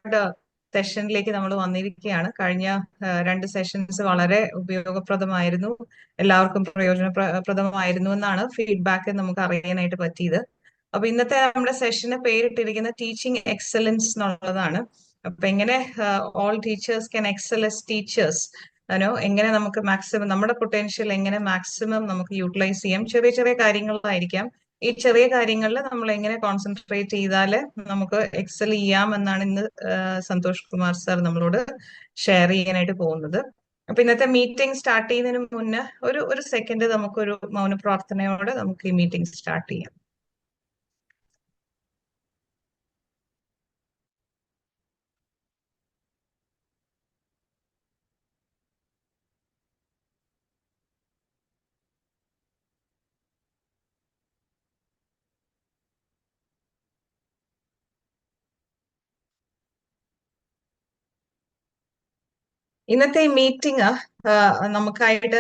Third സെഷനിലേക്ക് നമ്മൾ വന്നിരിക്കുകയാണ്. കഴിഞ്ഞ 2 സെഷൻസ് വളരെ ഉപയോഗപ്രദമായിരുന്നു, എല്ലാവർക്കും പ്രയോജനപ്രദമായിരുന്നു എന്നാണ് ഫീഡ്ബാക്ക് നമുക്ക് അറിയാനായിട്ട് പറ്റിയത്. അപ്പൊ ഇന്നത്തെ നമ്മുടെ സെഷന് പേരിട്ടിരിക്കുന്ന ടീച്ചിങ് എക്സലൻസ് എന്നുള്ളതാണ്. അപ്പൊ എങ്ങനെ all teachers can excel as teachers, എങ്ങനെ നമുക്ക് മാക്സിമം നമ്മുടെ പൊട്ടൻഷ്യൽ എങ്ങനെ മാക്സിമം നമുക്ക് യൂട്ടിലൈസ് ചെയ്യാം. ചെറിയ ചെറിയ കാര്യങ്ങളായിരിക്കാം, ഈ ചെറിയ കാര്യങ്ങളിൽ നമ്മൾ എങ്ങനെ കോൺസെൻട്രേറ്റ് ചെയ്താല് നമുക്ക് എക്സൽ ചെയ്യാം എന്നാണ് ഇന്ന് സന്തോഷ് കുമാർ സാർ നമ്മളോട് ഷെയർ ചെയ്യാനായിട്ട് പോകുന്നത്. അപ്പൊ ഇന്നത്തെ മീറ്റിംഗ് സ്റ്റാർട്ട് ചെയ്യുന്നതിന് മുന്നേ ഒരു സെക്കൻഡ് നമുക്കൊരു മൗന പ്രാർത്ഥനയോടെ നമുക്ക് ഈ മീറ്റിംഗ് സ്റ്റാർട്ട് ചെയ്യാം. ഇന്നത്തെ ഈ മീറ്റിംഗ് നമുക്കായിട്ട്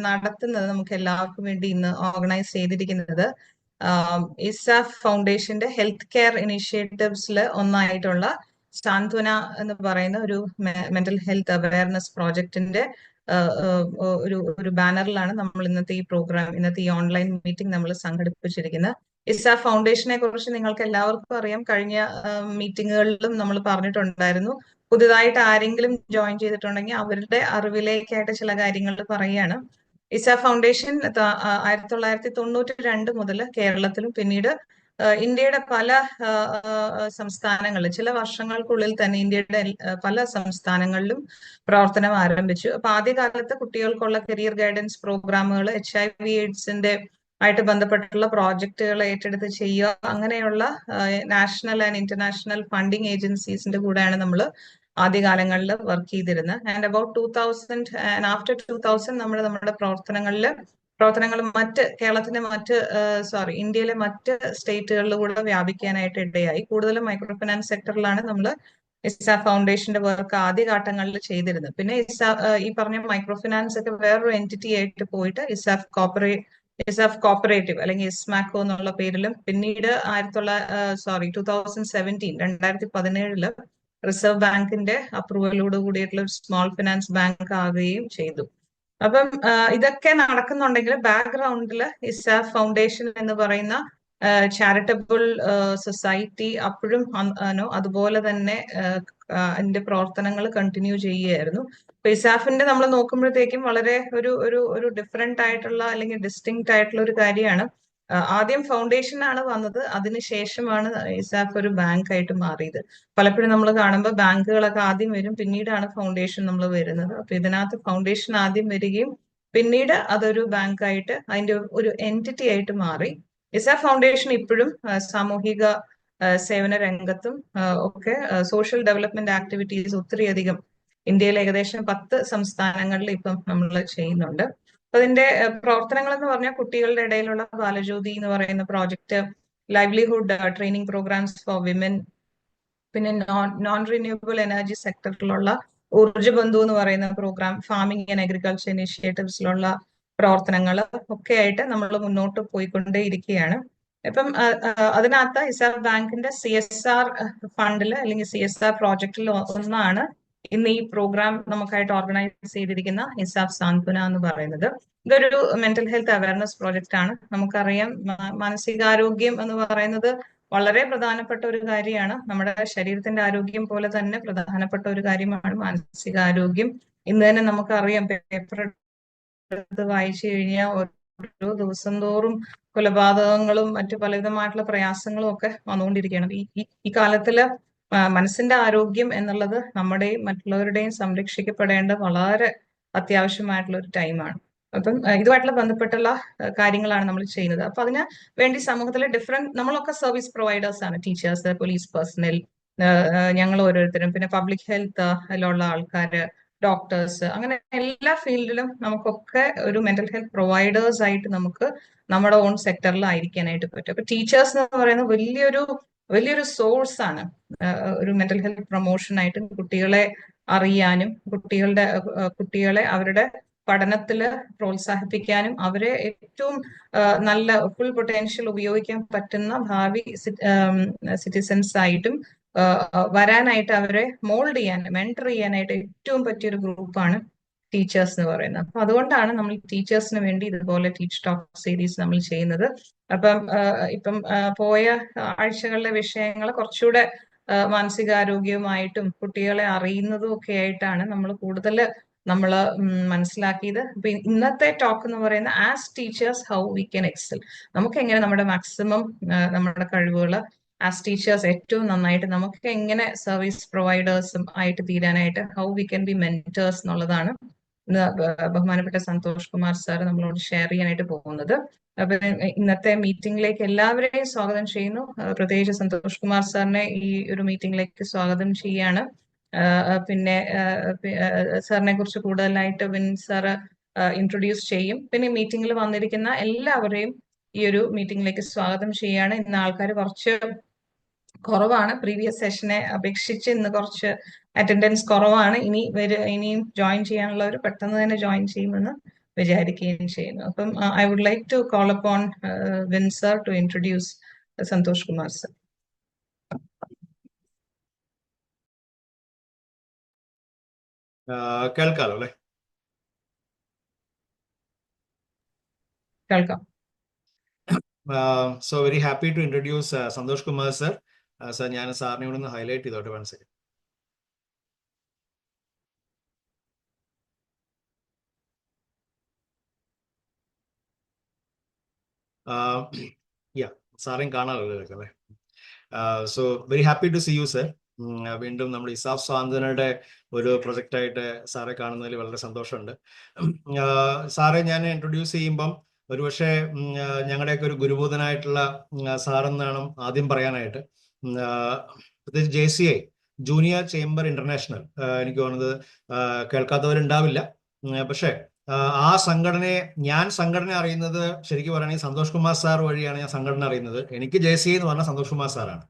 നടത്തുന്നത്, നമുക്ക് എല്ലാവർക്കും വേണ്ടി ഇന്ന് ഓർഗനൈസ് ചെയ്തിരിക്കുന്നത് ഇസാഫ് ഫൗണ്ടേഷന്റെ ഹെൽത്ത് കെയർ ഇനിഷ്യേറ്റീവ്സിൽ ഒന്നായിട്ടുള്ള സാന്ത്വന എന്ന് പറയുന്ന ഒരു മെന്റൽ ഹെൽത്ത് അവയർനെസ് പ്രോജക്റ്റിന്റെ ഒരു ബാനറിലാണ് നമ്മൾ ഇന്നത്തെ ഈ പ്രോഗ്രാം, ഇന്നത്തെ ഈ ഓൺലൈൻ മീറ്റിംഗ് നമ്മൾ സംഘടിപ്പിച്ചിരിക്കുന്നത്. ഇസാഫ് ഫൗണ്ടേഷനെ കുറിച്ച് നിങ്ങൾക്ക് എല്ലാവർക്കും അറിയാം. കഴിഞ്ഞ മീറ്റിങ്ങുകളിലും നമ്മൾ പറഞ്ഞിട്ടുണ്ടായിരുന്നു. പുതുതായിട്ട് ആരെങ്കിലും ജോയിൻ ചെയ്തിട്ടുണ്ടെങ്കിൽ അവരുടെ അറിവിലേക്കായിട്ട് ചില കാര്യങ്ങൾ പറയുകയാണ്. ഇസ ഫൗണ്ടേഷൻ 1992 മുതൽ കേരളത്തിലും പിന്നീട് ഇന്ത്യയുടെ പല സംസ്ഥാനങ്ങളിൽ, ചില വർഷങ്ങൾക്കുള്ളിൽ തന്നെ ഇന്ത്യയുടെ പല സംസ്ഥാനങ്ങളിലും പ്രവർത്തനം ആരംഭിച്ചു. അപ്പൊ ആദ്യകാലത്ത് കുട്ടികൾക്കുള്ള കരിയർ ഗൈഡൻസ് പ്രോഗ്രാമുകൾ, HIV എയ്ഡ്സിന്റെ ആയിട്ട് ബന്ധപ്പെട്ടിട്ടുള്ള പ്രോജക്റ്റുകൾ ഏറ്റെടുത്ത് ചെയ്യുക, അങ്ങനെയുള്ള നാഷണൽ ആൻഡ് ഇന്റർനാഷണൽ ഫണ്ടിങ് ഏജൻസീസിന്റെ കൂടെയാണ് നമ്മൾ ആദ്യകാലങ്ങളിൽ വർക്ക് ചെയ്തിരുന്നത്. ആൻഡ് അബൌട്ട് 2000 ആൻഡ് ആഫ്റ്റർ 2000 നമ്മുടെ പ്രവർത്തനങ്ങൾ കേരളത്തിന്റെ ഇന്ത്യയിലെ മറ്റ് സ്റ്റേറ്റുകളിൽ കൂടെ വ്യാപിക്കാനായിട്ട് ഇടയായി. കൂടുതലും മൈക്രോ ഫിനാൻസ് സെക്ടറിലാണ് നമ്മൾ ഇസാ ഫൗണ്ടേഷന്റെ വർക്ക് ആദ്യഘട്ടങ്ങളിൽ ചെയ്തിരുന്നത്. പിന്നെ ഈ പറഞ്ഞ മൈക്രോ ഫിനാൻസ് ഒക്കെ വേറൊരു എൻറ്റിറ്റി ആയിട്ട് പോയിട്ട് ഇസാഫ് കോപ്പറേറ്റീവ് അല്ലെങ്കിൽ ഇസ്മാക്കോ എന്നുള്ള പേരിലും, പിന്നീട് 2017 റിസർവ് ബാങ്കിന്റെ അപ്രൂവലോട് കൂടിയിട്ടുള്ള ഒരു സ്മോൾ ഫിനാൻസ് ബാങ്ക് ആകുകയും ചെയ്തു. അപ്പം ഇതൊക്കെ നടക്കുന്നുണ്ടെങ്കിൽ ബാക്ക്ഗ്രൗണ്ടിൽ ഇസാഫ് ഫൗണ്ടേഷൻ എന്ന് പറയുന്ന ചാരിറ്റബിൾ സൊസൈറ്റി അപ്പോഴും അതുപോലെ തന്നെ അതിന്റെ പ്രവർത്തനങ്ങൾ കണ്ടിന്യൂ ചെയ്യുകയായിരുന്നു. അപ്പൊ ഇസാഫിന്റെ നമ്മൾ നോക്കുമ്പോഴത്തേക്കും വളരെ ഒരു ഡിഫറെന്റ് ആയിട്ടുള്ള അല്ലെങ്കിൽ ഡിസ്റ്റിങ്ക്റ്റ് ആയിട്ടുള്ള ഒരു കാര്യമാണ്. ആദ്യം ഫൗണ്ടേഷൻ ആണ് വന്നത്, അതിനുശേഷമാണ് ഇസാഫ് ഒരു ബാങ്ക് ആയിട്ട് മാറിയത്. പലപ്പോഴും നമ്മൾ കാണുമ്പോൾ ബാങ്കുകളൊക്കെ ആദ്യം വരും, പിന്നീടാണ് ഫൗണ്ടേഷൻ നമ്മൾ വരുന്നത്. അപ്പൊ ഇതിനകത്ത് ഫൗണ്ടേഷൻ ആദ്യം വരികയും പിന്നീട് അതൊരു ബാങ്ക് ആയിട്ട് അതിന്റെ ഒരു എൻറ്റിറ്റി ആയിട്ട് മാറി. ഇസാഫ് ഫൗണ്ടേഷൻ ഇപ്പോഴും സാമൂഹിക സേവന രംഗത്തും ഒക്കെ സോഷ്യൽ ഡെവലപ്മെന്റ് ആക്ടിവിറ്റീസ് ഒത്തിരിയധികം ഇന്ത്യയിൽ ഏകദേശം 10 സംസ്ഥാനങ്ങളിൽ ഇപ്പം നമ്മൾ ചെയ്യുന്നുണ്ട്. അപ്പൊ അതിന്റെ പ്രവർത്തനങ്ങൾ എന്ന് പറഞ്ഞാൽ കുട്ടികളുടെ ഇടയിലുള്ള ബാലജ്യോതി എന്ന് പറയുന്ന project, livelihood training programmes for women, പിന്നെ നോൺ റിന്യൂവബിൾ എനർജി സെക്ടറിലുള്ള ഊർജ്ജബന്ധു എന്ന് പറയുന്ന പ്രോഗ്രാം, ഫാമിംഗ് ആൻഡ് അഗ്രികൾച്ചർ ഇനിഷ്യേറ്റീവ്സിലുള്ള പ്രവർത്തനങ്ങൾ ഒക്കെ ആയിട്ട് നമ്മൾ മുന്നോട്ട് പോയിക്കൊണ്ടേയിരിക്കുകയാണ്. ഇപ്പം അതിനകത്ത് ഇസാഫ് ബാങ്കിന്റെ CSR ഫണ്ടിൽ അല്ലെങ്കിൽ CSR പ്രോജക്റ്റിൽ ഒന്നാണ് ഇന്ന് ഈ പ്രോഗ്രാം നമുക്കായിട്ട് ഓർഗനൈസ് ചെയ്തിരിക്കുന്ന ഇസാഫ് സാന്ത്വന എന്ന് പറയുന്നത്. ഇതൊരു മെന്റൽ ഹെൽത്ത് അവയർനെസ് പ്രോജക്റ്റ് ആണ്. നമുക്കറിയാം, മാനസികാരോഗ്യം എന്ന് പറയുന്നത് വളരെ പ്രധാനപ്പെട്ട ഒരു കാര്യമാണ്. നമ്മുടെ ശരീരത്തിന്റെ ആരോഗ്യം പോലെ തന്നെ പ്രധാനപ്പെട്ട ഒരു കാര്യമാണ് മാനസികാരോഗ്യം. ഇന്ന് തന്നെ നമുക്കറിയാം, പേപ്പർ എടുത്ത് വായിച്ചു കഴിഞ്ഞാൽ ഓരോ ദിവസം തോറും കൊലപാതകങ്ങളും മറ്റു പലവിധമായിട്ടുള്ള പ്രയാസങ്ങളും ഒക്കെ വന്നുകൊണ്ടിരിക്കുകയാണ്. ഈ കാലത്തില് മനസ്സിന്റെ ആരോഗ്യം എന്നുള്ളത് നമ്മുടെയും മറ്റുള്ളവരുടെയും സംരക്ഷിക്കപ്പെടേണ്ട വളരെ അത്യാവശ്യമായിട്ടുള്ള ഒരു ടൈമാണ്. അപ്പം ഇതുമായിട്ടുള്ള ബന്ധപ്പെട്ടുള്ള കാര്യങ്ങളാണ് നമ്മൾ ചെയ്യുന്നത്. അപ്പൊ അതിന് വേണ്ടി സമൂഹത്തിലെ നമ്മളൊക്കെ സർവീസ് പ്രൊവൈഡേഴ്സ് ആണ്. ടീച്ചേഴ്സ്, പോലീസ് പേഴ്സണൽ, ഞങ്ങൾ ഓരോരുത്തരും, പിന്നെ പബ്ലിക് ഹെൽത്ത് അതിലുള്ള ആൾക്കാര്, ഡോക്ടേഴ്സ്, അങ്ങനെ എല്ലാ ഫീൽഡിലും നമുക്കൊക്കെ ഒരു മെന്റൽ ഹെൽത്ത് പ്രൊവൈഡേഴ്സ് ആയിട്ട് നമുക്ക് നമ്മുടെ ഓൺ സെക്ടറിൽ ആയിരിക്കാനായിട്ട് പറ്റും. അപ്പൊ ടീച്ചേഴ്സ് എന്ന് പറയുന്നത് വലിയൊരു സോഴ്സ് ആണ് ഒരു മെന്റൽ ഹെൽത്ത് പ്രൊമോഷനായിട്ട്. കുട്ടികളെ അറിയാനും കുട്ടികളെ അവരുടെ പഠനത്തില് പ്രോത്സാഹിപ്പിക്കാനും അവരെ ഏറ്റവും നല്ല ഫുൾ പൊട്ടൻഷ്യൽ ഉപയോഗിക്കാൻ പറ്റുന്ന ഭാവി സിറ്റിസൺസ് ആയിട്ടും വരാനായിട്ട് അവരെ മോൾഡ് ചെയ്യാൻ, മെന്റർ ചെയ്യാനായിട്ട് ഏറ്റവും പറ്റിയൊരു ഗ്രൂപ്പാണ് ടീച്ചേഴ്സ് എന്ന് പറയുന്നത്. അപ്പൊ അതുകൊണ്ടാണ് നമ്മൾ ടീച്ചേഴ്സിന് വേണ്ടി ഇതുപോലെ ടീച്ച് ടോക്ക് സീരീസ് നമ്മൾ ചെയ്യുന്നത്. അപ്പം പോയ ആഴ്ചകളിലെ വിഷയങ്ങൾ കുറച്ചുകൂടെ മാനസികാരോഗ്യവുമായിട്ടും കുട്ടികളെ അറിയുന്നതും ഒക്കെ ആയിട്ടാണ് നമ്മൾ മനസ്സിലാക്കിയത്. അപ്പൊ ഇന്നത്തെ ടോക്ക് എന്ന് പറയുന്ന as teachers how we can excel, നമുക്ക് എങ്ങനെ നമ്മുടെ മാക്സിമം നമ്മുടെ കഴിവുകൾ ആസ് ടീച്ചേഴ്സ് ഏറ്റവും നന്നായിട്ട് നമുക്ക് എങ്ങനെ സർവീസ് പ്രൊവൈഡേഴ്സും ആയിട്ട് തീരാനായിട്ട് how we can be mentors എന്നുള്ളതാണ് ഇന്ന് ബഹുമാനപ്പെട്ട സന്തോഷ് കുമാർ സാർ നമ്മളോട് ഷെയർ ചെയ്യാനായിട്ട് പോകുന്നത്. അപ്പൊ ഇന്നത്തെ മീറ്റിംഗിലേക്ക് എല്ലാവരെയും സ്വാഗതം ചെയ്യുന്നു. പ്രത്യേകിച്ച് സന്തോഷ് കുമാർ സാറിനെ ഈ ഒരു മീറ്റിംഗിലേക്ക് സ്വാഗതം ചെയ്യാണ്. പിന്നെ സാറിനെ കുറിച്ച് കൂടുതലായിട്ട് വിൻ സാറ് ഇൻട്രൊഡ്യൂസ് ചെയ്യും. പിന്നെ മീറ്റിംഗിൽ വന്നിരിക്കുന്ന എല്ലാവരെയും ഈ ഒരു മീറ്റിംഗിലേക്ക് സ്വാഗതം ചെയ്യാണ്. ഇന്ന് ആൾക്കാർ കുറച്ച് കുറവാണ്, പ്രീവിയസ് സെഷനെ അപേക്ഷിച്ച് ഇന്ന് കുറച്ച് അറ്റൻഡൻസ് കുറവാണ്. ഇനിയും ജോയിൻ ചെയ്യാനുള്ളവർ പെട്ടെന്ന് തന്നെ ജോയിൻ ചെയ്യുമെന്ന് വിചാരിക്കുകയും ചെയ്യുന്നു. അപ്പം I would like to call upon Vin sir to introduce Santhosh Kumar sir. കേൾക്കാലോ അല്ലേ? കേൾക്കാം. So very happy to introduce Santhosh Kumar sir. Sir, ഞാൻ സാറിനെ ഇവിടെ നിന്ന് ഹൈലൈറ്റ് ചെയ്തോട്ടെ. 1 സെക്കൻഡ്. സാറേയും കാണാമല്ലോ അല്ലേ? So very happy to see you sir. വീണ്ടും നമ്മുടെ ഇസാഫ് സ്വാന്തനയുടെ ഒരു പ്രൊജക്റ്റായിട്ട് സാറെ കാണുന്നതിൽ വളരെ സന്തോഷമുണ്ട്. സാറെ ഞാൻ ഇൻട്രൊഡ്യൂസ് ചെയ്യുമ്പം ഒരുപക്ഷെ ഞങ്ങളുടെയൊക്കെ ഒരു ഗുരുബോധനായിട്ടുള്ള സാറെന്നാണ് ആദ്യം പറയാനായിട്ട്. പ്രത്യേകിച്ച് JCI, ജൂനിയർ ചേംബർ ഇന്റർനാഷണൽ, എനിക്ക് തോന്നുന്നത് കേൾക്കാത്തവരുണ്ടാവില്ല. പക്ഷേ ആ സംഘടന അറിയുന്നത് ശരിക്കും പറയുകയാണെങ്കിൽ സന്തോഷ് കുമാർ സാർ വഴിയാണ് ഞാൻ സംഘടന അറിയുന്നത്. എനിക്ക് JCI എന്ന് പറഞ്ഞാൽ സന്തോഷ് കുമാർ സാറാണ്.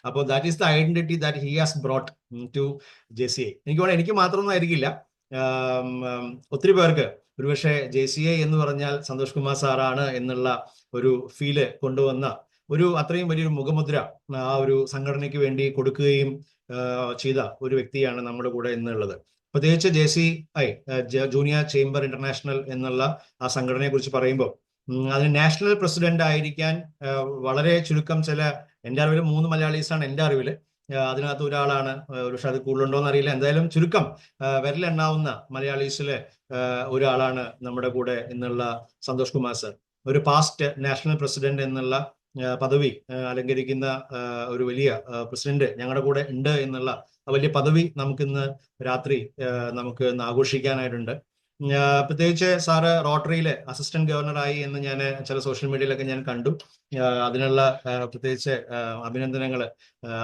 അപ്പോൾ that is the identity that he has brought to JCI. എനിക്ക് വേണം, എനിക്ക് മാത്രമൊന്നും ആയിരിക്കില്ല, ഒത്തിരി പേർക്ക് ഒരുപക്ഷെ JCI എന്ന് പറഞ്ഞാൽ സന്തോഷ് കുമാർ സാറാണ് എന്നുള്ള ഒരു ഫീല് കൊണ്ടുവന്ന അത്രയും വലിയൊരു മുഖമുദ്ര ആ ഒരു സംഘടനയ്ക്ക് വേണ്ടി കൊടുക്കുകയും ചെയ്ത ഒരു വ്യക്തിയാണ് നമ്മുടെ കൂടെ ഇന്നുള്ളത്. പ്രത്യേകിച്ച് JCI, ജൂനിയർ ചേംബർ ഇന്റർനാഷണൽ എന്നുള്ള ആ സംഘടനയെ കുറിച്ച് പറയുമ്പോൾ അതിന് നാഷണൽ പ്രസിഡന്റ് ആയിരിക്കാൻ വളരെ ചുരുക്കം എൻ്റെ അറിവിൽ 3 മലയാളീസാണ് എൻ്റെ അറിവിൽ. അതിനകത്ത് ഒരാളാണ്, പക്ഷെ അത് കൂടുതലുണ്ടോന്ന് അറിയില്ല. എന്തായാലും ചുരുക്കം വിരലെണ്ണാവുന്ന മലയാളീസിലെ ഒരാളാണ് നമ്മുടെ കൂടെ എന്നുള്ള സന്തോഷ് കുമാർ സർ. ഒരു പാസ്റ്റ് നാഷണൽ പ്രസിഡന്റ് എന്നുള്ള പദവി അലങ്കരിക്കുന്ന ഒരു വലിയ പ്രസിഡന്റ് ഞങ്ങളുടെ കൂടെ ഉണ്ട് എന്നുള്ള വലിയ പദവി നമുക്കിന്ന് രാത്രി നമുക്ക് ആഘോഷിക്കാനായിട്ടുണ്ട്. പ്രത്യേകിച്ച് സാറ് റോട്ടറിയിലെ അസിസ്റ്റന്റ് ഗവർണറായി എന്ന് ഞാൻ ചില സോഷ്യൽ മീഡിയയിലൊക്കെ ഞാൻ കണ്ടു. അതിനുള്ള പ്രത്യേകിച്ച് അഭിനന്ദനങ്ങൾ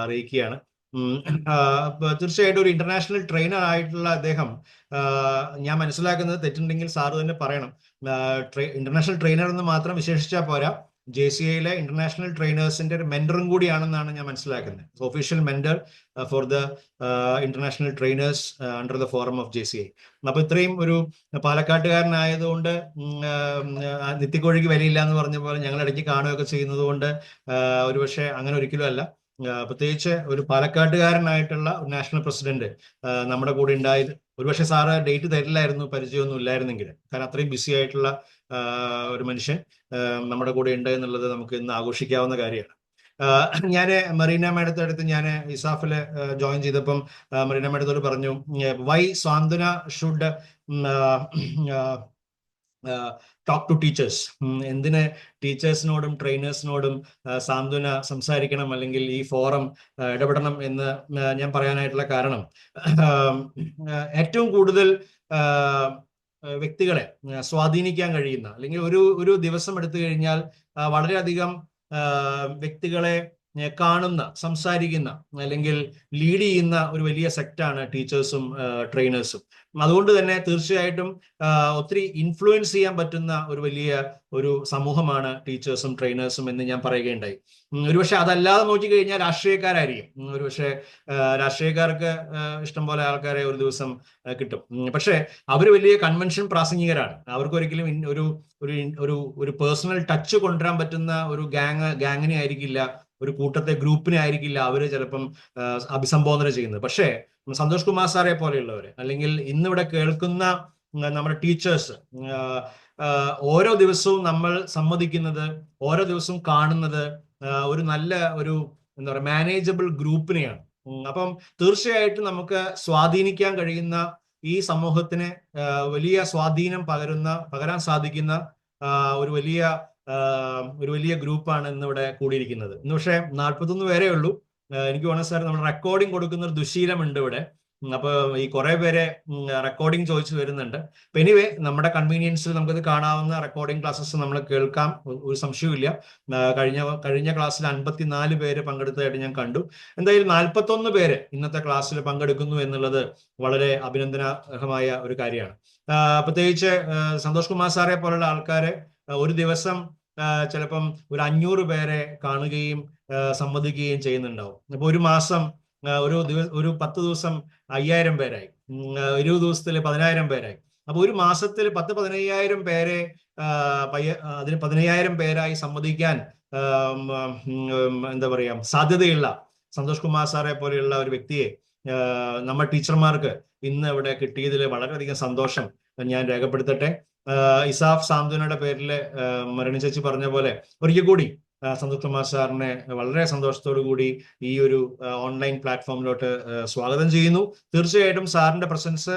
അറിയിക്കുകയാണ്. തീർച്ചയായിട്ടും ഒരു ഇന്റർനാഷണൽ ട്രെയിനർ ആയിട്ടുള്ള അദ്ദേഹം, ഞാൻ മനസ്സിലാക്കുന്നത് തെറ്റുണ്ടെങ്കിൽ സാറ് തന്നെ പറയണം, ഇന്റർനാഷണൽ ട്രെയിനർ എന്ന് മാത്രം വിശേഷിച്ചാൽ പോരാ, JCIയിലെ ഇന്റർനാഷണൽ ട്രെയിനേഴ്സിന്റെ ഒരു മെന്ററും കൂടിയാണെന്നാണ് ഞാൻ മനസ്സിലാക്കുന്നത്. Official mentor for the international trainers under the forum of JCI. അപ്പൊ ഇത്രയും ഒരു പാലക്കാട്ടുകാരനായതുകൊണ്ട് നിത്യക്കോഴിക്ക് വിലയില്ല എന്ന് പറഞ്ഞ പോലെ ഞങ്ങൾ ഇടയ്ക്ക് കാണുകയൊക്കെ ചെയ്യുന്നത് കൊണ്ട് ഒരുപക്ഷെ അങ്ങനെ ഒരിക്കലും അല്ല. പ്രത്യേകിച്ച് ഒരു പാലക്കാട്ടുകാരനായിട്ടുള്ള നാഷണൽ പ്രസിഡന്റ് നമ്മുടെ കൂടെ ഉണ്ടായത്. ഒരുപക്ഷെ സാറ് ഡേറ്റ് തരില്ലായിരുന്നു, പരിചയമൊന്നും ഇല്ലായിരുന്നെങ്കിൽ. കാരണം അത്രയും ബിസി ആയിട്ടുള്ള ഒരു മനുഷ്യൻ നമ്മുടെ കൂടെ ഉണ്ട് എന്നുള്ളത് നമുക്ക് ഇന്ന് ആഘോഷിക്കാവുന്ന കാര്യമാണ്. ഞാൻ മറീന മാഡത്തെ അടുത്ത് ഞാൻ ഇസാഫില് ജോയിൻ ചെയ്തപ്പം മറീന മാഡത്തോട് പറഞ്ഞു, വൈ സാന്ത്വന ഷുഡ് ടോക്ക് ടു ടീച്ചേഴ്സ്. എന്തിന് ടീച്ചേഴ്സിനോടും ട്രെയിനേഴ്സിനോടും സാന്ത്വന സംസാരിക്കണം അല്ലെങ്കിൽ ഈ ഫോറം ഇടപെടണം എന്ന് ഞാൻ പറയാനായിട്ടുള്ള കാരണം, ഏറ്റവും കൂടുതൽ വ്യക്തികളെ സ്വാധീനിക്കാൻ കഴിയുന്ന, അല്ലെങ്കിൽ ഒരു ദിവസം എടുത്തു കഴിഞ്ഞാൽ വളരെയധികം വ്യക്തികളെ കാണുന്ന, സംസാരിക്കുന്ന അല്ലെങ്കിൽ ലീഡ് ചെയ്യുന്ന ഒരു വലിയ സെക്റ്റാണ് ടീച്ചേഴ്സും ട്രെയിനേഴ്സും. അതുകൊണ്ട് തന്നെ തീർച്ചയായിട്ടും ഒത്തിരി ഇൻഫ്ലുവൻസ് ചെയ്യാൻ പറ്റുന്ന ഒരു സമൂഹമാണ് ടീച്ചേഴ്സും ട്രെയിനേഴ്സും എന്ന് ഞാൻ പറയുകയുണ്ടായി. ഒരുപക്ഷെ അതല്ലാതെ നോക്കിക്കഴിഞ്ഞാൽ രാഷ്ട്രീയക്കാരായിരിക്കും. ഒരുപക്ഷെ രാഷ്ട്രീയക്കാർക്ക് ഇഷ്ടംപോലെ ആൾക്കാരെ ഒരു ദിവസം കിട്ടും. പക്ഷെ അവർ വലിയ കൺവെൻഷൻ പ്രാസംഗികരാണ്. അവർക്ക് ഒരിക്കലും ഒരു പേഴ്സണൽ ടച്ച് കൊണ്ടുവരാൻ പറ്റുന്ന ഒരു ഗാങ്ങിനെ ആയിരിക്കില്ല ഒരു കൂട്ടത്തെ ഗ്രൂപ്പിനെ ആയിരിക്കില്ല അവര് ചിലപ്പം അഭിസംബോധന ചെയ്യുന്നത്. പക്ഷേ സന്തോഷ് കുമാർ സാറെ പോലെയുള്ളവര് അല്ലെങ്കിൽ ഇന്നിവിടെ കേൾക്കുന്ന നമ്മുടെ ടീച്ചേഴ്സ് ഓരോ ദിവസവും നമ്മൾ സമ്മതിക്കുന്നത്, ഓരോ ദിവസവും കാണുന്നത് ഒരു നല്ല ഒരു എന്താ പറയുക മാനേജബിൾ ഗ്രൂപ്പിനെയാണ്. അപ്പം തീർച്ചയായിട്ടും നമുക്ക് സ്വാധീനിക്കാൻ കഴിയുന്ന, ഈ സമൂഹത്തിന് വലിയ സ്വാധീനം പകരാൻ സാധിക്കുന്ന ഒരു വലിയ ഗ്രൂപ്പാണ് ഇന്നിവിടെ കൂടിയിരിക്കുന്നത്. ഇന്ന് പക്ഷേ 41 പേരേ ഉള്ളൂ. എനിക്ക് തോന്നുന്നു സാർ നമ്മുടെ റെക്കോർഡിംഗ് കൊടുക്കുന്ന ഒരു ദുശീലമുണ്ട് ഇവിടെ. അപ്പൊ ഈ കുറെ പേരെ റെക്കോർഡിംഗ് ചോദിച്ചു വരുന്നുണ്ട്. അപ്പൊ എനിവേ നമ്മുടെ നമുക്കത് കാണാവുന്ന റെക്കോർഡിംഗ് ക്ലാസ്സസ് നമ്മൾ കേൾക്കാം, ഒരു സംശയവുമില്ല. കഴിഞ്ഞ ക്ലാസ്സിൽ 54 പേര് പങ്കെടുത്തതായിട്ട് ഞാൻ കണ്ടു. എന്തായാലും 41 പേര് ഇന്നത്തെ ക്ലാസ്സിൽ പങ്കെടുക്കുന്നു എന്നുള്ളത് വളരെ അഭിനന്ദനാർഹമായ ഒരു കാര്യമാണ്. പ്രത്യേകിച്ച് സന്തോഷ് കുമാർ സാറെ പോലുള്ള ആൾക്കാരെ ഒരു ദിവസം ചിലപ്പം ഒരു 500 പേരെ കാണുകയും സംവദിക്കുകയും ചെയ്യുന്നുണ്ടാവും. അപ്പൊ ഒരു മാസം ഒരു 10 ദിവസം 5000 പേരായി, 20 ദിവസത്തിൽ 10000 പേരായി. അപ്പൊ ഒരു മാസത്തിൽ 10-15,000 പേരെ അതിന് 15,000 പേരായി സംവദിക്കാൻ എന്താ പറയാ സാധ്യതയുള്ള സന്തോഷ് കുമാർ സാറെ പോലെയുള്ള ഒരു വ്യക്തിയെ നമ്മൾ ടീച്ചർമാർക്ക് ഇന്ന് ഇവിടെ കിട്ടിയതിൽ വളരെയധികം സന്തോഷം ഞാൻ രേഖപ്പെടുത്തട്ടെ. ഇസാഫ് സാന്ത്വനയുടെ പേരിൽ മരണി ചേച്ചി പറഞ്ഞ പോലെ ഒരിക്കൽ കൂടി സന്തോഷ് കുമാർ സാറിനെ വളരെ സന്തോഷത്തോടു കൂടി ഈ ഒരു ഓൺലൈൻ പ്ലാറ്റ്ഫോമിലോട്ട് സ്വാഗതം ചെയ്യുന്നു. തീർച്ചയായിട്ടും സാറിന്റെ പ്രസൻസ്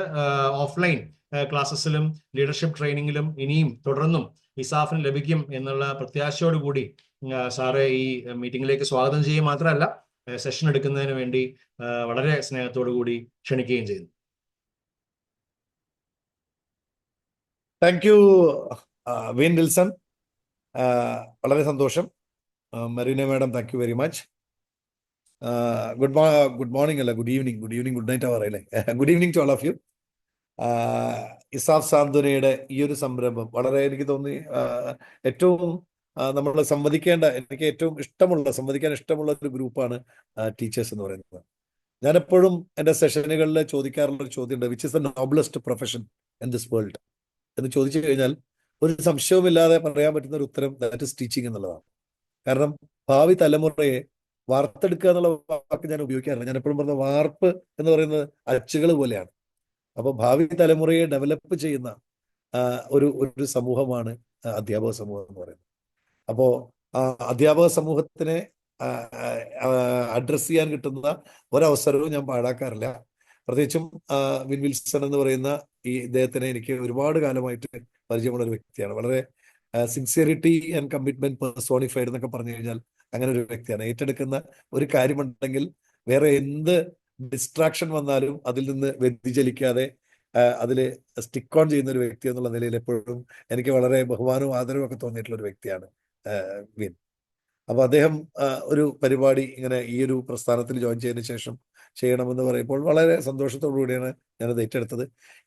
ഓഫ്ലൈൻ ക്ലാസ്സസിലും ലീഡർഷിപ്പ് ട്രെയിനിങ്ങിലും ഇനിയും തുടർന്നും ഇസാഫിന് ലഭിക്കും എന്നുള്ള പ്രത്യാശയോടുകൂടി സാറെ ഈ മീറ്റിംഗിലേക്ക് സ്വാഗതം ചെയ്യുക മാത്രമല്ല, സെഷൻ എടുക്കുന്നതിന് വേണ്ടി വളരെ സ്നേഹത്തോടു കൂടി ക്ഷണിക്കുകയും ചെയ്യുന്നു. Thank you Veen Wilson. വളരെ സന്തോഷം. Marina madam, thank you very much. Good morning അല്ല, ഗുഡ് ഈവനിങ്, ഗുഡ് നൈറ്റ് ആവാറല്ലേ. Good evening to all of you. ESAF സാന്ത്വനയുടെ ഈ ഒരു സംരംഭം വളരെ എനിക്ക് തോന്നി ഏറ്റവും നമ്മൾ എനിക്ക് ഏറ്റവും സംവദിക്കാൻ ഇഷ്ടമുള്ള ഒരു ഗ്രൂപ്പാണ് ടീച്ചേഴ്സ് എന്ന് പറയുന്നത്. ഞാനെപ്പോഴും എൻ്റെ സെഷനുകളിൽ ചോദിക്കാറുള്ള ഒരു ചോദ്യമുണ്ട്, which is the noblest profession in this world എന്ന് ചോദിച്ചു കഴിഞ്ഞാൽ ഒരു സംശയവുമില്ലാതെ പറയാൻ പറ്റുന്ന ഒരു ഉത്തരം ദാറ്റ് ഇസ് ടീച്ചിങ് എന്നുള്ളതാണ്. കാരണം ഭാവി തലമുറയെ വാർത്തെടുക്കുക എന്നുള്ള വാക്ക് ഞാൻ ഉപയോഗിക്കാറില്ല. ഞാൻ എപ്പോഴും പറഞ്ഞ വാർപ്പ് എന്ന് പറയുന്നത് അച്ചുകൾ പോലെയാണ്. അപ്പൊ ഭാവി തലമുറയെ ഡെവലപ്പ് ചെയ്യുന്ന ഒരു സമൂഹമാണ് അധ്യാപക സമൂഹം എന്ന് പറയുന്നത്. അപ്പോ അധ്യാപക സമൂഹത്തിനെ അഡ്രസ് ചെയ്യാൻ കിട്ടുന്ന ഒരവസരവും ഞാൻ പാഴാക്കാറില്ല. പ്രത്യേകിച്ചും വിൻ വിൽസൺ എന്ന് പറയുന്ന ഇദ്ദേഹത്തിനെ എനിക്ക് ഒരുപാട് കാലമായിട്ട് പരിചയമുള്ള ഒരു വ്യക്തിയാണ്. വളരെ സിൻസിയറിറ്റി ആൻഡ് കമ്മിറ്റ്മെന്റ് പേഴ്സോണിഫൈഡ് എന്നൊക്കെ പറഞ്ഞു കഴിഞ്ഞാൽ അങ്ങനെ ഒരു വ്യക്തിയാണ്. ഏറ്റെടുക്കുന്ന ഒരു കാര്യമുണ്ടെങ്കിൽ വേറെ എന്ത് ഡിസ്ട്രാക്ഷൻ വന്നാലും അതിൽ നിന്ന് വ്യതിചലിക്കാതെ അതിൽ സ്റ്റിക്ക് ഓൺ ചെയ്യുന്ന ഒരു വ്യക്തി എന്നുള്ള നിലയിൽ എപ്പോഴും എനിക്ക് വളരെ ബഹുമാനവും ആദരവും ഒക്കെ തോന്നിയിട്ടുള്ള ഒരു വ്യക്തിയാണ് വിൻ. അപ്പൊ അദ്ദേഹം ഒരു പരിപാടി ഇങ്ങനെ ഈ ഒരു പ്രസ്ഥാനത്തിൽ ജോയിൻ ചെയ്തതിനു ശേഷം ചെയ്യണമെന്ന് പറയുമ്പോൾ വളരെ സന്തോഷത്തോടു കൂടിയാണ് ഞാനത് ഏറ്റെടുത്തത്.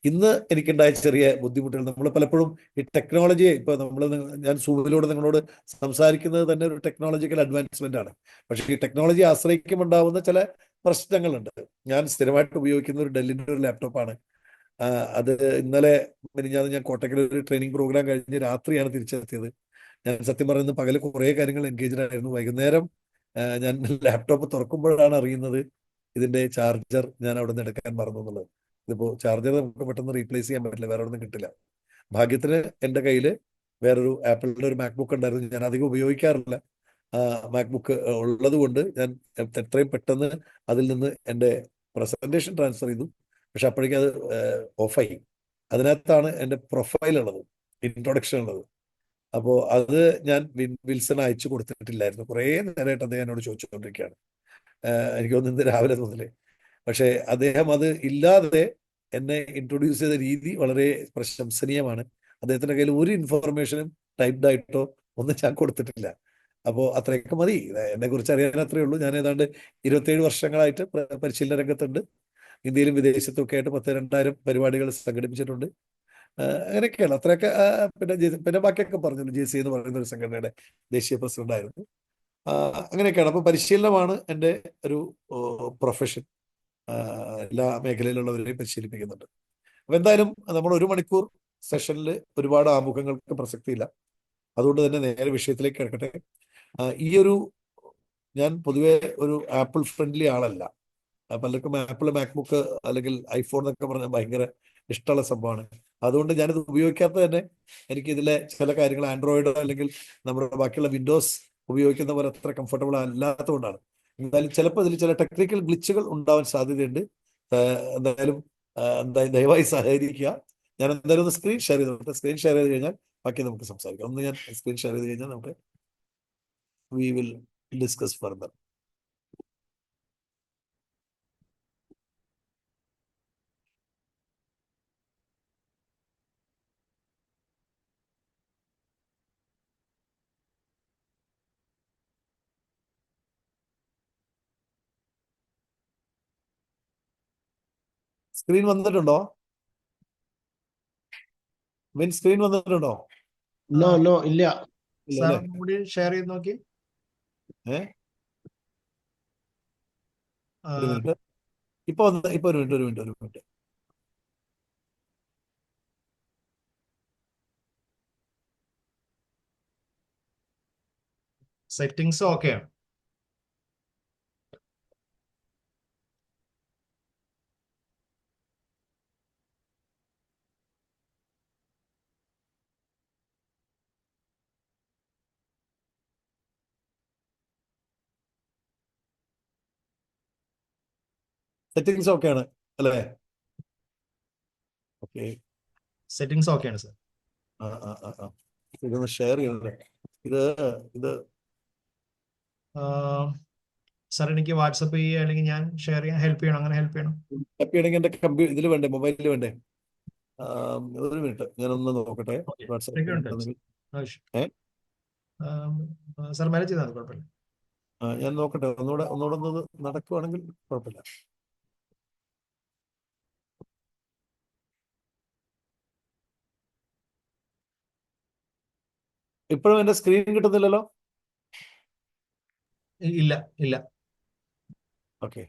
ഇന്ന് എനിക്കുണ്ടായ ചെറിയ ബുദ്ധിമുട്ടുകൾ, നമ്മൾ പലപ്പോഴും ഈ ടെക്നോളജിയെ ഞാൻ സൂമിലൂടെ നിങ്ങളോട് സംസാരിക്കുന്നത് തന്നെ ഒരു ടെക്നോളജിക്കൽ അഡ്വാൻസ്മെന്റ് ആണ്. പക്ഷേ ഈ ടെക്നോളജി ആശ്രയിക്കുമുണ്ടാവുന്ന ചില പ്രശ്നങ്ങളുണ്ട്. ഞാൻ സ്ഥിരമായിട്ട് ഉപയോഗിക്കുന്ന ഒരു ഡെല്ലിൻ്റെ ഒരു ലാപ്ടോപ്പാണ്. അത് ഇന്നലെ ഞാൻ കോട്ടക്കൽ ഒരു ട്രെയിനിങ് പ്രോഗ്രാം കഴിഞ്ഞ് രാത്രിയാണ് തിരിച്ചെത്തിയത്. ഞാൻ സത്യം പറയുന്നത് പകല് കുറേ കാര്യങ്ങൾ എൻഗേജ്ഡ് ആയിരുന്നു. വൈകുന്നേരം ഞാൻ ലാപ്ടോപ്പ് തുറക്കുമ്പോഴാണ് അറിയുന്നത് ഇതിന്റെ ചാർജർ ഞാൻ അവിടെ നിന്ന് എടുക്കാൻ മറന്നു എന്നുള്ളത്. ഇതിപ്പോ ചാർജർ നമുക്ക് പെട്ടെന്ന് റീപ്ലേസ് ചെയ്യാൻ പറ്റില്ല, വേറെ ഒന്നും കിട്ടില്ല. ഭാഗ്യത്തിന് എൻ്റെ കയ്യിൽ വേറൊരു ആപ്പിളിന്റെ ഒരു മാക്ബുക്ക് ഉണ്ടായിരുന്നു. ഞാൻ അധികം ഉപയോഗിക്കാറില്ല. മാക്ബുക്ക് ഉള്ളത് കൊണ്ട് ഞാൻ എത്രയും പെട്ടെന്ന് അതിൽ നിന്ന് എൻ്റെ പ്രസന്റേഷൻ ട്രാൻസ്ഫർ ചെയ്തു. പക്ഷെ അപ്പോഴേക്കും അത് ഓഫായി. അതിനകത്താണ് എൻ്റെ പ്രൊഫൈൽ ഉള്ളത്, ഇൻട്രൊഡക്ഷൻ ഉള്ളത്. അപ്പോൾ അത് ഞാൻ വിൽസൺ അയച്ചു കൊടുത്തിട്ടില്ലായിരുന്നു. കുറേ നേരമായിട്ട് അദ്ദേഹം എന്നോട് ചോദിച്ചുകൊണ്ടിരിക്കുകയാണ്. എനിക്ക് തോന്നുന്നു രാവിലെ മുതലേ. പക്ഷേ അദ്ദേഹം അത് ഇല്ലാതെ എന്നെ ഇൻട്രൊഡ്യൂസ് ചെയ്ത രീതി വളരെ പ്രശംസനീയമാണ്. അദ്ദേഹത്തിന്റെ കയ്യിൽ ഒരു ഇൻഫോർമേഷനും ടൈപ്ഡ് ആയിട്ടോ ഒന്നും ഞാൻ കൊടുത്തിട്ടില്ല. അപ്പോൾ അത്രയൊക്കെ മതി. എന്നെ കുറിച്ച് അറിയാൻ അത്രയേ ഉള്ളൂ. ഞാൻ ഏതാണ്ട് 27 വർഷങ്ങളായിട്ട് പരിശീലന രംഗത്തുണ്ട്. ഇന്ത്യയിലും വിദേശത്തും ഒക്കെ ആയിട്ട് 10,000-2000 പരിപാടികൾ സംഘടിപ്പിച്ചിട്ടുണ്ട്. അങ്ങനെയൊക്കെയാണ്. അത്രയൊക്കെ പിന്നെ ബാക്കിയൊക്കെ പറഞ്ഞല്ലോ. JC എന്ന് പറയുന്ന ഒരു സംഘടനയുടെ ദേശീയ പ്രസിഡന്റ് ആയിരുന്നു. അങ്ങനെയൊക്കെയാണ്. അപ്പൊ പരിശീലനമാണ് എൻ്റെ ഒരു പ്രൊഫഷൻ. എല്ലാ മേഖലയിലുള്ളവരെയും പരിശീലിപ്പിക്കുന്നുണ്ട്. അപ്പൊ എന്തായാലും നമ്മൾ 1 മണിക്കൂർ സെഷനിൽ ഒരുപാട് ആമുഖങ്ങൾക്ക് പ്രസക്തിയില്ല. അതുകൊണ്ട് തന്നെ നേരെ വിഷയത്തിലേക്ക് കിടക്കട്ടെ. ഈ ഒരു ഞാൻ പൊതുവെ ഒരു ആപ്പിൾ ഫ്രണ്ട്ലി ആളല്ല. പലർക്കും ആപ്പിൾ മാക്ബുക്ക് അല്ലെങ്കിൽ ഐഫോൺ എന്നൊക്കെ പറഞ്ഞാൽ ഭയങ്കര ഇഷ്ടമുള്ള സംഭവമാണ്. അതുകൊണ്ട് ഞാനിത് ഉപയോഗിക്കാത്തത് തന്നെ എനിക്ക് ഇതിലെ ചില കാര്യങ്ങൾ ആൻഡ്രോയിഡ് അല്ലെങ്കിൽ നമ്മുടെ ബാക്കിയുള്ള വിൻഡോസ് ഉപയോഗിക്കുന്ന പോലെ അത്ര കംഫർട്ടബിൾ അല്ലാത്തതുകൊണ്ടാണ്. എന്തായാലും ചിലപ്പോൾ ഇതിൽ ചില ടെക്നിക്കൽ ഗ്ലിച്ചുകൾ ഉണ്ടാവാൻ സാധ്യതയുണ്ട്. എന്തായാലും ദയവായി സഹകരിക്കുക. ഞാൻ എന്തായാലും ഒന്ന് സ്ക്രീൻ ഷെയർ ചെയ്തോട്ടെ. സ്ക്രീൻ ഷെയർ ചെയ്ത് കഴിഞ്ഞാൽ ബാക്കി നമുക്ക് സംസാരിക്കാം. ഒന്ന് ഞാൻ സ്ക്രീൻ ഷെയർ ചെയ്ത് കഴിഞ്ഞാൽ നമുക്ക് we will discuss further. Screen വന്നിട്ടുണ്ടോ? സ്ക്രീൻ വന്നിട്ടുണ്ടോ? നോ നോ ഇല്ല. ഇല്ല സാർ അല്ലേ? കൂടി ഷെയർ ചെയ്ത് നോക്കി. ഒരു മിനിറ്റ്. ഇപ്പൊ ഒരു മിനിറ്റ്. സെറ്റിങ്സ് ഓക്കെയാണ്. സെറ്റിങ്സ് ഓക്കെയാണ് അല്ലേ? ഓക്കെ. സെറ്റിങ്സ് ഓക്കെയാണ് സാർ. ഇതൊന്ന് ഷെയർ ചെയ്യണല്ലേ? ഇത് സാർ എനിക്ക് വാട്സപ്പ് ചെയ്യുക അല്ലെങ്കിൽ ഞാൻ ഷെയർ ചെയ്യാൻ ഹെൽപ്പ് ചെയ്യണം, അങ്ങനെ ഹെൽപ്പ് ചെയ്യണം. ഹാപ്പി ആണെങ്കിൽ എന്റെ ഇതിൽ വേണ്ടേ, മൊബൈലിൽ വേണ്ടേ? ഒരു മിനിറ്റ് ഞാനൊന്ന് നോക്കട്ടെ. വാട്സാപ്പ് സാർ മാനേജ് ചെയ്താൽ കുഴപ്പമില്ല. ഞാൻ നോക്കട്ടെ. ഒന്നുകൂടെ ഒന്ന് നടക്കുവാണെങ്കിൽ കുഴപ്പമില്ല. ഇപ്പോഴും എന്റെ സ്ക്രീൻ കിട്ടുന്നില്ലല്ലോ? ഇല്ല ഇല്ല. ഓക്കെ.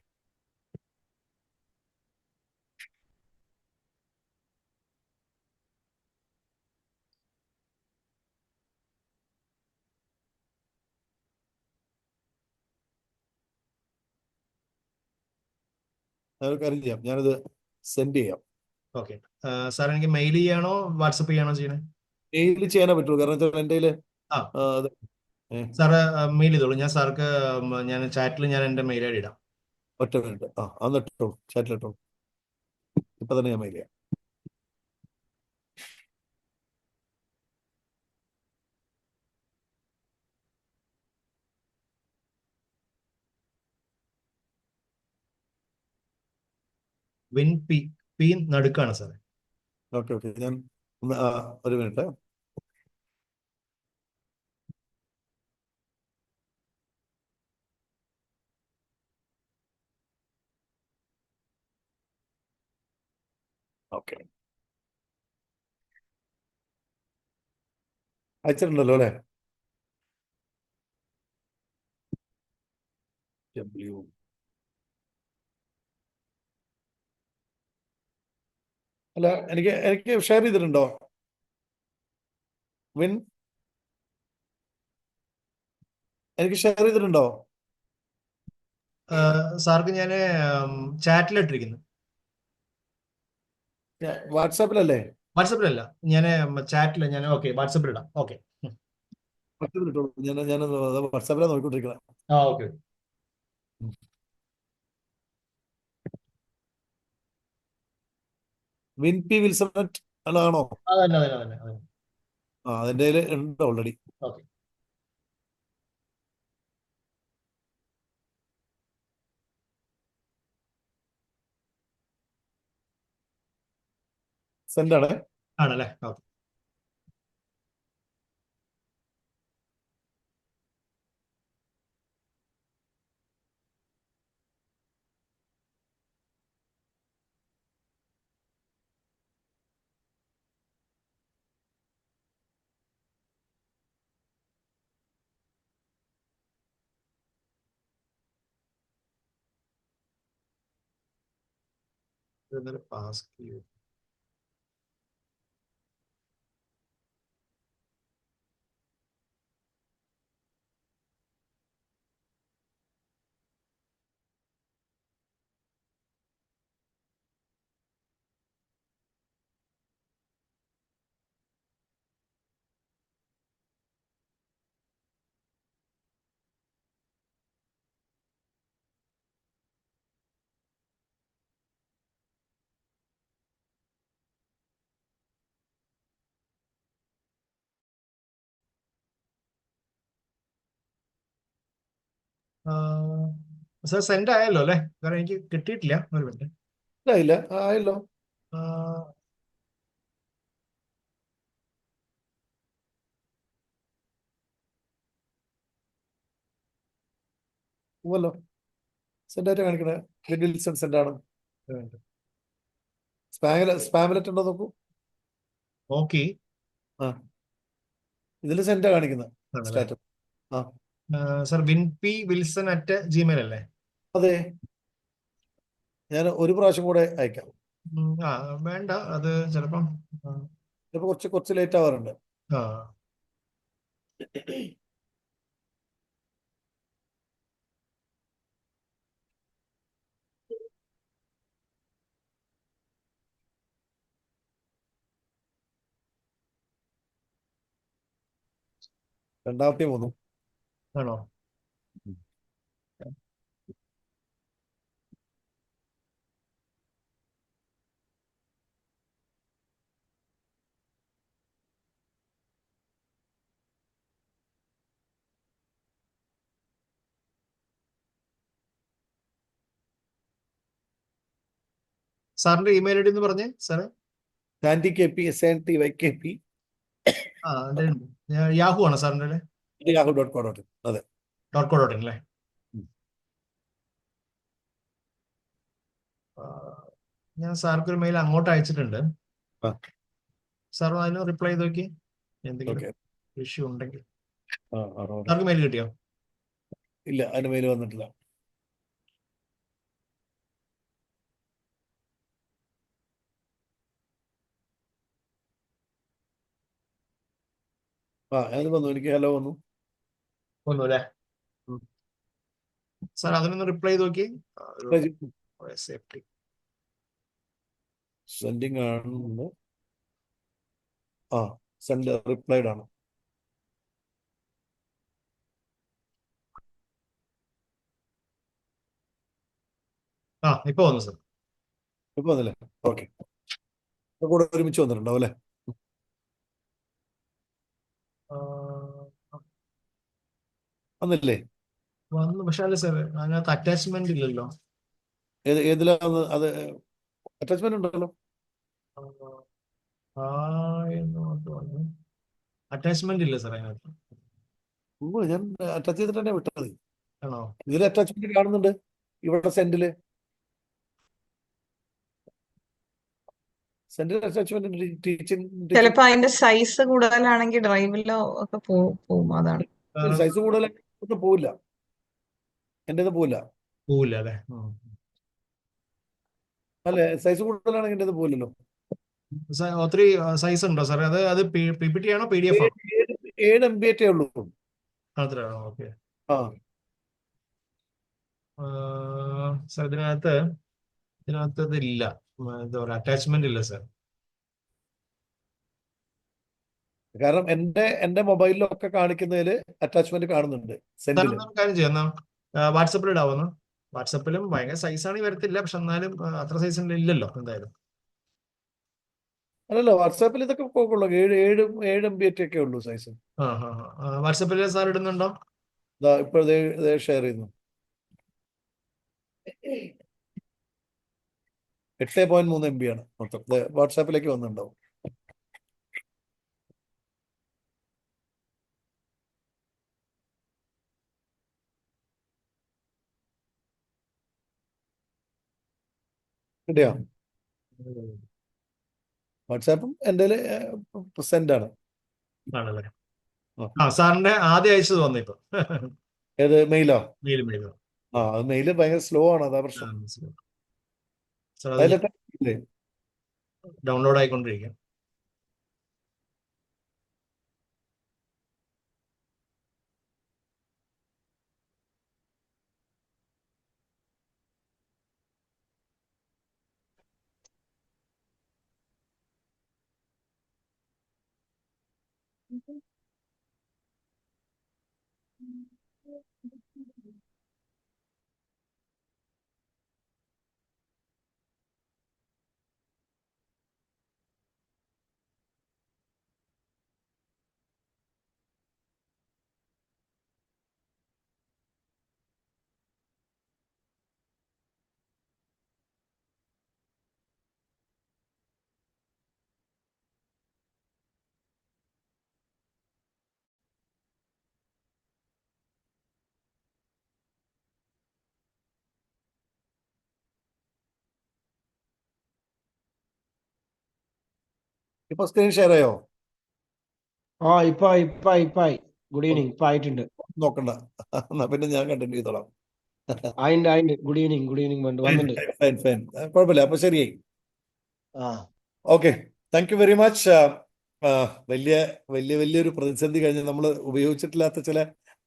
ഞാനൊരു കാര്യം ചെയ്യാം, ഞാനത് സെൻഡ് ചെയ്യാം. ഓക്കെ സാർ, എനിക്ക് മെയിൽ ചെയ്യാണോ വാട്സപ്പ് ചെയ്യാണോ ചെയ്യണേ? മെയിൽ ചെയ്യാനേ പറ്റുള്ളൂ, കാരണം എന്റെ കയ്യില് സാറ് മെയിൽ ചെയ്തോളൂ. ഞാൻ സാർക്ക് ഞാൻ ചാറ്റിൽ ഞാൻ എൻ്റെ മെയിൽ ഐ ഡി ഇടാം. ഒറ്റ മിനിറ്റ്. അന്ന് ഇട്ടോളൂ, ചാറ്റിലിട്ടോളൂ. ഇപ്പൊ തന്നെ ഞാൻ മെയിൽ ചെയ്യാം. വിൻ പി പി നടുക്കാണ് സാറേ. ഓക്കെ. ഞാൻ ഒരു മിനിറ്റ്. ഓക്കെ, അയച്ചിട്ടുണ്ടല്ലോ അല്ലേ? അല്ല, എനിക്ക് ഷെയർ ചെയ്തിട്ടുണ്ടോ വിൻ? എനിക്ക് ഷെയർ ചെയ്തിട്ടുണ്ടോ? സാർക്ക് ഞാൻ ചാറ്റിലിട്ടിരിക്കുന്നു. വാട്സാപ്പിലല്ലേ? വാട്സപ്പിലല്ല, ഞാൻ ചാറ്റിൽ ഞാൻ ഓക്കെ വാട്സപ്പിൽ ഇടാം. ഓക്കെ വാട്സാപ്പിലിട്ടോളൂ. ഞാൻ വാട്സാപ്പിലാണ് നോക്കിക്കൊണ്ടിരിക്കുന്നത്. ഓക്കെ. വിൻ പി വിൽസൺ ആണോ? അതന്നെ. അതിന്റെ ഉണ്ട് ഓൾറെഡി. ഓക്കെ. സെൻഡ് ആണ്. ആണല്ലേ? ഓക്കെ. പാസ് ചെയ്യും. സാർ സെൻഡ് ആയല്ലോ അല്ലേ? കാരണം എനിക്ക് കിട്ടിയിട്ടില്ല. ഒരു മിനിറ്റ്. ഇല്ല ആയല്ലോ. പോവല്ലോ. സെൻഡ് ആയിട്ട് കാണിക്കണേ. വിൽസൺ സെൻഡ് ആണ്. സ്പാമിലെറ്റ് ഉണ്ടോ നോക്കൂ. ഓക്കെ. ആ ഇതിൽ സെൻഡാ കാണിക്കുന്നത് ആണല്ലേ? സ്റ്റാറ്റസ്. ആ സാർ winpwilson@gmail അല്ലേ? അതെ, ഞാൻ ഒരു പ്രാവശ്യം കൂടെ അയക്കാം. വേണ്ട, അത് ചിലപ്പം ചിലപ്പോൾ കുറച്ച് ലേറ്റ് ആവാറുണ്ട്. ആ 2003. ആണോ? സാറിന്റെ ഇമെയിൽ ഐ ഡി എന്ന് പറഞ്ഞേ സാറേ. സാൻഡി KP SANTYKP യാഹു ആണോ സാറിന്റെ? yahoo.co.in. അതെ. .co.in അല്ലേ? ഞാൻ സാർക്ക് ഒരു മെയിൽ അങ്ങോട്ട് അയച്ചിട്ടുണ്ട്. ആ. സാർ അതിന് റിപ്ലൈ ചെയ്ത് നോക്കി, എന്തെങ്കിലും ഓക്കെ. ഇഷ്യൂ ഉണ്ടെങ്കിൽ. ആ സാർക്ക് മെയിൽ കിട്ടിയോ? ഇല്ല, അതിന് മെയിൽ വന്നിട്ടില്ല. അത് വന്നു, എനിക്ക് ഹലോ വന്നു. ഒന്നും അല്ലേ? സാർ അതിനൊന്ന് റിപ്ലൈ ചെയ്ത് നോക്കി. സേഫ്റ്റി സെൻഡിങ് ആണ്. സെൻഡ് റിപ്ലൈഡ് ആണ്. ഇപ്പൊ വന്നു സാർ. ഇപ്പൊ വന്നില്ലേ? ഓക്കെ. കൂടെ ഒരുമിച്ച് വന്നിട്ടുണ്ടാവും അല്ലേ? വന്നില്ലേ? വന്നു, പക്ഷെ അല്ല സാർ അതിനകത്ത് അറ്റാച്ച്മെന്റ് ഇല്ലല്ലോ. ഏതിലാ അത്? അറ്റാച്ച്മെന്റ് ഉണ്ടല്ലോ. അറ്റാച്ച്മെന്റ് ഇല്ല സാർ അതിനകത്ത്. ഞാൻ ടച്ച് ചെയ്തിട്ട് തന്നെ വിട്ടത്. ആണോ? ഇതിൽ അറ്റാച്ച്മെന്റ് കാണുന്നുണ്ട്, ഇവിടെ സെൻഡില് അറ്റാച്ച്മെന്റ് ടീച്ചിങ്. ചിലപ്പോ അതിന്റെ സൈസ് കൂടുതലാണെങ്കിൽ ഡ്രൈവിലോ ഒക്കെ പോവും. അതാണ്. സൈസ് കൂടുതൽ പോവില്ല, എന്റേത് പോവില്ല. പോവില്ല അല്ലേ? അല്ലെ, സൈസ് കൂടുതലാണെങ്കിൽ എന്റേത് പോവില്ലല്ലോ. ഒത്തിരി സൈസ് ഉണ്ടോ സാറേ? അത് PPT ആണോ PDF ആണോ? 7 MB ഉള്ളൂ. അത്രയാണോ? ഓക്കെ. ആ സാർ ഇതിനകത്ത് ഇതില്ല, എന്താ പറയുക, അറ്റാച്ച്മെന്റ് ഇല്ല സാർ. കാരണം എന്റെ മൊബൈലിലൊക്കെ കാണിക്കുന്നതിൽ അറ്റാച്ച്മെന്റ് കാണുന്നുണ്ട് സാർ സെന്റില്. ഒരു കാര്യം ചെയ്യാം, എന്നാ വാട്സപ്പിൽ ഇടാവുന്നു. വാട്സപ്പിലും ഭയങ്കര സൈസ് ആണെങ്കിൽ വരത്തില്ല, പക്ഷെ എന്നാലും അത്ര സൈസ് ഇല്ലല്ലോ എന്തായാലും. അല്ലല്ലോ, വാട്സാപ്പിൽ ഇതൊക്കെ പോകുള്ളൂ. 7 MB ഒക്കെ ഉള്ളൂ സൈസ്. വാട്സപ്പിൽ സാർ ഇടുന്നുണ്ടോ? ഇപ്പൊ ഷെയർ ചെയ്യുന്നു. 8.3 MB ആണ് മൊത്തം. വാട്സാപ്പിലേക്ക് വന്നിട്ടുണ്ടാവും. കിട്ടിയോ? വാട്സാപ്പും എൻ്റെ സെൻഡ് ആണ്. ആണല്ലേ? സാറിന്റെ ആദ്യം അയച്ചത് വന്നു ഇപ്പൊ. ഏത് മെയിലോ? മെയിൽ. അത് മെയില് ഭയങ്കര സ്ലോ ആണ്, അതാ പ്രശ്നം. സാർ അത് അതിലൊക്കെ ഡൗൺലോഡ് ആയിക്കൊണ്ടിരിക്കും. ഇപ്പൊ സ്ക്രീൻ ഷെയർ ആയോ? ഇപ്പായി. Good evening. ഇപ്പൊ ആയിട്ടുണ്ട്. നോക്കണ്ട. എന്നാ പിന്നെ ഞാൻ കണ്ടിന്യൂ ചെയ്തോളാം. ആയിണ്ട്. ഗുഡ് ഈവനിങ് വന്നിട്ടുണ്ട്. ഫൈൻ. കുഴപ്പമില്ല. അപ്പൊ ശരിയായി. Okay, thank you very much. വലിയൊരു പ്രതിസന്ധി കഴിഞ്ഞ് നമ്മൾ ഉപയോഗിച്ചിട്ടില്ലാത്ത ചില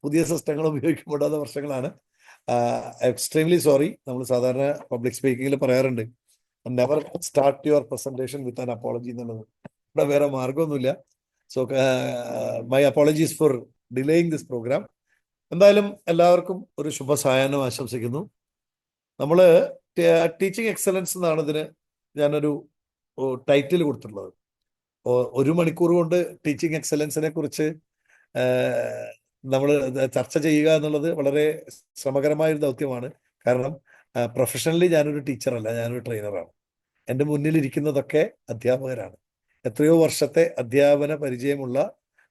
പുതിയ സിസ്റ്റങ്ങൾ ഉപയോഗിക്കപ്പെടാത്ത വർഷങ്ങളാണ്. Extremely sorry. നമ്മൾ സാധാരണ പബ്ലിക് സ്പീക്കിങ്ങിൽ പറയാറുണ്ട്, never start your presentation with an apology എന്നുള്ളത്. ഇവിടെ വേറെ മാർഗമൊന്നുമില്ല. So my apologies for delaying this programme. എന്തായാലും എല്ലാവർക്കും ഒരു ശുഭസായാഹ്നം ആശംസിക്കുന്നു. നമ്മൾ ടീച്ചിങ് എക്സലൻസ് എന്നാണ് ഇതിന് ഞാനൊരു ടൈറ്റിൽ കൊടുത്തിട്ടുള്ളത്. 1 മണിക്കൂർ കൊണ്ട് ടീച്ചിങ് എക്സലൻസിനെ കുറിച്ച് നമ്മൾ ചർച്ച ചെയ്യുക എന്നുള്ളത് വളരെ ശ്രമകരമായ ഒരു ദൗത്യമാണ്. കാരണം പ്രൊഫഷണലി ഞാനൊരു ടീച്ചറല്ല, ഞാനൊരു ട്രെയിനറാണ്. എൻ്റെ മുന്നിലിരിക്കുന്നതൊക്കെ അധ്യാപകരാണ്. എത്രയോ വർഷത്തെ അധ്യാപന പരിചയമുള്ള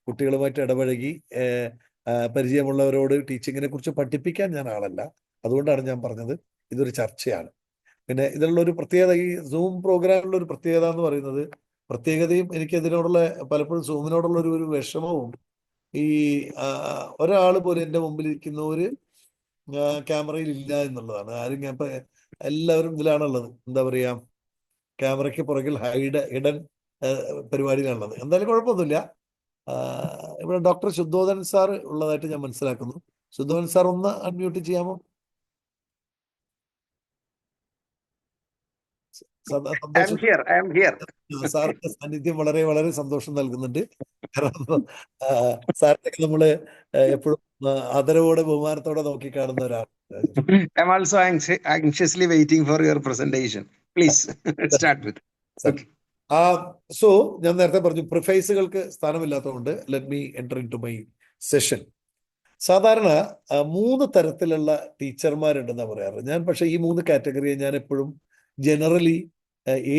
കുട്ടികളുമായിട്ട് ഇടപഴകി പരിചയമുള്ളവരോട് ടീച്ചിങ്ങിനെ കുറിച്ച് പഠിപ്പിക്കാൻ ഞാൻ ആളല്ല. അതുകൊണ്ടാണ് ഞാൻ പറഞ്ഞത് ഇതൊരു ചർച്ചയാണ്. പിന്നെ ഇതിലുള്ള ഒരു പ്രത്യേകത, ഈ സൂം പ്രോഗ്രാമിലുള്ള ഒരു പ്രത്യേകത എന്ന് പറയുന്നത്, പ്രത്യേകതയും എനിക്ക് ഇതിനോടുള്ള പലപ്പോഴും സൂമിനോടുള്ള ഒരു വിഷമവും, ഈ ഒരാൾ പോലും എൻ്റെ മുമ്പിലിരിക്കുന്നവര് ക്യാമറയിൽ ഇല്ല എന്നുള്ളതാണ്. ആരും ഞാൻ ഇപ്പൊ എല്ലാവരും ഇതിലാണുള്ളത്. എന്താ പറയാ, ക്യാമറയ്ക്ക് പുറകിൽ ഹിഡൻ പരിപാടിയിലാണുള്ളത്. എന്തായാലും കുഴപ്പമൊന്നുമില്ല. ഇവിടെ ഡോക്ടർ ശുദ്ധോധൻ സാർ ഉള്ളതായിട്ട് ഞാൻ മനസ്സിലാക്കുന്നു. ശുദ്ധോധൻ സാർ ഒന്ന് അൺമ്യൂട്ട് ചെയ്യാമോ? സാറിന്റെ സാന്നിധ്യം വളരെ വളരെ സന്തോഷം നൽകുന്നുണ്ട്. കാരണം സാറിനൊക്കെ നമ്മള് എപ്പോഴും ആദരവോടെ ബഹുമാനത്തോടെ നോക്കിക്കാണുന്ന ഒരാൾ. I'm also anxiously waiting for your presentation. Please start with. Okay. So ഞാൻ നേരത്തെ പറഞ്ഞു, പ്രിഫേസുകൾക്ക് സ്ഥാനമില്ലാത്തതുകൊണ്ട് let me enter into my session. സാധാരണ 3 തരത്തിലുള്ള ടീച്ചർമാരുണ്ടെന്നാണ് പറയാറ് ഞാൻ. പക്ഷേ ഈ 3 കാറ്റഗറിയെ ഞാൻ എപ്പോഴും ജനറലി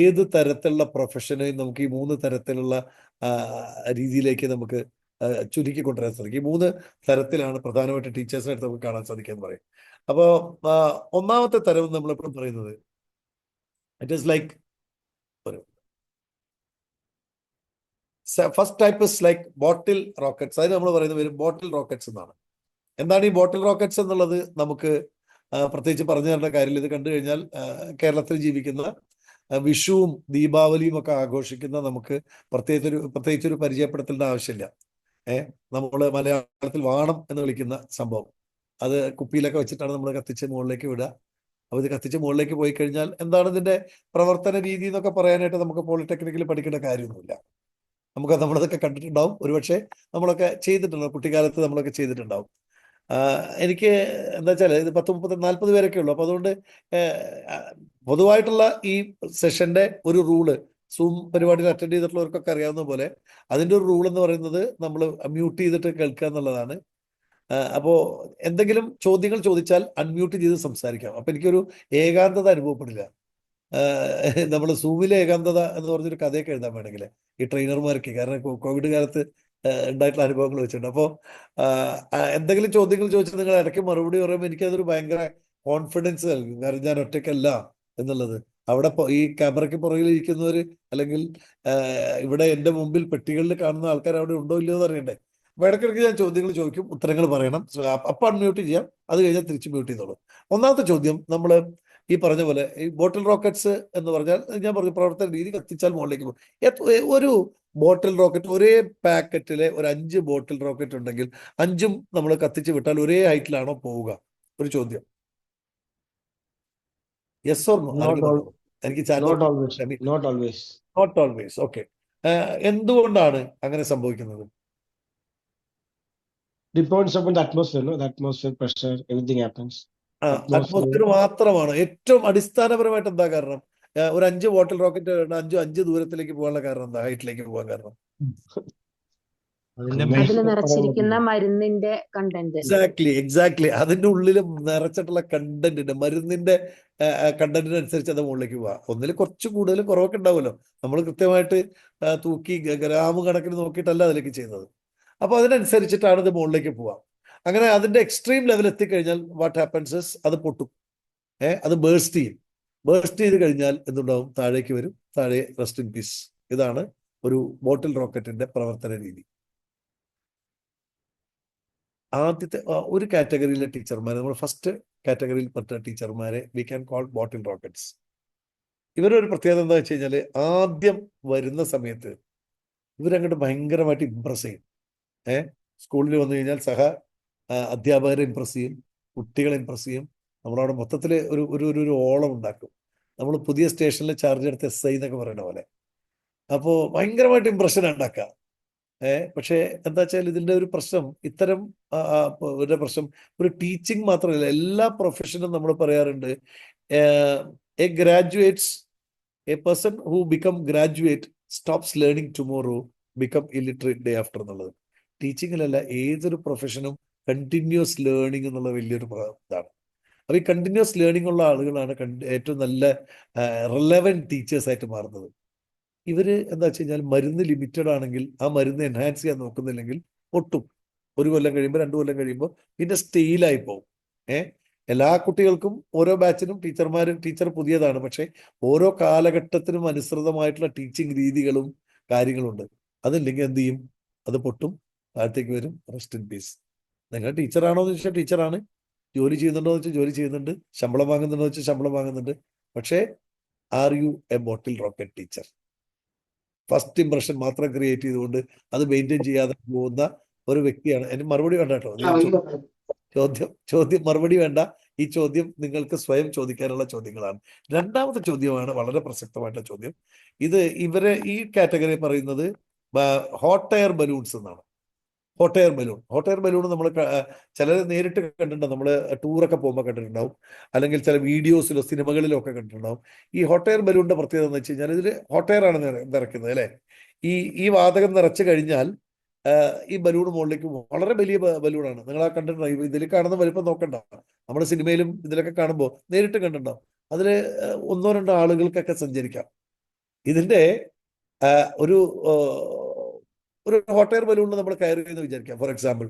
ഏത് തരത്തിലുള്ള പ്രൊഫഷനെയും നമുക്ക് ഈ 3 തരത്തിലുള്ള രീതിയിലേക്ക് നമുക്ക് ചുരുക്കി കൊണ്ടുവരാൻ സാധിക്കും. ഈ 3 തരത്തിലാണ് പ്രധാനമായിട്ട് ടീച്ചേഴ്സിനായിട്ട് നമുക്ക് കാണാൻ സാധിക്കുക എന്ന് പറയും. അപ്പോൾ ഒന്നാമത്തെ തരം നമ്മളെപ്പോഴും പറയുന്നത്, it is like first type is like bottle rockets. അതിന് നമ്മൾ പറയുന്നത് ബോട്ടിൽ റോക്കറ്റ്സ് എന്നാണ്. എന്താണ് ഈ ബോട്ടിൽ റോക്കറ്റ്സ് എന്നുള്ളത് നമുക്ക് പ്രത്യേകിച്ച് പറഞ്ഞു തരേണ്ട കാര്യമില്ല. ഇത് കണ്ടു കഴിഞ്ഞാൽ കേരളത്തിൽ ജീവിക്കുന്ന വിഷുവും ദീപാവലിയും ഒക്കെ ആഘോഷിക്കുന്ന നമുക്ക് പ്രത്യേകിച്ചൊരു പരിചയപ്പെടുത്തേണ്ട ആവശ്യമില്ല. നമ്മൾ മലയാളത്തിൽ വാണം എന്ന് വിളിക്കുന്ന സംഭവം, അത് കുപ്പിയിലൊക്കെ വെച്ചിട്ടാണ് നമ്മൾ കത്തിച്ച് മുകളിലേക്ക് വിടുക. അപ്പോൾ ഇത് കത്തിച്ച് മുകളിലേക്ക് പോയി കഴിഞ്ഞാൽ എന്താണ് ഇതിന്റെ പ്രവർത്തന രീതി എന്നൊക്കെ പറയാനായിട്ട് നമുക്ക് പോളിടെക്നിക്കിൽ പഠിക്കേണ്ട കാര്യമൊന്നുമില്ല. നമ്മളതൊക്കെ കണ്ടിട്ടുണ്ടാവും, ഒരുപക്ഷെ നമ്മളൊക്കെ ചെയ്തിട്ടുണ്ടാവും, കുട്ടിക്കാലത്ത് നമ്മളൊക്കെ ചെയ്തിട്ടുണ്ടാവും. എനിക്ക് എന്താ വെച്ചാൽ ഇത് 10-30-40 പേരൊക്കെ ഉള്ളൂ. അപ്പോൾ അതുകൊണ്ട് പൊതുവായിട്ടുള്ള ഈ സെഷന്റെ ഒരു റൂള്, സൂം പരിപാടിയിൽ അറ്റൻഡ് ചെയ്തിട്ടുള്ളവർക്കൊക്കെ അറിയാവുന്ന പോലെ അതിൻ്റെ ഒരു റൂൾ എന്ന് പറയുന്നത് നമ്മൾ മ്യൂട്ട് ചെയ്തിട്ട് കേൾക്കുക എന്നുള്ളതാണ്. അപ്പോൾ എന്തെങ്കിലും ചോദ്യങ്ങൾ ചോദിച്ചാൽ അൺമ്യൂട്ട് ചെയ്ത് സംസാരിക്കാം. അപ്പം എനിക്കൊരു ഏകാന്തത അനുഭവപ്പെടില്ല. നമ്മൾ സൂമിലെ ഏകാന്തത എന്ന് പറഞ്ഞൊരു കഥയൊക്കെ എഴുതാൻ വേണമെങ്കിൽ ഈ ട്രെയിനർമാർക്ക്, കാരണം കോവിഡ് കാലത്ത് ഉണ്ടായിട്ടുള്ള അനുഭവങ്ങൾ വെച്ചിട്ടുണ്ട്. അപ്പോൾ എന്തെങ്കിലും ചോദ്യങ്ങൾ ചോദിച്ചാൽ നിങ്ങൾ ഇടയ്ക്ക് മറുപടി പറയുമ്പോൾ എനിക്കതൊരു ഭയങ്കര കോൺഫിഡൻസ് നൽകും. കാരണം ഞാൻ ഒറ്റയ്ക്കല്ല എന്നുള്ളത്. അവിടെ ഈ ക്യാമറയ്ക്ക് പുറകിൽ ഇരിക്കുന്നവർ, അല്ലെങ്കിൽ ഇവിടെ എൻ്റെ മുമ്പിൽ പെട്ടികളിൽ കാണുന്ന ആൾക്കാർ അവിടെ ഉണ്ടോ ഇല്ലയോ എന്ന് അറിയണ്ടേ. അപ്പോൾ ഇടയ്ക്കിടയ്ക്ക് ഞാൻ ചോദ്യങ്ങൾ ചോദിക്കും, ഉത്തരങ്ങൾ പറയണം. അപ്പം അൺമ്യൂട്ട് ചെയ്യാം, അത് കഴിഞ്ഞാൽ തിരിച്ച് മ്യൂട്ട് ചെയ്തോളൂ. ഒന്നാമത്തെ ചോദ്യം, നമ്മൾ ഈ പറഞ്ഞ പോലെ ഈ ബോട്ടിൽ റോക്കറ്റ്സ് എന്ന് പറഞ്ഞാൽ ഞാൻ പറഞ്ഞു പ്രവർത്തന രീതി, കത്തിച്ചാൽ മുകളിലേക്ക് പോകും. ഒരു ബോട്ടിൽ റോക്കറ്റ്, ഒരേ പാക്കറ്റിലെ ഒരു 5 ബോട്ടിൽ റോക്കറ്റ് ഉണ്ടെങ്കിൽ 5ഉം നമ്മൾ കത്തിച്ച് വിട്ടാൽ ഒരേ ഹൈറ്റിലാണോ പോവുക? ഒരു ചോദ്യം. Yes or no? എനിക്ക് Not always. Not always. Okay, എന്തുകൊണ്ടാണ് അങ്ങനെ സംഭവിക്കുന്നത്? Depends upon the atmosphere, no? The atmosphere, pressure, everything happens. Atmosphere മാത്രമാണ് ഏറ്റവും അടിസ്ഥാനപരമായിട്ട്. എന്താ കാരണം? ഒരു 5 ബോട്ടിൽ റോക്കറ്റ് 5 ദൂരത്തിലേക്ക് പോകാനുള്ള കാരണം എന്താ? ഹൈറ്റിലേക്ക് പോകാൻ കാരണം അതിൽ നിറച്ചിരിക്കുന്ന മരുന്നിന്റെ കണ്ടന്റ്. എക്സാക്ട്ലി അതിന്റെ ഉള്ളിൽ നിറച്ചിട്ടുള്ള കണ്ടന്റിന്റെ, മരുന്നിന്റെ കണ്ടന്റിനനുസരിച്ച് അത് മുകളിലേക്ക് പോവാ. ഒന്നിൽ കുറച്ച് കൂടുതലും കുറവൊക്കെ ഉണ്ടാവുമല്ലോ. നമ്മൾ കൃത്യമായിട്ട് തൂക്കി ഗ്രാം കണക്കിന് നോക്കിയിട്ടല്ല അതിലേക്ക് ചെയ്യുന്നത്. അപ്പൊ അതിനനുസരിച്ചിട്ടാണ് ഇത് മുകളിലേക്ക് പോവാ. അങ്ങനെ അതിന്റെ എക്സ്ട്രീം ലെവൽ എത്തിക്കഴിഞ്ഞാൽ വാട്ട് ഹാപ്പൻസ് ഇസ് അത് പൊട്ടും. അത് ബേഴ്സ്റ്റ് ചെയ്യും. ബേഴ്സ്റ്റ് ചെയ്ത് കഴിഞ്ഞാൽ എന്തുണ്ടാവും? താഴേക്ക് വരും. താഴെ റെസ്റ്റ് ഇൻ പീസ്. ഇതാണ് ഒരു ബോട്ടിൽ റോക്കറ്റിന്റെ പ്രവർത്തന രീതി. ആദ്യത്തെ ഒരു കാറ്റഗറിയിലെ ടീച്ചർമാരെ, നമ്മൾ ഫസ്റ്റ് കാറ്റഗറിയിൽ പെട്ട ടീച്ചർമാരെ we can call bottle rockets. ഇവരുടെ ഒരു പ്രത്യേകത എന്താ വെച്ച് കഴിഞ്ഞാൽ, ആദ്യം വരുന്ന സമയത്ത് ഇവരങ്ങോട്ട് ഭയങ്കരമായിട്ട് ഇമ്പ്രസ് ചെയ്യും. സ്കൂളിൽ വന്നു കഴിഞ്ഞാൽ അധ്യാപകരെ ഇമ്പ്രസ് ചെയ്യും, കുട്ടികളെ ഇമ്പ്രസ് ചെയ്യും. നമ്മളവിടെ മൊത്തത്തിൽ ഒരു ഓളം ഉണ്ടാക്കും. നമ്മൾ പുതിയ സ്റ്റേഷനിൽ ചാർജ് എടുത്ത SI എന്നൊക്കെ പറയുന്ന പോലെ. അപ്പോൾ ഭയങ്കരമായിട്ട് ഇമ്പ്രഷൻ ഉണ്ടാക്കുക. പക്ഷേ എന്താ വെച്ചാൽ ഇതിൻ്റെ ഒരു പ്രശ്നം, ഇത്തരം ഒരു പ്രശ്നം ഒരു ടീച്ചിങ് മാത്രമല്ല, എല്ലാ പ്രൊഫഷനും നമ്മൾ പറയാറുണ്ട്, A person who become graduate stops learning tomorrow, become illiterate day after എന്നുള്ളത്. ടീച്ചിങ്ങിലല്ല, ഏതൊരു പ്രൊഫഷനും കണ്ടിന്യൂസ് ലേണിംഗ് എന്നുള്ള വലിയൊരു ഇതാണ്. അപ്പോൾ ഈ കണ്ടിന്യൂസ് ലേണിംഗ് ഉള്ള ആളുകളാണ് ഏറ്റവും നല്ല റിലവൻറ്റ് ടീച്ചേഴ്സായിട്ട് മാറുന്നത്. ഇവർ എന്താ വെച്ച് കഴിഞ്ഞാൽ, മരുന്ന് ലിമിറ്റഡ് ആണെങ്കിൽ ആ മരുന്ന് എൻഹാൻസ് ചെയ്യാൻ നോക്കുന്നില്ലെങ്കിൽ ഒട്ടും 1 കൊല്ലം കഴിയുമ്പോൾ 2 കൊല്ലം കഴിയുമ്പോൾ പിന്നെ സ്റ്റെയിലായി പോകും. എല്ലാ കുട്ടികൾക്കും ഓരോ ബാച്ചിനും ടീച്ചർ പുതിയതാണ്, പക്ഷേ ഓരോ കാലഘട്ടത്തിനും അനുസൃതമായിട്ടുള്ള ടീച്ചിങ് രീതികളും കാര്യങ്ങളുണ്ട്. അതില്ലെങ്കിൽ എന്ത് ചെയ്യും? അത് പൊട്ടും, താഴത്തേക്ക് വരും. Rest in peace. നിങ്ങൾ ടീച്ചറാണോ എന്ന് ചോദിച്ചാൽ ടീച്ചറാണ്, ജോലി ചെയ്യുന്നുണ്ടോ എന്ന് വെച്ചാൽ ജോലി ചെയ്യുന്നുണ്ട്, ശമ്പളം വാങ്ങുന്നുണ്ടോ എന്ന് വെച്ചാൽ ശമ്പളം വാങ്ങുന്നുണ്ട്. പക്ഷേ are you A bottle rocket teacher? First impression മാത്രം ക്രിയേറ്റ് ചെയ്തുകൊണ്ട് അത് മെയിൻറ്റെയിൻ ചെയ്യാതെ പോകുന്ന ഒരു വ്യക്തിയാണ്. എൻ്റെ മറുപടി വേണ്ട കേട്ടോ, ചോദ്യം മറുപടി വേണ്ട. ഈ ചോദ്യം നിങ്ങൾക്ക് സ്വയം ചോദിക്കാനുള്ള ചോദ്യങ്ങളാണ്. രണ്ടാമത്തെ ചോദ്യമാണ് വളരെ പ്രസക്തമായിട്ടുള്ള ചോദ്യം. ഈ കാറ്റഗറി പറയുന്നത് ഹോട്ട് എയർ ബലൂൺസ് എന്നാണ്. ഹോട്ട് എയർ ബലൂൺ നമ്മൾ ചിലർ നേരിട്ട് കണ്ടിട്ടുണ്ടാവും, നമ്മൾ ടൂറൊക്കെ പോകുമ്പോൾ കണ്ടിട്ടുണ്ടാവും, അല്ലെങ്കിൽ ചില വീഡിയോസിലോ സിനിമകളിലോ ഒക്കെ കണ്ടിട്ടുണ്ടാവും. ഈ ഹോട്ട് എയർ ബലൂണിന്റെ പ്രത്യേകത എന്ന് വെച്ച് കഴിഞ്ഞാൽ, ഇതിൽ ഹോട്ട് എയർ ആണ് നിറയ്ക്കുന്നത് അല്ലേ. ഈ വാതകം നിറച്ചു കഴിഞ്ഞാൽ ഈ ബലൂൺ മുകളിലേക്ക് വളരെ വലിയ ബലൂണാണ്. നിങ്ങൾ ആ കണ്ടിട്ടുണ്ടാവും, ഇതിൽ കാണുന്ന വലിപ്പം നോക്കണ്ട, നമ്മുടെ സിനിമയിലും ഇതിലൊക്കെ കാണുമ്പോൾ നേരിട്ട് കണ്ടിട്ടുണ്ടാവും. അതിൽ 1-2 ആളുകൾക്കൊക്കെ സഞ്ചരിക്കാം. ഇതിന്റെ ഒരു ഹോട്ട് എയർ ബലൂണിൽ നമ്മൾ കയറി എന്ന് വിചാരിക്കാം. ഫോർ എക്സാമ്പിൾ,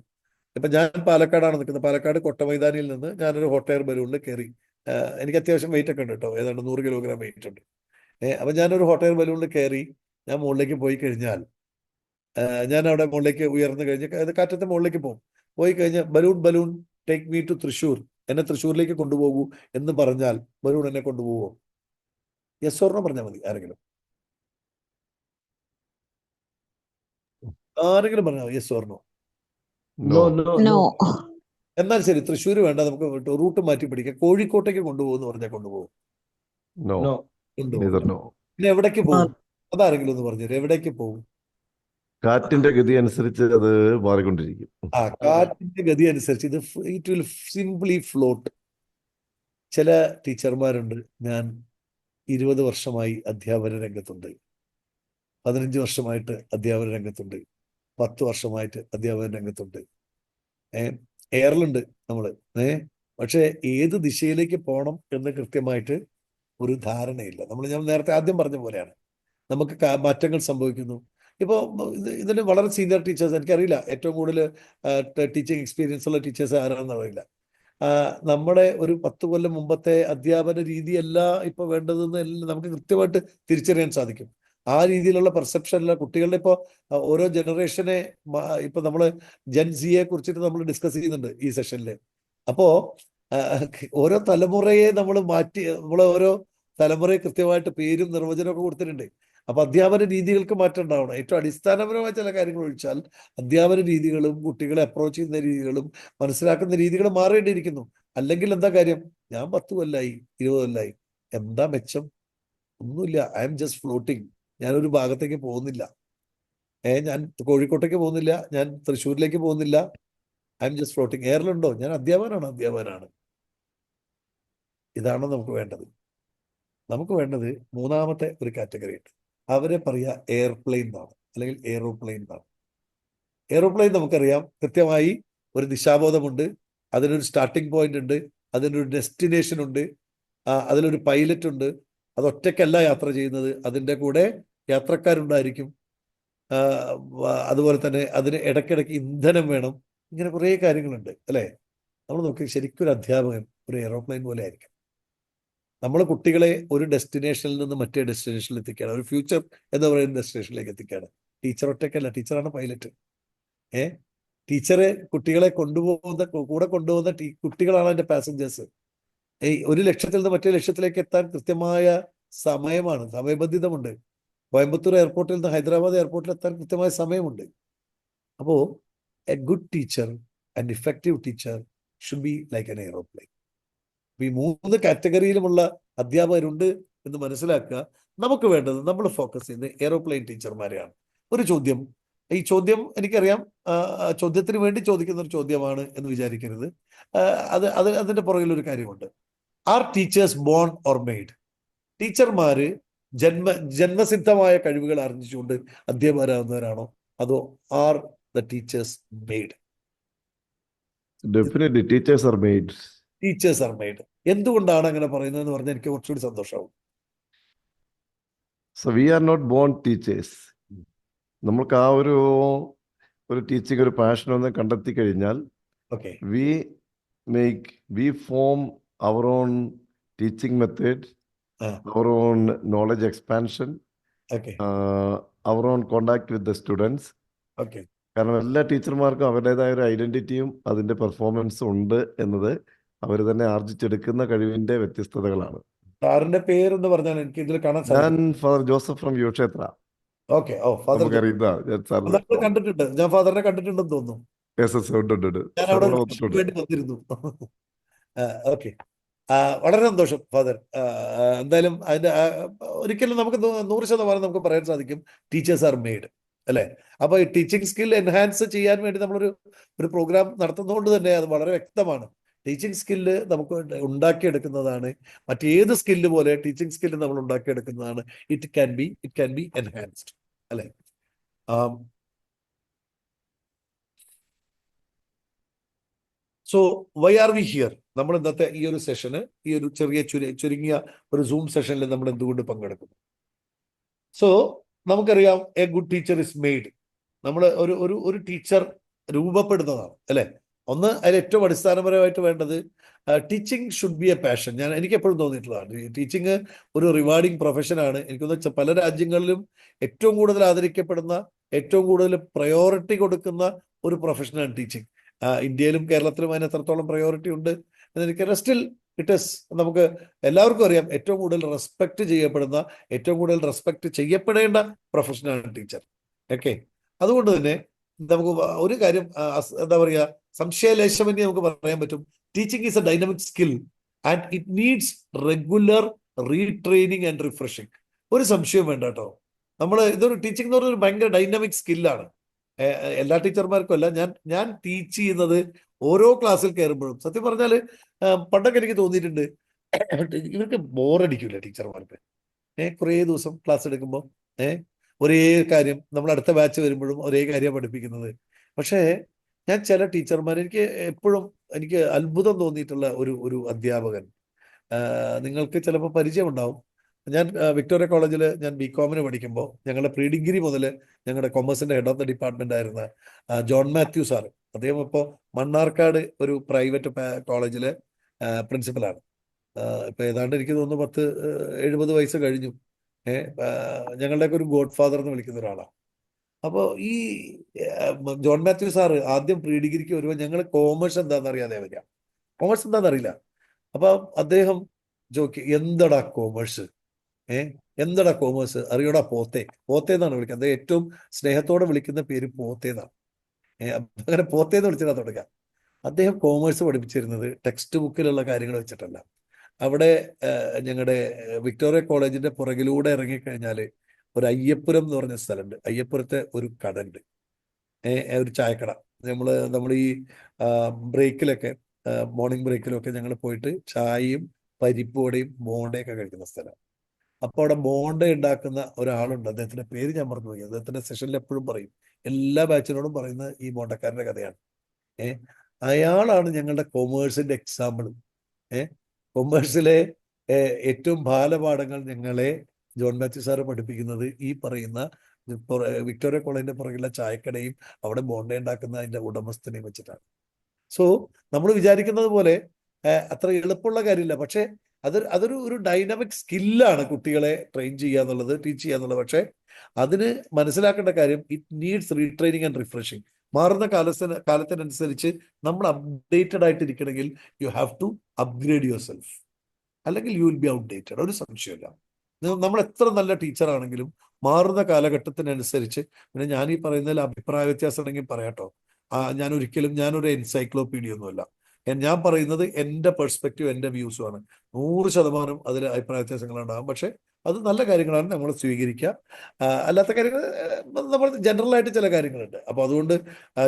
ഇപ്പം ഞാൻ പാലക്കാടാണ് നിൽക്കുന്നത്. പാലക്കാട് കൊട്ടമൈതാനിയിൽ നിന്ന് ഞാനൊരു ഹോട്ട് എയർ ബലൂണിൽ കയറി. എനിക്ക് അത്യാവശ്യം വെയിറ്റ് ഒക്കെ ഉണ്ട് കേട്ടോ, ഏതാണ്ട് 100 കിലോഗ്രാം വെയിറ്റ് ഉണ്ട്. അപ്പം ഞാനൊരു ഹോട്ട് എയർ ബലൂണിൽ കയറി ഞാൻ മുകളിലേക്ക് പോയി കഴിഞ്ഞാൽ, ഞാൻ അവിടെ മുകളിലേക്ക് ഉയർന്നു കഴിഞ്ഞ് കാറ്റത്തെ മുകളിലേക്ക് പോയി കഴിഞ്ഞാൽ balloon take me to Thrissur, എന്നെ തൃശ്ശൂരിലേക്ക് കൊണ്ടുപോകൂ എന്ന് പറഞ്ഞാൽ ബലൂൺ എന്നെ കൊണ്ടുപോകുമോ? യെസ് ഓർ നോ പറഞ്ഞാൽ മതി. ആരെങ്കിലും പറഞ്ഞോ യെസ് ഓർ നോ? നോ. എന്നാൽ ശരി, തൃശ്ശൂർ വേണ്ട, നമുക്ക് റൂട്ട് മാറ്റി പിടിക്കാം, കോഴിക്കോട്ടേക്ക് കൊണ്ടുപോകുമെന്ന് പറഞ്ഞാൽ കൊണ്ടുപോകും? പിന്നെ എവിടേക്ക് പോകും? അതാരെങ്കിലും ഒന്ന് പറഞ്ഞു, എവിടേക്ക് പോകും? കാറ്റിന്റെ ഗതി അനുസരിച്ച് അത് മാറിക്കൊണ്ടിരിക്കും. കാറ്റിന്റെ ഗതി അനുസരിച്ച് ഇറ്റ് വിൽ സിംപ്ലി ഫ്ലോട്ട്. ചില ടീച്ചർമാരുണ്ട്, ഞാൻ 20 വർഷമായി അധ്യാപന രംഗത്തുണ്ട്, 15 വർഷമായിട്ട് അധ്യാപന രംഗത്തുണ്ട്, 10 വർഷമായിട്ട് അധ്യാപന രംഗത്തുണ്ട്, എയറിലുണ്ട് നമ്മള്. പക്ഷെ ഏത് ദിശയിലേക്ക് പോകണം എന്ന് കൃത്യമായിട്ട് ഒരു ധാരണയില്ല. ഞാൻ നേരത്തെ ആദ്യം പറഞ്ഞ പോലെയാണ്, നമുക്ക് മാറ്റങ്ങൾ സംഭവിക്കുന്നു. ഇപ്പോൾ ഇതിൽ വളരെ സീനിയർ ടീച്ചേഴ്സ്, എനിക്കറിയില്ല ഏറ്റവും കൂടുതൽ ടീച്ചിങ് എക്സ്പീരിയൻസ് ഉള്ള ടീച്ചേഴ്സ് ആരാണെന്ന് അറിയില്ല. നമ്മുടെ ഒരു 10 കൊല്ലം മുമ്പത്തെ അധ്യാപന രീതിയല്ല ഇപ്പോൾ വേണ്ടതെന്ന് നമുക്ക് കൃത്യമായിട്ട് തിരിച്ചറിയാൻ സാധിക്കും. ആ രീതിയിലുള്ള പെർസെപ്ഷനിലെ കുട്ടികളുടെ ഇപ്പോൾ ഓരോ ജനറേഷനെ, ഇപ്പൊ നമ്മൾ ജെൻ സിയെ കുറിച്ചിട്ട് നമ്മൾ ഡിസ്കസ് ചെയ്യുന്നുണ്ട് ഈ സെഷനിൽ. അപ്പോ ഓരോ തലമുറയെ നമ്മൾ ഓരോ തലമുറയെ കൃത്യമായിട്ട് പേരും നിർവചനമൊക്കെ കൊടുത്തിട്ടുണ്ട്. അപ്പൊ അധ്യാപന രീതികൾക്ക് മാറ്റം ഉണ്ടാവണം. ഏറ്റവും അടിസ്ഥാനപരമായ ചില കാര്യങ്ങൾ ഒഴിച്ചാൽ അധ്യാപന രീതികളും കുട്ടികളെ അപ്രോച്ച് ചെയ്യുന്ന രീതികളും മനസ്സിലാക്കുന്ന രീതികളും മാറേണ്ടിയിരിക്കുന്നു. അല്ലെങ്കിൽ എന്താ കാര്യം? ഞാൻ 10 കൊല്ലായി 20 കൊല്ലായി, എന്താ മെച്ചം? ഒന്നുമില്ല. I'm just floating. ഞാനൊരു ഭാഗത്തേക്ക് പോകുന്നില്ല. ഞാൻ കോഴിക്കോട്ടേക്ക് പോകുന്നില്ല, ഞാൻ തൃശ്ശൂരിലേക്ക് പോകുന്നില്ല. I'm just floating. എയറിലുണ്ടോ? ഞാൻ അധ്യാപകനാണ്. ഇതാണോ നമുക്ക് വേണ്ടത്? നമുക്ക് വേണ്ടത് മൂന്നാമത്തെ ഒരു കാറ്റഗറി ഉണ്ട്. അവരെ പറയുക എയർപ്ലെയിൻ എന്നാണ്, അല്ലെങ്കിൽ എയ്റോപ്ലെയിൻ എന്നാണ്. എയ്റോപ്ലെയിൻ നമുക്കറിയാം, കൃത്യമായി ഒരു ദിശാബോധമുണ്ട്, അതിനൊരു സ്റ്റാർട്ടിംഗ് പോയിന്റ് ഉണ്ട്, അതിനൊരു ഡെസ്റ്റിനേഷൻ ഉണ്ട്, അതിലൊരു പൈലറ്റ് ഉണ്ട്. അത് ഒറ്റയ്ക്കല്ല യാത്ര ചെയ്യുന്നത്, അതിൻ്റെ കൂടെ യാത്രക്കാരുണ്ടായിരിക്കും. അതുപോലെ തന്നെ അതിന് ഇടയ്ക്കിടയ്ക്ക് ഇന്ധനം വേണം. ഇങ്ങനെ കുറേ കാര്യങ്ങളുണ്ട് അല്ലേ. നമ്മൾ നോക്കി ശരിക്കും ഒരു അധ്യാപകൻ ഒരു എയ്റോപ്ലെയിൻ പോലെ ആയിരിക്കും. നമ്മൾ കുട്ടികളെ ഒരു ഡെസ്റ്റിനേഷനിൽ നിന്ന് മറ്റേ ഡെസ്റ്റിനേഷനിൽ എത്തിക്കുകയാണ്, ഒരു ഫ്യൂച്ചർ എന്ന് പറയുന്ന ഡെസ്റ്റിനേഷനിലേക്ക് എത്തിക്കുകയാണ്. ടീച്ചർ ഒറ്റയ്ക്കല്ല, ടീച്ചറാണ് പൈലറ്റ്. ടീച്ചറെ കുട്ടികളെ കൂടെ കൊണ്ടുപോകുന്ന കുട്ടികളാണ് അതിന്റെ പാസഞ്ചേഴ്സ്. ഒരു ലക്ഷ്യത്തിൽ നിന്ന് മറ്റേ ലക്ഷ്യത്തിലേക്ക് എത്താൻ കൃത്യമായ സമയബന്ധിതമുണ്ട്. കോയമ്പത്തൂർ എയർപോർട്ടിൽ നിന്ന് ഹൈദരാബാദ് എയർപോർട്ടിൽ എത്താൻ കൃത്യമായ സമയമുണ്ട്. അപ്പോൾ A good teacher and effective teacher should be like an aeroplane. ഈ 3 കാറ്റഗറിയിലുമുള്ള അധ്യാപകരുണ്ട് എന്ന് മനസ്സിലാക്കുക. നമുക്ക് വേണ്ടത്, നമ്മൾ ഫോക്കസ് ചെയ്യുന്നത് എയ്റോപ്ലെയിൻ ടീച്ചർമാരെയാണ്. ഈ ചോദ്യം എനിക്കറിയാം, ചോദ്യത്തിന് വേണ്ടി ചോദിക്കുന്ന ഒരു ചോദ്യമാണ് എന്ന് വിചാരിക്കരുത്. അതിന്റെ പുറകിൽ ഒരു കാര്യമുണ്ട്. Are teachers born or made? ടീച്ചർമാര് ജന്മസിദ്ധമായ കഴിവുകൾ ആർജിച്ചുകൊണ്ട് അധ്യാപകരാകുന്നവരാണോ, അതോ are the teachers made? Definitely, teachers are made. Teachers are made. എന്തുകൊണ്ടാണ് അങ്ങനെ പറയുന്നതെന്ന് പറഞ്ഞാൽ എനിക്ക് കുറച്ചുകൂടി സന്തോഷമാവും. So we are not born teachers. നമ്മൾക്ക് ആ ഒരു ടീച്ചിങ് ഒരു പാഷൻ ഒന്ന് കണ്ടെത്തി കഴിഞ്ഞാൽ okay, we form our own teaching method, our own knowledge expansion, okay, our own contact with the students. Okay. കാരണം എല്ലാ ടീച്ചർമാർക്കും അവരുടേതായ ഒരു ഐഡന്റിറ്റിയും അതിന്റെ പെർഫോമൻസും ഉണ്ട് എന്നത് അവർ തന്നെ ആർജിച്ചെടുക്കുന്ന കഴിവിന്റെ വ്യത്യസ്തതകളാണ്. സാറിന്റെ പേരെന്ന് പറഞ്ഞാൽ എനിക്ക് ഇതിൽ കാണാൻ ഞാൻ സാധിക്കും. Father Joseph from Yuvakshetra. Okay, father കണ്ടിട്ടുണ്ട്, ഞാൻ ഫാദറിനെ കണ്ടിട്ടുണ്ടെന്ന് തോന്നുന്നു. ഞാൻ അവിടെ വേണ്ടി വന്നിരുന്നു. ഓക്കെ, വളരെ സന്തോഷം ഫാദർ. എന്തായാലും അതിന്റെ ഒരിക്കലും നമുക്ക് 100% നമുക്ക് പറയാൻ സാധിക്കും ടീച്ചേഴ്സ് ആർ മെയ്ഡ്, അല്ലെ? അപ്പൊ ഈ ടീച്ചിങ് സ്കിൽ എൻഹാൻസ് ചെയ്യാൻ വേണ്ടി നമ്മളൊരു പ്രോഗ്രാം നടത്തുന്നതുകൊണ്ട് തന്നെ അത് വളരെ വ്യക്തമാണ്. ടീച്ചിങ് സ്കില്ല് നമുക്ക് ഉണ്ടാക്കിയെടുക്കുന്നതാണ്. മറ്റേത് സ്കില്ല് പോലെ ടീച്ചിങ് സ്കില്ല് നമ്മൾ ഉണ്ടാക്കിയെടുക്കുന്നതാണ്. ഇറ്റ് ക്യാൻ ബി എൻഹാൻസ്ഡ്, അല്ലെ? So why are we here? നമ്മൾ ഇന്നത്തെ ഈ ഒരു സെഷന്, ഈ ഒരു ചുരുങ്ങിയ ഒരു സൂം സെഷനിൽ നമ്മൾ എന്തുകൊണ്ട് പങ്കെടുക്കുന്നു? സോ നമുക്കറിയാം, A good teacher is made. നമ്മൾ ഒരു ടീച്ചർ രൂപപ്പെടുന്നതാണ്, അല്ലെ? ഒന്ന്, അതിൽ ഏറ്റവും അടിസ്ഥാനപരമായിട്ട് വേണ്ടത് teaching should be A passion. എനിക്ക് എപ്പോഴും തോന്നിയിട്ടുള്ളതാണ് ടീച്ചിങ് ഒരു റിവാർഡിങ് പ്രൊഫഷനാണ്. എനിക്കൊന്ന് പല രാജ്യങ്ങളിലും ഏറ്റവും കൂടുതൽ ആദരിക്കപ്പെടുന്ന, ഏറ്റവും കൂടുതൽ പ്രയോറിറ്റി കൊടുക്കുന്ന ഒരു പ്രൊഫഷനാണ് ടീച്ചിങ്. ഇന്ത്യയിലും കേരളത്തിലും അതിന് എത്രത്തോളം പ്രയോറിറ്റി ഉണ്ട് എന്നെനിക്കറിയാം. സ്റ്റിൽ നമുക്ക് എല്ലാവർക്കും അറിയാം, ഏറ്റവും കൂടുതൽ റെസ്പെക്ട് ചെയ്യപ്പെടുന്ന, ഏറ്റവും കൂടുതൽ റെസ്പെക്ട് ചെയ്യപ്പെടേണ്ട പ്രൊഫഷനാണ് ടീച്ചർ. ഓക്കെ, അതുകൊണ്ട് തന്നെ നമുക്ക് ഒരു കാര്യം എന്താ പറയുക, സംശയലേശമന്യേ നമുക്ക് പറയാൻ പറ്റും, teaching is A dynamic skill and it needs regular retraining and refreshing. ഒരു സംശയവും വേണ്ട കേട്ടോ. ഇതൊരു ടീച്ചിങ് എന്ന് പറഞ്ഞൊരു ഭയങ്കര ഡൈനാമിക് സ്കില്ലാണ്. എല്ലാ ടീച്ചർമാർക്കും അല്ല. ഞാൻ ടീച്ച് ചെയ്യുന്നത് ഓരോ ക്ലാസ്സിൽ കയറുമ്പോഴും സത്യം പറഞ്ഞാൽ പണ്ടൊക്കെ എനിക്ക് തോന്നിയിട്ടുണ്ട്, ഇവർക്ക് ബോറടിക്കില്ല ടീച്ചർമാർക്ക്. കുറേ ദിവസം ക്ലാസ് എടുക്കുമ്പോൾ ഒരേ കാര്യം, നമ്മൾ അടുത്ത ബാച്ച് വരുമ്പോഴും ഒരേ കാര്യം പഠിപ്പിക്കുന്നത്. പക്ഷേ ഞാൻ ചില ടീച്ചർമാർ, എനിക്ക് അത്ഭുതം തോന്നിയിട്ടുള്ള ഒരു അധ്യാപകൻ, നിങ്ങൾക്ക് ചിലപ്പോൾ പരിചയം ഉണ്ടാവും. ഞാൻ വിക്ടോറിയ കോളേജിൽ ഞാൻ ബികോമിന് പഠിക്കുമ്പോൾ ഞങ്ങളുടെ പ്രീ ഡിഗ്രി മുതൽ ഞങ്ങളുടെ കൊമേഴ്സിന്റെ ഹെഡ് ഓഫ് ദ ഡിപ്പാർട്ട്മെന്റ് ആയിരുന്ന ജോൺ മാത്യു സാർ, അദ്ദേഹം ഇപ്പോൾ മണ്ണാർക്കാട് ഒരു പ്രൈവറ്റ് കോളേജിലെ പ്രിൻസിപ്പലാണ്. ഇപ്പൊ ഏതാണ്ട് എനിക്ക് തോന്നുന്നു 70 വയസ്സ് കഴിഞ്ഞു. ഞങ്ങളുടെയൊക്കെ ഒരു ഗോഡ് ഫാദർ എന്ന് വിളിക്കുന്ന ഒരാളാണ്. അപ്പോൾ ഈ ജോൺ മാത്യു സാറ് ആദ്യം പ്രീ ഡിഗ്രിക്ക് വരുമ്പോൾ ഞങ്ങൾ കോമേഴ്സ് എന്താണെന്ന് അറിയാതെ വരിക. കോമേഴ്സ് എന്താണെന്ന് അറിയില്ല. അപ്പൊ അദ്ദേഹം എന്തടാ കോമേഴ്സ്, എന്തടാ കോമേഴ്സ്, അറിയോടാ പോത്തെ എന്നാണ് വിളിക്കുന്നത്. അദ്ദേഹം ഏറ്റവും സ്നേഹത്തോടെ വിളിക്കുന്ന പേര് പോത്തെ എന്നാണ്. അങ്ങനെ പോത്തേന്ന് വിളിച്ചിട്ടാണ് തുടങ്ങുക. അദ്ദേഹം കോമേഴ്സ് പഠിപ്പിച്ചിരുന്നത് ടെക്സ്റ്റ് ബുക്കിലുള്ള കാര്യങ്ങൾ വെച്ചിട്ടല്ല. അവിടെ ഞങ്ങളുടെ വിക്ടോറിയ കോളേജിന്റെ പുറകിലൂടെ ഇറങ്ങിക്കഴിഞ്ഞാൽ ഒരു അയ്യപ്പുരം എന്ന് പറഞ്ഞ സ്ഥലമുണ്ട്. അയ്യപ്പുരത്തെ ഒരു കട ഉണ്ട്, ഒരു ചായക്കട. നമ്മൾ ഈ ബ്രേക്കിലൊക്കെ, മോർണിംഗ് ബ്രേക്കിലൊക്കെ ഞങ്ങൾ പോയിട്ട് ചായയും പരിപ്പുവടയും ബോണ്ടയൊക്കെ കഴിക്കുന്ന സ്ഥലം. അപ്പോൾ അവിടെ ബോണ്ട ഉണ്ടാക്കുന്ന ഒരാളുണ്ട്, അദ്ദേഹത്തിന്റെ പേര് ഞാൻ മറന്നുപോയി. അദ്ദേഹത്തിന്റെ സെഷനിൽ എപ്പോഴും പറയും, എല്ലാ ബാച്ചിനോടും പറയുന്ന ഈ ബോണ്ടക്കാരന്റെ കഥയാണ്. അയാളാണ് ഞങ്ങളുടെ കൊമേഴ്സിന്റെ എക്സാമ്പിൾ. കൊമേഴ്സിലെ ഏറ്റവും ബാലപാഠങ്ങൾ ഞങ്ങളെ ജോൺ മാത്യു സാറ് പഠിപ്പിക്കുന്നത് ഈ പറയുന്ന വിക്ടോറിയ കോളേജിന്റെ പുറകിലുള്ള ചായക്കടയും അവിടെ ബോണ്ട ഉണ്ടാക്കുന്ന അതിന്റെ ഉടമസ്ഥനെയും വെച്ചിട്ടാണ്. സോ നമ്മൾ വിചാരിക്കുന്നത് പോലെ അത്ര എളുപ്പമുള്ള കാര്യമില്ല. പക്ഷെ അതൊരു ഒരു ഡൈനാമിക് സ്കില്ലാണ് കുട്ടികളെ ട്രെയിൻ ചെയ്യുക എന്നുള്ളത്, ടീച്ച് ചെയ്യുക എന്നുള്ളത്. പക്ഷേ അതിന് മനസ്സിലാക്കേണ്ട കാര്യം, it needs retraining and refreshing. മാറുന്ന കാലത്തിനനുസരിച്ച് നമ്മൾ അപ്ഡേറ്റഡ് ആയിട്ട് ഇരിക്കണമെങ്കിൽ you have to upgrade yourself, അല്ലെങ്കിൽ യു വിൽ ബി ഔട്ട്ഡേറ്റഡ്. ഒരു സംശയമില്ല. നമ്മൾ എത്ര നല്ല ടീച്ചറാണെങ്കിലും മാറുന്ന കാലഘട്ടത്തിനനുസരിച്ച്, പിന്നെ ഞാൻ ഈ പറയുന്നതിൽ അഭിപ്രായ വ്യത്യാസം ഉണ്ടെങ്കിൽ പറയാട്ടോ. ഞാനൊരു എൻസൈക്ലോപീഡിയ ഒന്നുമല്ല. ഞാൻ പറയുന്നത് എൻ്റെ പെർസ്പെക്റ്റീവ്, എൻ്റെ വ്യൂസുമാണ്. 100% അതിൽ അഭിപ്രായ വ്യത്യാസങ്ങളുണ്ടാകും. പക്ഷെ അത് നല്ല കാര്യങ്ങളാണ്, നമ്മൾ സ്വീകരിക്കുക. അല്ലാത്ത കാര്യങ്ങൾ നമ്മൾ ജനറലായിട്ട് ചില കാര്യങ്ങളുണ്ട്. അപ്പോൾ അതുകൊണ്ട്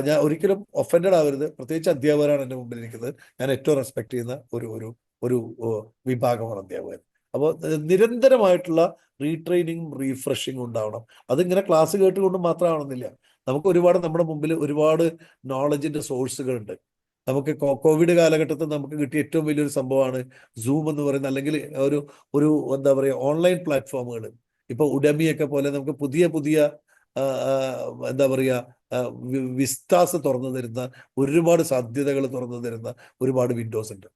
ഞാൻ ഒരിക്കലും ഒഫൻഡഡ് ആവരുത്. പ്രത്യേകിച്ച് അധ്യാപകരാണ് എൻ്റെ മുമ്പിൽ ഇരിക്കുന്നത്. ഞാൻ ഏറ്റവും റെസ്പെക്ട് ചെയ്യുന്ന ഒരു വിഭാഗമാണ് അധ്യാപകർ. അപ്പോൾ നിരന്തരമായിട്ടുള്ള റീട്രെയിനിങ്ങും റീഫ്രഷിങ്ങും ഉണ്ടാവണം. അതിങ്ങനെ ക്ലാസ് കേട്ടുകൊണ്ട് മാത്രമാണെന്നില്ല. നമുക്ക് നമ്മുടെ മുമ്പിൽ ഒരുപാട് നോളജിന്റെ സോഴ്സുകളുണ്ട്. നമുക്ക് കോവിഡ് കാലഘട്ടത്തിൽ നമുക്ക് കിട്ടിയ ഏറ്റവും വലിയൊരു സംഭവമാണ് സൂം എന്ന് പറയുന്നത്, അല്ലെങ്കിൽ ഒരു എന്താ പറയുക, ഓൺലൈൻ പ്ലാറ്റ്ഫോമുകൾ. ഇപ്പൊ ഉഡമിയൊക്കെ പോലെ നമുക്ക് പുതിയ എന്താ പറയുക, വിസ്താസ് തുറന്നു തരുന്ന, ഒരുപാട് സാധ്യതകൾ തുറന്നു തരുന്ന ഒരുപാട് വിൻഡോസ് ഉണ്ട്.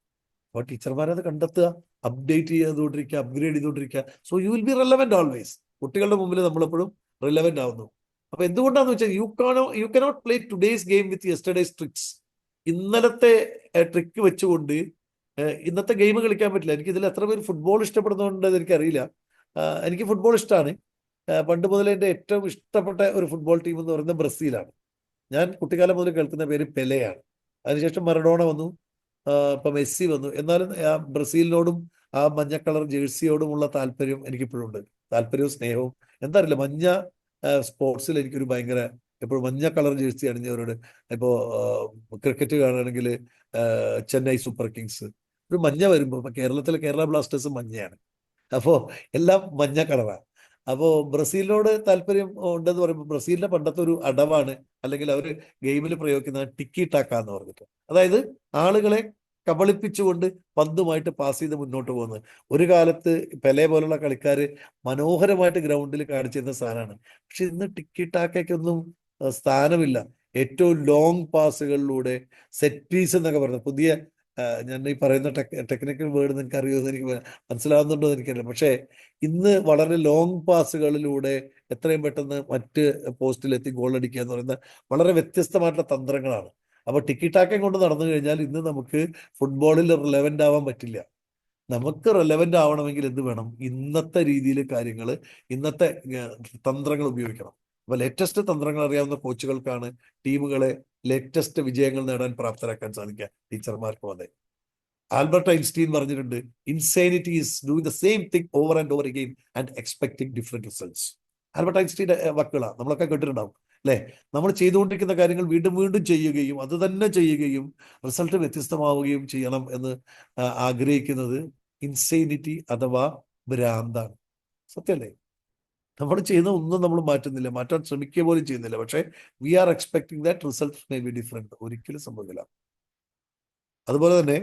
അപ്പോൾ ടീച്ചർമാരത് കണ്ടെത്തുക, അപ്ഡേറ്റ് ചെയ്തുകൊണ്ടിരിക്കുക, അപ്ഗ്രേഡ് ചെയ്തുകൊണ്ടിരിക്കുക. So you will B relevant always. കുട്ടികളുടെ മുമ്പിൽ നമ്മളെപ്പോഴും റിലവെന്റ് ആവുന്നു. അപ്പൊ എന്തുകൊണ്ടാന്ന് വെച്ചാൽ you cannot play today's game with yesterday's tricks. ഇന്നലത്തെ ട്രിക്ക് വെച്ചുകൊണ്ട് ഇന്നത്തെ ഗെയിം കളിക്കാൻ പറ്റില്ല. എനിക്ക് ഇതിൽ എത്ര പേര് ഫുട്ബോൾ ഇഷ്ടപ്പെടുന്നുണ്ടെന്ന് എനിക്കറിയില്ല. എനിക്ക് ഫുട്ബോൾ ഇഷ്ടമാണ്. പണ്ട് മുതലേ എൻ്റെ ഏറ്റവും ഇഷ്ടപ്പെട്ട ഒരു ഫുട്ബോൾ ടീം എന്ന് പറയുന്നത് ബ്രസീലാണ്. ഞാൻ കുട്ടിക്കാലം മുതൽ കേൾക്കുന്ന പേര് പെലെയാണ്. അതിനുശേഷം മറഡോണ വന്നു, ഇപ്പൊ മെസ്സി വന്നു. എന്നാലും ആ ബ്രസീലിനോടും ആ മഞ്ഞ കളർ ജേഴ്സിയോടുമുള്ള താല്പര്യം എനിക്കിപ്പോഴും ഉണ്ട്. താല്പര്യവും സ്നേഹവും എന്താ അറിയില്ല. മഞ്ഞ സ്പോർട്സിൽ എനിക്കൊരു ഭയങ്കര, എപ്പോഴും മഞ്ഞ കളർ ജേഴ്സി അണിഞ്ഞവരോട്. ഇപ്പോൾ ക്രിക്കറ്റ് കാണുകയാണെങ്കിൽ ചെന്നൈ സൂപ്പർ കിങ്സ് ഒരു മഞ്ഞ വരുമ്പോൾ, ഇപ്പൊ കേരളത്തിലെ കേരള ബ്ലാസ്റ്റേഴ്സ് മഞ്ഞയാണ്. അപ്പോൾ എല്ലാം മഞ്ഞ കളറാണ്. അപ്പോൾ ബ്രസീലിനോട് താല്പര്യം ഉണ്ടെന്ന് പറയുമ്പോൾ, ബ്രസീലിന്റെ പണ്ടത്തെ ഒരു അടവാണ്, അല്ലെങ്കിൽ അവർ ഗെയിമിൽ പ്രയോഗിക്കുന്ന ടിക്കി ടാക്ക എന്ന് പറഞ്ഞിട്ട്, അതായത് ആളുകളെ കബളിപ്പിച്ചുകൊണ്ട് പന്തുമായിട്ട് പാസ് ചെയ്ത് മുന്നോട്ട് പോകുന്നത്. ഒരു കാലത്ത് പെലെ പോലുള്ള കളിക്കാർ മനോഹരമായിട്ട് ഗ്രൗണ്ടിൽ കാണിച്ചിരുന്ന സാധനമാണ്. പക്ഷെ ഇന്ന് ടിക്കി ടാക്കൊന്നും സ്ഥാനമില്ല. ഏറ്റവും ലോങ് പാസുകളിലൂടെ സെറ്റ് പീസ് എന്നൊക്കെ പറയുന്നത് പുതിയ, ഞാൻ ഈ പറയുന്ന ടെക്നിക്കൽ വേർഡ് നിങ്ങൾക്ക് അറിയുമെന്ന് എനിക്ക് മനസ്സിലാവുന്നുണ്ടോ എന്ന് എനിക്കറിയില്ല. പക്ഷേ ഇന്ന് വളരെ ലോങ് പാസുകളിലൂടെ എത്രയും പെട്ടെന്ന് മറ്റ് പോസ്റ്റിലെത്തി ഗോൾ അടിക്കുക എന്ന് പറയുന്ന വളരെ വ്യത്യസ്തമായിട്ടുള്ള തന്ത്രങ്ങളാണ്. അപ്പൊ ടിക്കി ടാക്കയും കൊണ്ട് നടന്നു കഴിഞ്ഞാൽ ഇന്ന് നമുക്ക് ഫുട്ബോളിൽ റിലവൻ്റ് ആവാൻ പറ്റില്ല. നമുക്ക് റെലവൻ്റ് ആവണമെങ്കിൽ എന്ത് വേണം? ഇന്നത്തെ രീതിയിൽ കാര്യങ്ങൾ, ഇന്നത്തെ തന്ത്രങ്ങൾ ഉപയോഗിക്കണം. അപ്പൊ ലേറ്റസ്റ്റ് തന്ത്രങ്ങൾ അറിയാവുന്ന കോച്ചുകൾക്കാണ് ടീമുകളെ ലേറ്റസ്റ്റ് വിജയങ്ങൾ നേടാൻ പ്രാപ്തരാക്കാൻ സാധിക്കുക. ടീച്ചർമാർക്കും അതെ. ആൽബർട്ട് ഐൻസ്റ്റീൻ പറഞ്ഞിട്ടുണ്ട്, insanity is doing the same thing over and over again and expecting different results. Albert ഐൻസ്റ്റീൻ്റെ വാക്കുകളാണ്, നമ്മളൊക്കെ കേട്ടിട്ടുണ്ടാവും അല്ലെ? നമ്മൾ ചെയ്തുകൊണ്ടിരിക്കുന്ന കാര്യങ്ങൾ വീണ്ടും വീണ്ടും ചെയ്യുകയും അത് തന്നെ ചെയ്യുകയും റിസൾട്ട് വ്യത്യസ്തമാവുകയും ചെയ്യണം എന്ന് ആഗ്രഹിക്കുന്നത് ഇൻസൈനിറ്റി അഥവാ ഭ്രാന്താണ്. സത്യല്ലേ? നമ്മൾ ചെയ്യുന്ന ഒന്നും നമ്മൾ മാറ്റുന്നില്ല, മാറ്റാൻ ശ്രമിക്കുക പോലും ചെയ്യുന്നില്ല. പക്ഷേ we are expecting that result may be different. ഒരിക്കലും സംഭവിക്കില്ല. അതുപോലെ തന്നെ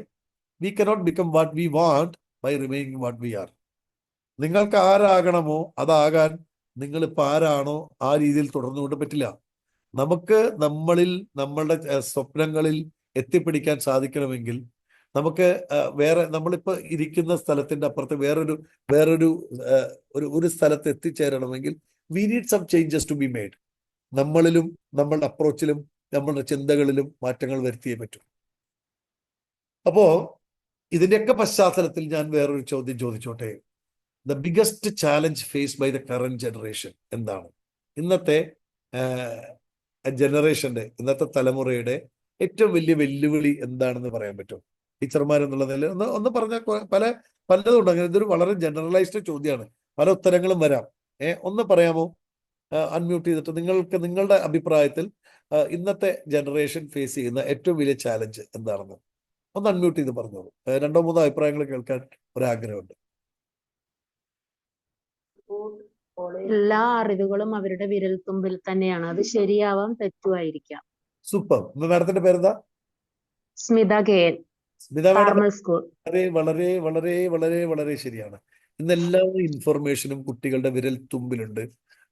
we cannot become what we want by remaining what we are. നിങ്ങൾക്ക് ആരാകണമോ അതാകാൻ നിങ്ങളിപ്പോൾ ആരാണോ ആ രീതിയിൽ തുടർന്നുകൊണ്ട് പറ്റില്ല. നമുക്ക് നമ്മളുടെ സ്വപ്നങ്ങളിൽ എത്തിപ്പിടിക്കാൻ സാധിക്കണമെങ്കിൽ നമുക്ക് നമ്മളിപ്പോൾ ഇരിക്കുന്ന സ്ഥലത്തിന്റെ അപ്പുറത്ത് ഒരു സ്ഥലത്ത് എത്തിച്ചേരണമെങ്കിൽ we need some changes to be made. നമ്മളിലും നമ്മളുടെ അപ്രോച്ചിലും നമ്മളുടെ ചിന്തകളിലും മാറ്റങ്ങൾ വരുത്തിയേ പറ്റൂ. അപ്പോ ഇതിന്റെയൊക്കെ പശ്ചാത്തലത്തിൽ ഞാൻ വേറൊരു ചോദ്യം ചോദിച്ചോട്ടെ. The biggest challenge faced by the current generation എന്താണ്? ഇന്നത്തെ ഇന്നത്തെ തലമുറയുടെ ഏറ്റവും വലിയ വെല്ലുവിളി എന്താണെന്ന് പറയാൻ പറ്റും? ടീച്ചർമാരെന്നുള്ള നിലയിൽ ഒന്ന് പറഞ്ഞാൽ പലതും ഉണ്ട്. അങ്ങനെ ഇതൊരു വളരെ ജനറലൈസ്ഡ് ചോദ്യമാണ്, പല ഉത്തരങ്ങളും വരാം. ഒന്ന് പറയാമോ? അൺമ്യൂട്ട് ചെയ്തിട്ട് നിങ്ങളുടെ അഭിപ്രായത്തിൽ ഇന്നത്തെ ജനറേഷൻ ഫേസ് ചെയ്യുന്ന ഏറ്റവും വലിയ ചാലഞ്ച് എന്താണെന്ന് ഒന്ന് അൺമ്യൂട്ട് ചെയ്ത് പറഞ്ഞോളൂ. 2-3 അഭിപ്രായങ്ങൾ കേൾക്കാൻ ഒരാഗ്രഹമുണ്ട്. എല്ലാ അറിവുകളും അവരുടെ വിരൽത്തുമ്പിൽ തന്നെയാണ്. അത് ശരിയാവാം, തെറ്റുമായിരിക്കാം. സൂപ്പർ. മാഡത്തിന്റെ പേരെന്താ? Smitha KN, Smitha madam. Carmel school. വളരെ വളരെ വളരെ വളരെ ശരിയാണ്. ഇന്ന് എല്ലാ ഇൻഫർമേഷനും കുട്ടികളുടെ വിരൽ തുമ്പിലുണ്ട്.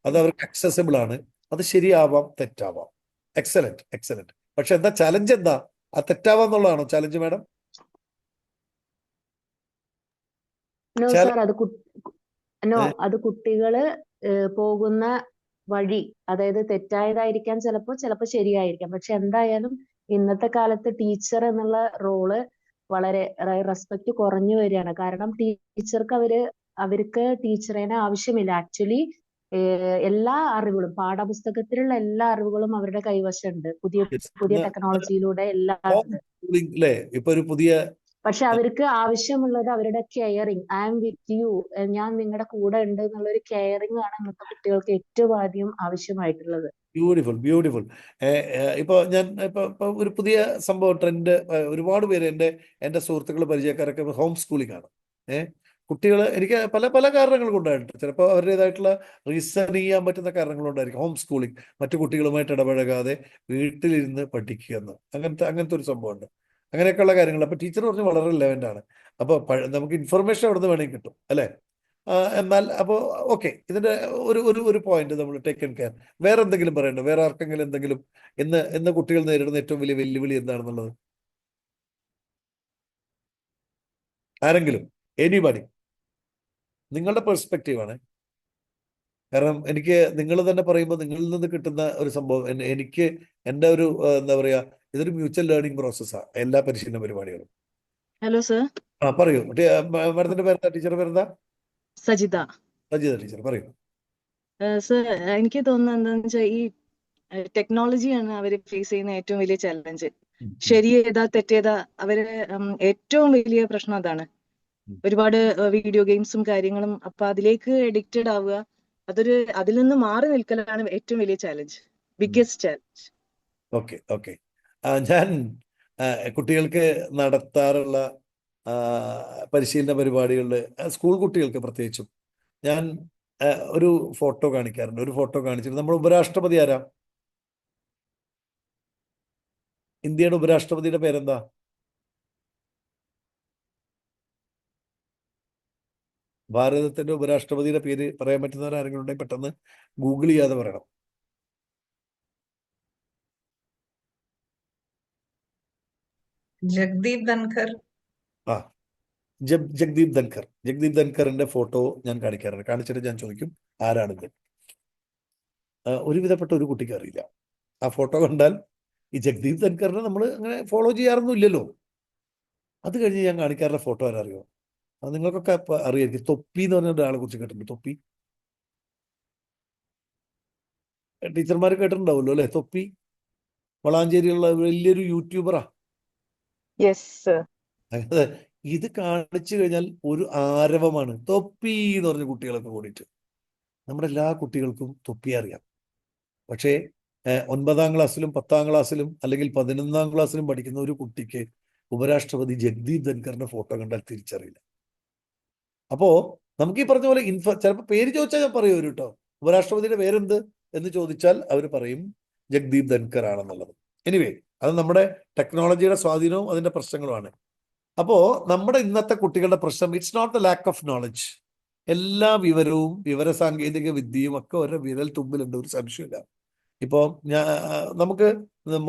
അത് അവർക്ക് അക്സസിബിൾ ആണ്. അത് ശരിയാവാം, തെറ്റാവാം. എക്സലന്റ്. പക്ഷെ എന്താ ചലഞ്ച്? എന്താ ആ തെറ്റാവാന്നുള്ളതാണോ ചലഞ്ച് മാഡം? നോ ചില സാർ, നോ, ഏ, അത് കുട്ടികള് പോകുന്ന വഴി, അതായത് തെറ്റായതായിരിക്കാം, ചിലപ്പോ ശരിയായിരിക്കാം. പക്ഷെ എന്തായാലും ഇന്നത്തെ കാലത്ത് ടീച്ചർ എന്നുള്ള റോള് വളരെ റെസ്പെക്ട് കുറഞ്ഞു വരികയാണ്. കാരണം അവർക്ക് ടീച്ചറിനെ ആവശ്യമില്ല. ആക്ച്വലി എല്ലാ അറിവുകളും, പാഠപുസ്തകത്തിലുള്ള എല്ലാ അറിവുകളും അവരുടെ കൈവശമുണ്ട്. പുതിയ പുതിയ ടെക്നോളജിയിലൂടെ എല്ലാം ഹോം ഉണ്ട്. സ്കൂളിംഗ് അല്ലേ? ഇപ്പൊ ഒരു പുതിയ പക്ഷെ അവർക്ക് ആവശ്യമുള്ളത് അവരുടെ caring, I am with you, ഞാൻ നിങ്ങളുടെ കൂടെ ഉണ്ട് എന്നുള്ള ഒരു കെയറിങ് ആണ് ഇന്നത്തെ കുട്ടികൾക്ക് ഏറ്റവും ആദ്യം ആവശ്യമായിട്ടുള്ളത്. Beautiful beautiful. ഇപ്പൊ ഞാൻ ഇപ്പൊ ഒരു പുതിയ സംഭവം ട്രെൻഡ്, ഒരുപാട് പേര് എൻ്റെ സുഹൃത്തുക്കൾ പരിചയക്കാരൊക്കെ ഹോം സ്കൂളിംഗ് ആണ്. കുട്ടികൾ, എനിക്ക് പല പല കാരണങ്ങൾ കൊണ്ടായിട്ട്, ചിലപ്പോൾ അവരുടേതായിട്ടുള്ള റീസൺ ചെയ്യാൻ പറ്റുന്ന കാരണങ്ങൾ കൊണ്ടായിരിക്കും ഹോം സ്കൂളിംഗ്, മറ്റു കുട്ടികളുമായിട്ട് ഇടപഴകാതെ വീട്ടിലിരുന്ന് പഠിക്കുക എന്ന്, അങ്ങനത്തെ ഒരു സംഭവമുണ്ട്. അങ്ങനെയൊക്കെയുള്ള കാര്യങ്ങൾ. അപ്പൊ ടീച്ചർ പറഞ്ഞ് വളരെ റിലവൻ്റ് ആണ്. അപ്പോൾ നമുക്ക് ഇൻഫർമേഷൻ അവിടെ നിന്ന് വേണമെങ്കിൽ കിട്ടും അല്ലേ? എന്നാൽ അപ്പോൾ ഓക്കെ, ഇതിന്റെ ഒരു പോയിന്റ് നമ്മൾ ടേക്കൺ കെയർ. വേറെ എന്തെങ്കിലും പറയണ്ടോ? വേറെ ആർക്കെങ്കിലും എന്തെങ്കിലും ഇന്ന് കുട്ടികൾ നേരിടുന്ന ഏറ്റവും വലിയ വെല്ലുവിളി എന്താണെന്നുള്ളത് ആരെങ്കിലും, എനിബഡി, നിങ്ങളുടെ പെർസ്പെക്റ്റീവ് ആണ്. കാരണം എനിക്ക് നിങ്ങൾ തന്നെ പറയുമ്പോൾ നിങ്ങളിൽ നിന്ന് കിട്ടുന്ന ഒരു സംഭവം എനിക്ക് എൻ്റെ ഒരു എന്താ പറയാ, ഇതൊരു മ്യൂച്വൽ ലേണിംഗ് പ്രോസസ്സാണ് എല്ലാ പരിശീലന പരിപാടികളും. Hello sir. പറയൂ. മാഡത്തിന്റെ പേരെന്താ? ടീച്ചറുടെ പേരെന്താ? സജിത. സജിത ടീച്ചർ പറയൂ. സർ, എനിക്ക് തോന്നുന്നത് എന്താണെന്ന് വെച്ചാൽ ഈ ടെക്നോളജിയാണ് അവർ ഫേസ് ചെയ്യുന്ന ഏറ്റവും വലിയ ചലഞ്ച്. ശരിയേതാ തെറ്റേതാ, അവര് ഏറ്റവും വലിയ പ്രശ്നം അതാണ്. ഒരുപാട് വീഡിയോ ഗെയിംസും കാര്യങ്ങളും, അപ്പൊ അതിലേക്ക് അഡിക്റ്റഡ് ആവുക, അതിൽ നിന്ന് മാറി നിൽക്കലാണ് ഏറ്റവും വലിയ challenge, biggest challenge. Okay okay. ഞാൻ കുട്ടികൾക്ക് നടത്താറുള്ള പരിശീലന പരിപാടികളിൽ, സ്കൂൾ കുട്ടികൾക്ക് പ്രത്യേകിച്ചും ഞാൻ ഒരു ഫോട്ടോ കാണിക്കാറുണ്ട്. ഒരു ഫോട്ടോ കാണിച്ചിട്ട്, നമ്മുടെ ഉപരാഷ്ട്രപതി ആരാ? ഇന്ത്യയുടെ ഉപരാഷ്ട്രപതിയുടെ പേരെന്താ? ഭാരതത്തിന്റെ ഉപരാഷ്ട്രപതിയുടെ പേര് പറയാൻ പറ്റുന്നവരാരെങ്കിലും ഉണ്ടെങ്കിൽ പെട്ടെന്ന് ഗൂഗിൾ ചെയ്യാതെ പറയണം. ജഗ്ദീപ് ധൻഖർ. ജഗ്ദീപ് ധൻഖർ. ജഗ്ദീപ് ധൻഖറിന്റെ ഫോട്ടോ ഞാൻ കാണിക്കാറുണ്ട്. കാണിച്ചിട്ട് ഞാൻ ചോദിക്കും ആരാണിത്. ഒരുവിധപ്പെട്ട ഒരു കുട്ടിക്ക് അറിയില്ല. ആ ഫോട്ടോ കണ്ടാൽ ഈ ജഗ്ദീപ് ധൻഖറിനെ നമ്മൾ അങ്ങനെ ഫോളോ ചെയ്യാറൊന്നും ഇല്ലല്ലോ. അത് കഴിഞ്ഞ് ഞാൻ കാണിക്കാറുള്ള ഫോട്ടോ ആരറിയോ? അത് നിങ്ങൾക്കൊക്കെ അറിയായിരിക്കും. തൊപ്പി എന്ന് പറഞ്ഞ ഒരാളെ കുറിച്ച് കേട്ടിട്ടുണ്ട്. തൊപ്പി ടീച്ചർമാർ കേട്ടിട്ടുണ്ടാവുമല്ലോ അല്ലെ? തൊപ്പി വളാഞ്ചേരിയുള്ള വലിയൊരു യൂട്യൂബറാ. ഇത് കാണിച്ചു കഴിഞ്ഞാൽ ഒരു ആരവമാണ്. തൊപ്പി എന്ന് പറഞ്ഞ കുട്ടികളൊക്കെ കൂടിയിട്ട്. നമ്മുടെ എല്ലാ കുട്ടികൾക്കും തൊപ്പി അറിയാം. പക്ഷേ 9ാം ക്ലാസ്സിലും 10ാം ക്ലാസ്സിലും അല്ലെങ്കിൽ 11ാം ക്ലാസ്സിലും പഠിക്കുന്ന ഒരു കുട്ടിക്ക് ഉപരാഷ്ട്രപതി ജഗ്ദീപ് ധൻഖറിന്റെ ഫോട്ടോ കണ്ടാൽ തിരിച്ചറിയില്ല. അപ്പോ നമുക്ക് ഈ പറഞ്ഞ പോലെ ചിലപ്പോൾ പേര് ചോദിച്ചാൽ ഞാൻ പറയൂ കേട്ടോ, ഉപരാഷ്ട്രപതിയുടെ പേരെന്ത് എന്ന് ചോദിച്ചാൽ അവർ പറയും ജഗ്ദീപ് ധൻഖർ ആണെന്നുള്ളത്. എനിവേ, അത് നമ്മുടെ ടെക്നോളജിയുടെ സ്വാധീനവും അതിന്റെ പ്രശ്നങ്ങളുമാണ്. അപ്പോ നമ്മുടെ ഇന്നത്തെ കുട്ടികളുടെ പ്രശ്നം, it's not the lack of knowledge. എല്ലാ വിവരവും വിവരസാങ്കേതിക വിദ്യയും ഒക്കെ ഒരു വിരൽ തുമ്പിലുണ്ട്, ഒരു സംശയമില്ല. ഇപ്പോൾ നമുക്ക്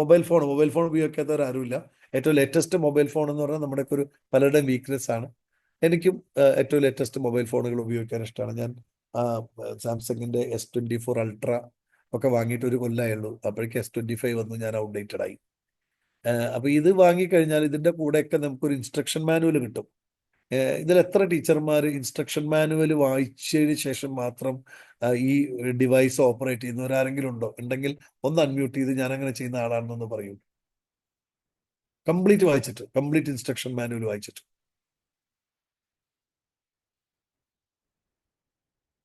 മൊബൈൽ ഫോൺ ഉപയോഗിക്കാത്തവരാരുമില്ല. ഏറ്റവും ലേറ്റസ്റ്റ് മൊബൈൽ ഫോൺ എന്ന് പറഞ്ഞാൽ നമ്മുടെയൊക്കെ ഒരു പലരുടെയും വീക്ക്നെസ് ആണ്. എനിക്കും ഏറ്റവും ലേറ്റസ്റ്റ് മൊബൈൽ ഫോണുകൾ ഉപയോഗിക്കാൻ ഇഷ്ടമാണ്. ഞാൻ സാംസങ്ങിന്റെ S24 അൾട്ര ഒക്കെ വാങ്ങിയിട്ട് ഒരു കൊല്ലമായുള്ളൂ. അപ്പോഴേക്ക് S25 വന്നു, ഞാൻ ഔട്ട്ഡേറ്റഡ് ആയി. അപ്പൊ ഇത് വാങ്ങിക്കഴിഞ്ഞാൽ ഇതിന്റെ കൂടെയൊക്കെ നമുക്കൊരു ഇൻസ്ട്രക്ഷൻ മാനുവൽ കിട്ടും. ഇതിൽ എത്ര ടീച്ചർമാർ ഇൻസ്ട്രക്ഷൻ മാനുവൽ വായിച്ചതിന് ശേഷം മാത്രം ഈ ഡിവൈസ് ഓപ്പറേറ്റ് ചെയ്യുന്നവരാരെങ്കിലും ഉണ്ടോ? ഉണ്ടെങ്കിൽ ഒന്ന് അൺമ്യൂട്ട് ചെയ്ത് ഞാൻ അങ്ങനെ ചെയ്യുന്ന ആളാണെന്നൊന്ന് പറയൂ. കംപ്ലീറ്റ് ഇൻസ്ട്രക്ഷൻ മാനുവൽ വായിച്ചിട്ട്.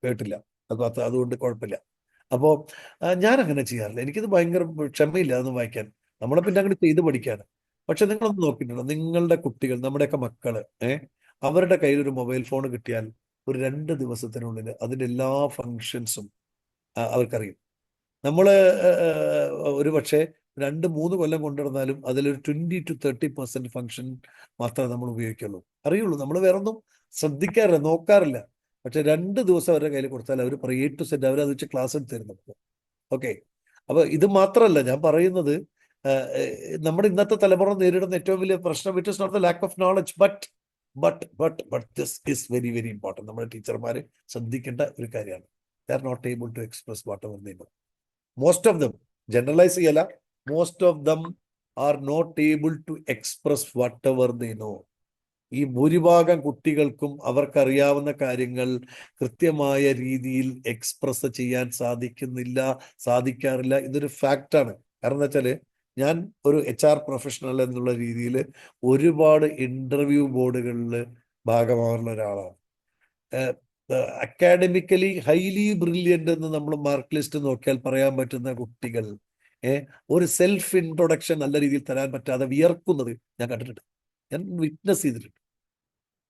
കേട്ടില്ല. അതുകൊണ്ട് കുഴപ്പമില്ല. അപ്പോൾ ഞാൻ അങ്ങനെ ചെയ്യാറില്ല. എനിക്കിത് ഭയങ്കര ക്ഷമയില്ല അതൊന്നും വായിക്കാൻ. നമ്മളെ പിന്നെ അങ്ങനെ ചെയ്ത് പഠിക്കാണ്. പക്ഷെ നിങ്ങളൊന്ന് നോക്കിയിട്ടുണ്ടോ, നിങ്ങളുടെ കുട്ടികൾ, നമ്മുടെയൊക്കെ മക്കള് അവരുടെ കയ്യിൽ ഒരു മൊബൈൽ ഫോൺ കിട്ടിയാൽ ഒരു 2 ദിവസത്തിനുള്ളിൽ അതിൻ്റെ എല്ലാ ഫങ്ഷൻസും അവർക്കറിയും. നമ്മൾ ഒരു പക്ഷേ 2-3 കൊല്ലം കൊണ്ടുവന്നാലും അതിലൊരു 20 to 30% ഫങ്ഷൻ മാത്രമേ നമ്മൾ ഉപയോഗിക്കുള്ളൂ, അറിയുള്ളൂ. നമ്മൾ വേറൊന്നും ശ്രദ്ധിക്കാറില്ല, നോക്കാറില്ല. പക്ഷെ 2 ദിവസം അവരുടെ കയ്യിൽ കൊടുത്താൽ അവർ പറയും A to Z അവരത് വെച്ച് ക്ലാസ് എടുത്ത് തരും നമുക്ക്. ഓക്കെ. അപ്പൊ ഇത് മാത്രമല്ല ഞാൻ പറയുന്നത്, നമ്മുടെ ഇന്നത്തെ തലമുറ നേരിടുന്ന ഏറ്റവും വലിയ പ്രശ്നം, it is not the lack of knowledge, but but this is very very important. നമ്മുടെ ടീച്ചർമാർ ശ്രദ്ധിക്കേണ്ട ഒരു കാര്യമാണ്. They are not able to express whatever they know. Most of them, generalise ചെയ്യല, most of them are not able to express whatever they know. ഈ ഭൂരിഭാഗം കുട്ടികൾക്കും അവർക്കറിയാവുന്ന കാര്യങ്ങൾ കൃത്യമായ രീതിയിൽ എക്സ്പ്രസ് ചെയ്യാൻ സാധിക്കാറില്ല. ഇതൊരു ഫാക്റ്റാണ്. കാരണം എന്താ വെച്ചാൽ, ഞാൻ ഒരു HR പ്രൊഫഷണൽ എന്നുള്ള രീതിയിൽ ഒരുപാട് ഇന്റർവ്യൂ ബോർഡുകളിൽ ഭാഗമാകുന്ന ഒരാളാണ്. അക്കാഡമിക്കലി ഹൈലി ബ്രില്യൻ്റ് എന്ന് നമ്മൾ മാർക്ക് ലിസ്റ്റ് നോക്കിയാൽ പറയാൻ പറ്റുന്ന കുട്ടികൾ ഒരു സെൽഫ് ഇൻട്രൊഡക്ഷൻ നല്ല രീതിയിൽ തരാൻ പറ്റാതെ വിയർക്കുന്നത് ഞാൻ കണ്ടിട്ടുണ്ട്, ഞാൻ വിറ്റ്നസ് ചെയ്തിട്ടുണ്ട്.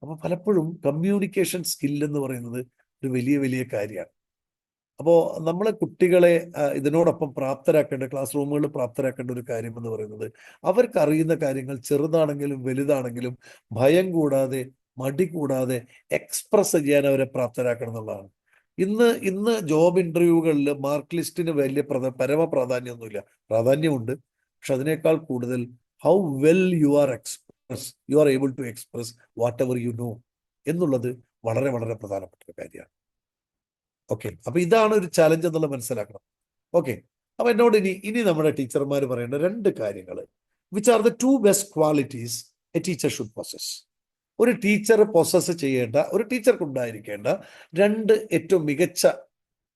അപ്പൊ പലപ്പോഴും കമ്മ്യൂണിക്കേഷൻ സ്കിൽ എന്ന് പറയുന്നത് ഒരു വലിയ വലിയ കാര്യമാണ്. അപ്പോൾ നമ്മൾ കുട്ടികളെ ഇതിനോടൊപ്പം പ്രാപ്തരാക്കേണ്ട, ക്ലാസ് റൂമുകളിൽ പ്രാപ്തരാക്കേണ്ട ഒരു കാര്യം എന്ന് പറയുന്നത്, അവർക്ക് അറിയുന്ന കാര്യങ്ങൾ ചെറുതാണെങ്കിലും വലുതാണെങ്കിലും ഭയം കൂടാതെ മടി കൂടാതെ എക്സ്പ്രസ് ചെയ്യാൻ അവരെ പ്രാപ്തരാക്കണം എന്നുള്ളതാണ്. ഇന്ന് ജോബ് ഇന്റർവ്യൂകളിൽ മാർക്ക് ലിസ്റ്റിന് വലിയ പരമ പ്രാധാന്യമൊന്നുമില്ല. പ്രാധാന്യമുണ്ട്, പക്ഷെ അതിനേക്കാൾ കൂടുതൽ how well you are able to express whatever you know എന്നുള്ളത് വളരെ വളരെ പ്രധാനപ്പെട്ട ഒരു കാര്യമാണ്. ഓക്കെ, അപ്പൊ ഇതാണ് ഒരു ചലഞ്ച് എന്നുള്ളത് മനസ്സിലാക്കണം. ഓക്കെ, അപ്പൊ എന്നോട് ഇനി നമ്മുടെ ടീച്ചർമാർ പറയേണ്ട 2 കാര്യങ്ങൾ, which are the 2 best qualities A teacher should possess. ഒരു ടീച്ചർ പൊസസ് ചെയ്യേണ്ട, ഒരു ടീച്ചർക്ക് ഉണ്ടായിരിക്കേണ്ട 2 ഏറ്റവും മികച്ച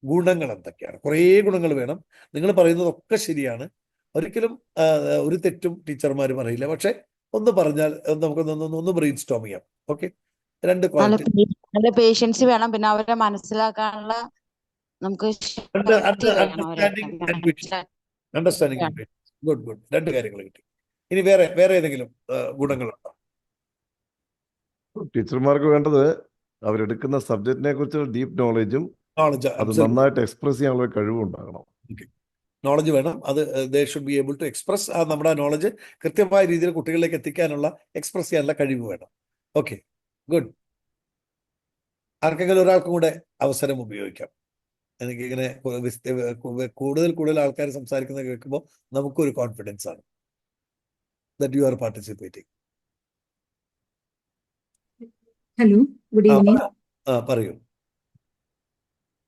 ഗുണങ്ങൾ എന്തൊക്കെയാണ്? കുറേ ഗുണങ്ങൾ വേണം. നിങ്ങൾ പറയുന്നതൊക്കെ ശരിയാണ്, ഒരിക്കലും ഒരു തെറ്റും ടീച്ചർമാർ പറയില്ല. പക്ഷെ ഒന്ന് പറഞ്ഞാൽ നമുക്കൊന്ന് ബ്രെയിൻ സ്റ്റോം ചെയ്യാം. Okay, 2 quality. നല്ല പേഷ്യൻസ് വേണം, പിന്നെ അവരെ മനസ്സിലാക്കാനുള്ള നമുക്ക് അണ്ടർസ്റ്റാൻഡിങ്. ഗുഡ്. 2 കാര്യങ്ങൾ കിട്ടി. ഇനി വേറെ ഏതെങ്കിലും ഗുണങ്ങളുണ്ടോ? ടീച്ചർമാർക്ക് വേണ്ടത് അവരെടുക്കുന്ന സബ്ജക്റ്റിനെ കുറിച്ചുള്ള ഡീപ്പ് നോളജും അത് നന്നായിട്ട് എക്സ്പ്രസ് ചെയ്യാനുള്ള കഴിവും ഉണ്ടാകണം. നോളജ് വേണം. അത് they should be able to express. നമ്മുടെ നോളജ് കൃത്യമായ രീതിയിൽ കുട്ടികളിലേക്ക് എത്തിക്കാനുള്ള, എക്സ്പ്രസ് ചെയ്യാനുള്ള കഴിവ് വേണം. Okay, good. ആർക്കെങ്കിലും ഒരാൾക്കും കൂടെ അവസരം ഉപയോഗിക്കാം. എനിക്കിങ്ങനെ കൂടുതൽ ആൾക്കാർ സംസാരിക്കുന്നത് കേൾക്കുമ്പോൾ നമുക്കൊരു കോൺഫിഡൻസ് ആണ് that you are participating. Hello, good evening. പറയൂ.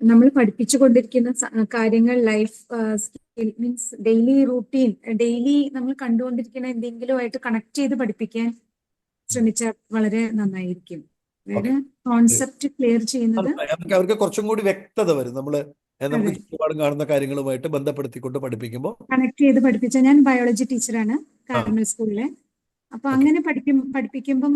നമ്മൾ പഠിപ്പിച്ചുകൊണ്ടിരിക്കുന്ന കാര്യങ്ങൾ life skill means daily routine, daily നമ്മൾ കണ്ടുകൊണ്ടിരിക്കുന്ന എന്തെങ്കിലുമായിട്ട് കണക്ട് ചെയ്ത് പഠിപ്പിക്കാൻ ശ്രമിച്ചാൽ വളരെ നന്നായിരിക്കും. അതായത് കോൺസെപ്റ്റ് ക്ലിയർ ചെയ്യുന്നത് അവർക്ക് കുറച്ചും കൂടി വ്യക്തത വരും. നമുക്ക് ചുറ്റുപാടും കാണുന്ന കാര്യങ്ങളുമായിട്ട് ബന്ധപ്പെടുത്തിക്കൊണ്ട് പഠിപ്പിക്കുമ്പോൾ കണക്ട് ചെയ്ത് പഠിപ്പിച്ചാൽ. ഞാൻ ബയോളജി ടീച്ചറാണ് കാർമൽ സ്കൂളിലെ. അപ്പൊ അങ്ങനെ പഠിപ്പിക്കുമ്പം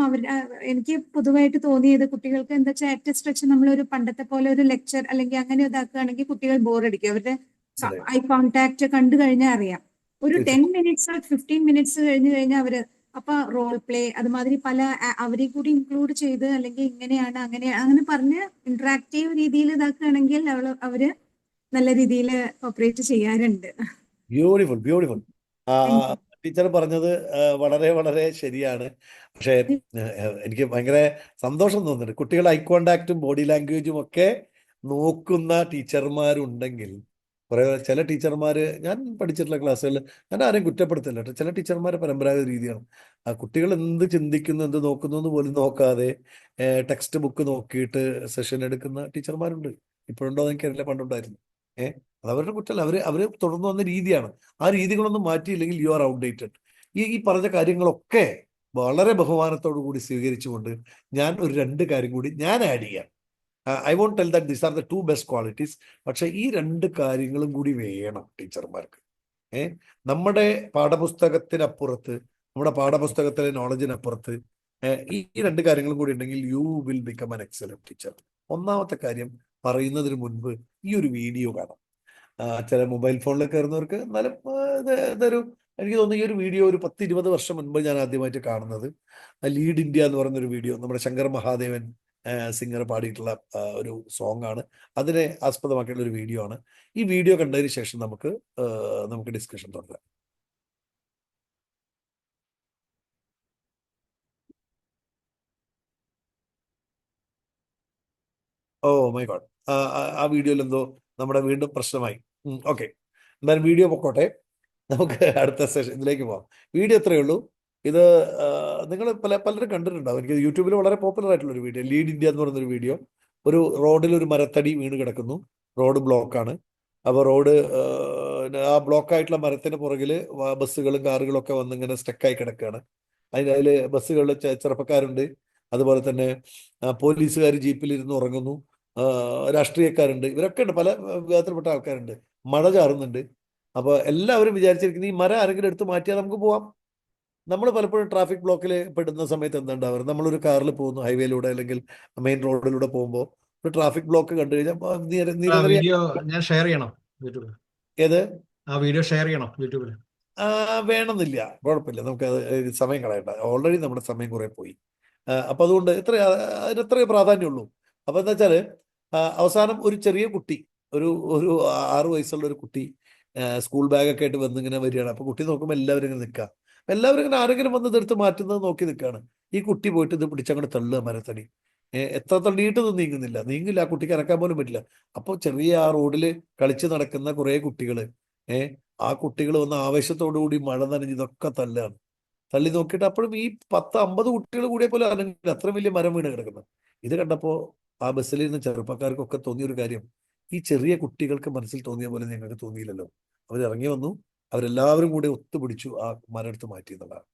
എനിക്ക് പൊതുവായിട്ട് തോന്നിയത്, കുട്ടികൾക്ക് എന്താ വെച്ചാൽ അറ്റ് സ്ട്രെച്ച് നമ്മളൊരു പണ്ടത്തെ പോലെ ഒരു ലെക്ചർ അല്ലെങ്കിൽ അങ്ങനെ ഇതാക്കുകയാണെങ്കിൽ കുട്ടികൾ ബോറടിക്കും. അവരുടെ ഐ കോണ്ടാക്ട് കണ്ടു കഴിഞ്ഞാൽ അറിയാം. ഒരു 10 മിനിറ്റ്സ് 15 മിനിറ്റ്സ് കഴിഞ്ഞു കഴിഞ്ഞാൽ അവര് അപ്പൊ റോൾ പ്ലേ അതുമാതിരി പല അവരെ കൂടി ഇൻക്ലൂഡ് ചെയ്ത് അല്ലെങ്കിൽ ഇങ്ങനെയാണ് അങ്ങനെ പറഞ്ഞ് ഇന്ററാക്റ്റീവ് രീതിയിൽ ഇതാക്കുകയാണെങ്കിൽ അവര് നല്ല രീതിയിൽ ഓപ്പറേറ്റ് ചെയ്യാറുണ്ട്. ബ്യൂട്ടിഫുൾ. ടീച്ചർ പറഞ്ഞത് വളരെ വളരെ ശരിയാണ്. പക്ഷേ എനിക്ക് ഭയങ്കര സന്തോഷം തോന്നുന്നുണ്ട്, കുട്ടികൾ ഐ കോണ്ടാക്റ്റും ബോഡി ലാംഗ്വേജും ഒക്കെ നോക്കുന്ന ടീച്ചർമാരുണ്ടെങ്കിൽ. ചില ടീച്ചർമാർ, ഞാൻ പഠിച്ചിട്ടുള്ള ക്ലാസ്സുകളിൽ ഞാൻ ആരെയും കുറ്റപ്പെടുത്തില്ല കേട്ടോ, ചില ടീച്ചർമാരെ പരമ്പരാഗത രീതിയാണ്. കുട്ടികൾ എന്ത് ചിന്തിക്കുന്നു, എന്ത് നോക്കുന്നു എന്ന് പോലും നോക്കാതെ ടെക്സ്റ്റ് ബുക്ക് നോക്കിയിട്ട് സെഷൻ എടുക്കുന്ന ടീച്ചർമാരുണ്ട്. ഇപ്പോഴുണ്ടോ എന്ന് എനിക്കറിയില്ല, പണ്ടുണ്ടായിരുന്നു. അതവരുടെ കുറ്റമല്ല, അവര് തുടർന്ന് വന്ന രീതിയാണ്. ആ രീതികളൊന്നും മാറ്റിയില്ലെങ്കിൽ യു ആർ ഔട്ട്ഡേറ്റഡ്. ഈ പറഞ്ഞ കാര്യങ്ങളൊക്കെ വളരെ ബഹുമാനത്തോടു കൂടി സ്വീകരിച്ചുകൊണ്ട് ഞാൻ ഒരു 2 കാര്യം കൂടി ഞാൻ ആഡ് ചെയ്യാം. I won't tell that these are the 2 best qualities. പക്ഷെ ഈ 2 കാര്യങ്ങളും കൂടി വേണം ടീച്ചർമാർക്ക്. നമ്മുടെ പാഠപുസ്തകത്തിനപ്പുറത്ത്, നമ്മുടെ പാഠപുസ്തകത്തിലെ നോളജിനപ്പുറത്ത് ഈ 2 കാര്യങ്ങളും കൂടി ഉണ്ടെങ്കിൽ you will become an excellent teacher. ഒന്നാമത്തെ കാര്യം, പറയുന്നതിന് മുൻപ് ഈ ഒരു വീഡിയോ കാണാം. ചില മൊബൈൽ ഫോണിൽ കയറുന്നവർക്ക് എന്നാലും ഇതൊരു, എനിക്ക് തോന്നുന്നു ഈ ഒരു വീഡിയോ ഒരു 10-20 വർഷം മുൻപ് ഞാൻ ആദ്യമായിട്ട് കാണുന്നത്. ലീഡ് ഇന്ത്യ എന്ന് പറയുന്നൊരു വീഡിയോ, നമ്മുടെ ശങ്കർ മഹാദേവൻ സിംഗർ പാടിയിട്ടുള്ള ഒരു സോങ് ആണ്. അതിനെ ആസ്പദമാക്കിയുള്ള ഒരു വീഡിയോ ആണ്. ഈ വീഡിയോ കണ്ടതിന് ശേഷം നമുക്ക് ഡിസ്കഷൻ തുടരാം. ഓ മൈ ഗോഡ്, ആ വീഡിയോയിൽ എന്തോ നമ്മുടെ വീണ്ടും പ്രശ്നമായി. ഓക്കെ, എന്തായാലും വീഡിയോ പൊക്കോട്ടെ, നമുക്ക് അടുത്ത സെഷൻ ഇതിലേക്ക് പോവാം. വീഡിയോ എത്രയേ ഉള്ളൂ, ഇത് നിങ്ങൾ പലരും കണ്ടിട്ടുണ്ടാവും. എനിക്ക് യൂട്യൂബിൽ വളരെ പോപ്പുലർ ആയിട്ടുള്ള ഒരു വീഡിയോ, ലീഡ് ഇന്ത്യ എന്ന് പറയുന്നൊരു വീഡിയോ. ഒരു റോഡിൽ ഒരു മരത്തടി വീണ് കിടക്കുന്നു, റോഡ് ബ്ലോക്കാണ്. അപ്പോൾ റോഡ് ആ ബ്ലോക്കായിട്ടുള്ള മരത്തിന് പുറകിൽ ബസ്സുകളും കാറുകളും ഒക്കെ വന്ന് ഇങ്ങനെ സ്റ്റക്കായി കിടക്കുകയാണ്. അതിൽ ബസ്സുകളിൽ ചെറുപ്പക്കാരുണ്ട്, അതുപോലെ തന്നെ പോലീസുകാർ ജീപ്പിലിരുന്ന് ഉറങ്ങുന്നു, രാഷ്ട്രീയക്കാരുണ്ട്, ഇവരൊക്കെ ഉണ്ട്, പല വിധത്തിൽപ്പെട്ട ആൾക്കാരുണ്ട്. മഴ ചാറുന്നുണ്ട്. അപ്പോൾ എല്ലാവരും വിചാരിച്ചിരിക്കുന്നത് ഈ മരം ആരെങ്കിലും എടുത്ത് മാറ്റിയാൽ നമുക്ക് പോവാം. നമ്മൾ പലപ്പോഴും ട്രാഫിക് ബ്ലോക്കിൽ പെടുന്ന സമയത്ത് എന്താണ്ടാവുക, നമ്മളൊരു കാറിൽ പോകുന്നു ഹൈവേയിലൂടെ അല്ലെങ്കിൽ മെയിൻ റോഡിലൂടെ പോകുമ്പോൾ ഒരു ട്രാഫിക് ബ്ലോക്ക് കണ്ടു കഴിഞ്ഞാൽ വീഡിയോ ഞാൻ ഷെയർ ചെയ്യണം യൂട്യൂബിൽ. ഏത് ആ വീഡിയോ ഷെയർ ചെയ്യണം യൂട്യൂബിൽ? വേണമെന്നില്ല, കുഴപ്പമില്ല, നമുക്ക് അത് സമയം കളയണ്ട. ഓൾറെഡി നമ്മുടെ സമയം കുറെ പോയി. അപ്പം അതുകൊണ്ട് അതിനെത്രയേ പ്രാധാന്യമുള്ളൂ. അപ്പം എന്താ വെച്ചാൽ അവസാനം ഒരു ചെറിയ കുട്ടി, ഒരു 6 വയസ്സുള്ള ഒരു കുട്ടി സ്കൂൾ ബാഗൊക്കെ ആയിട്ട് വന്നിങ്ങനെ വരികയാണ്. അപ്പോൾ കുട്ടി നോക്കുമ്പോൾ എല്ലാവരും ഇങ്ങനെ നിൽക്കുക. എല്ലാവരും ഇങ്ങനെ ആരെങ്കിലും വന്ന് ഇതെടുത്ത് മാറ്റുന്നത് നോക്കി നിൽക്കുകയാണ്. ഈ കുട്ടി പോയിട്ട് ഇത് പിടിച്ചങ്ങോട്ട് തള്ളുക മരത്തടി. എത്ര തള്ളിയിട്ടൊന്നും നീങ്ങില്ല. ആ കുട്ടിക്ക് ഇറക്കാൻ പോലും പറ്റില്ല. അപ്പോൾ ചെറിയ ആ റോഡിൽ കളിച്ച് നടക്കുന്ന കുറേ കുട്ടികൾ, ആ കുട്ടികൾ വന്ന് ആവേശത്തോടു കൂടി മഴ നനഞ്ഞ് ഇതൊക്കെ തള്ളുകയാണ്. തള്ളി നോക്കിയിട്ട് അപ്പോഴും ഈ 10-50 കുട്ടികൾ കൂടിയ പോലെ അല്ലെങ്കിൽ അത്ര വലിയ മരം വീണ് കിടക്കുന്നത്. ഇത് കണ്ടപ്പോൾ ആ ബസ്സിലിരുന്ന ചെറുപ്പക്കാർക്കൊക്കെ തോന്നിയൊരു കാര്യം, ഈ ചെറിയ കുട്ടികൾക്ക് മനസ്സിൽ തോന്നിയ പോലെ ഞങ്ങൾക്ക് തോന്നിയില്ലല്ലോ. അവരിറങ്ങി വന്നു, അവരെല്ലാവരും കൂടി ഒത്തുപിടിച്ചു ആ മരം എടുത്ത് മാറ്റി എന്നുള്ളതാണ്.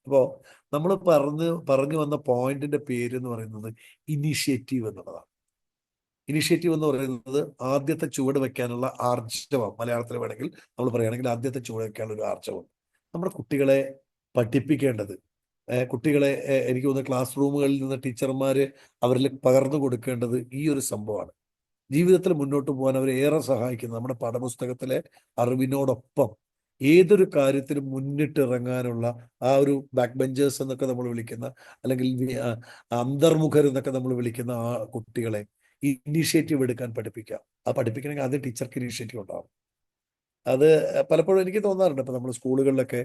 അപ്പോൾ നമ്മൾ പറഞ്ഞു വന്ന പോയിന്റിന്റെ പേര് എന്ന് പറയുന്നത് ഇനീഷ്യേറ്റീവ് എന്നുള്ളതാണ്. ഇനീഷ്യേറ്റീവ് എന്ന് പറയുന്നത് ആദ്യത്തെ ചുവട് വെക്കാനുള്ള ആർജവം. മലയാളത്തിൽ വേണമെങ്കിൽ നമ്മൾ പറയുകയാണെങ്കിൽ ആദ്യത്തെ ചുവട് വെക്കാനുള്ള ഒരു ആർജവം നമ്മുടെ കുട്ടികളെ പഠിപ്പിക്കേണ്ടത്. കുട്ടികളെ എനിക്ക് തോന്നുന്നു ക്ലാസ് റൂമുകളിൽ നിന്ന് ടീച്ചർമാർ അവരിൽ പകർന്നു കൊടുക്കേണ്ടത് ഈ ഒരു സംഭവമാണ്. ജീവിതത്തിൽ മുന്നോട്ട് പോകാൻ അവരെ ഏറെ സഹായിക്കുന്നത് നമ്മുടെ പാഠപുസ്തകത്തിലെ അറിവിനോടൊപ്പം ഏതൊരു കാര്യത്തിനും മുന്നിട്ടിറങ്ങാനുള്ള ആ ഒരു ബാക്ക് ബെഞ്ചേഴ്സ് എന്നൊക്കെ നമ്മൾ വിളിക്കുന്ന, അല്ലെങ്കിൽ അന്തർമുഖർ എന്നൊക്കെ നമ്മൾ വിളിക്കുന്ന ആ കുട്ടികളെ ഇനീഷ്യേറ്റീവ് എടുക്കാൻ പഠിപ്പിക്കുക. ആ പഠിപ്പിക്കണമെങ്കിൽ ആദ്യം ടീച്ചർക്ക് ഇനീഷ്യേറ്റീവ് ഉണ്ടാവും. അത് പലപ്പോഴും എനിക്ക് തോന്നാറുണ്ട്. ഇപ്പം നമ്മൾ സ്കൂളുകളിലൊക്കെ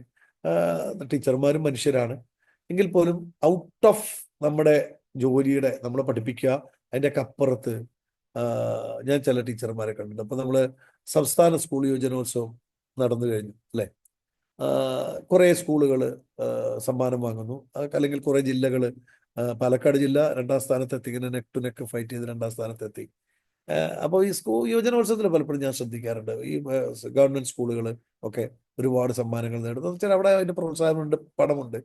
ടീച്ചർമാരും മനുഷ്യരാണ് എങ്കിൽ പോലും ഔട്ട് ഓഫ് നമ്മുടെ ജോലിയുടെ നമ്മൾ പഠിപ്പിക്കുക, അതിൻ്റെയൊക്കെ അപ്പുറത്ത് ഞാൻ ചില ടീച്ചർമാരെ കണ്ടിട്ടുണ്ട്. അപ്പം നമ്മൾ സംസ്ഥാന സ്കൂൾ യുവജനോത്സവം നടന്നു കഴിഞ്ഞു അല്ലേ, കുറേ സ്കൂളുകൾ സമ്മാനം വാങ്ങുന്നു, അല്ലെങ്കിൽ കുറേ ജില്ലകൾ, പാലക്കാട് ജില്ല 2ാം സ്ഥാനത്തെത്തി, ഇങ്ങനെ നെക്ക് ടു നെക്ക് ഫൈറ്റ് ചെയ്ത് 2ാം സ്ഥാനത്തെത്തി. അപ്പോൾ ഈ യുവജനോത്സവത്തിൽ പലപ്പോഴും ഞാൻ ശ്രദ്ധിക്കാറുണ്ട് ഈ ഗവൺമെന്റ് സ്കൂളുകൾ ഒക്കെ ഒരുപാട് സമ്മാനങ്ങൾ നേടുന്നു. വെച്ചാൽ അവിടെ അതിന്റെ പ്രോത്സാഹനമുണ്ട്, പണമുണ്ട്.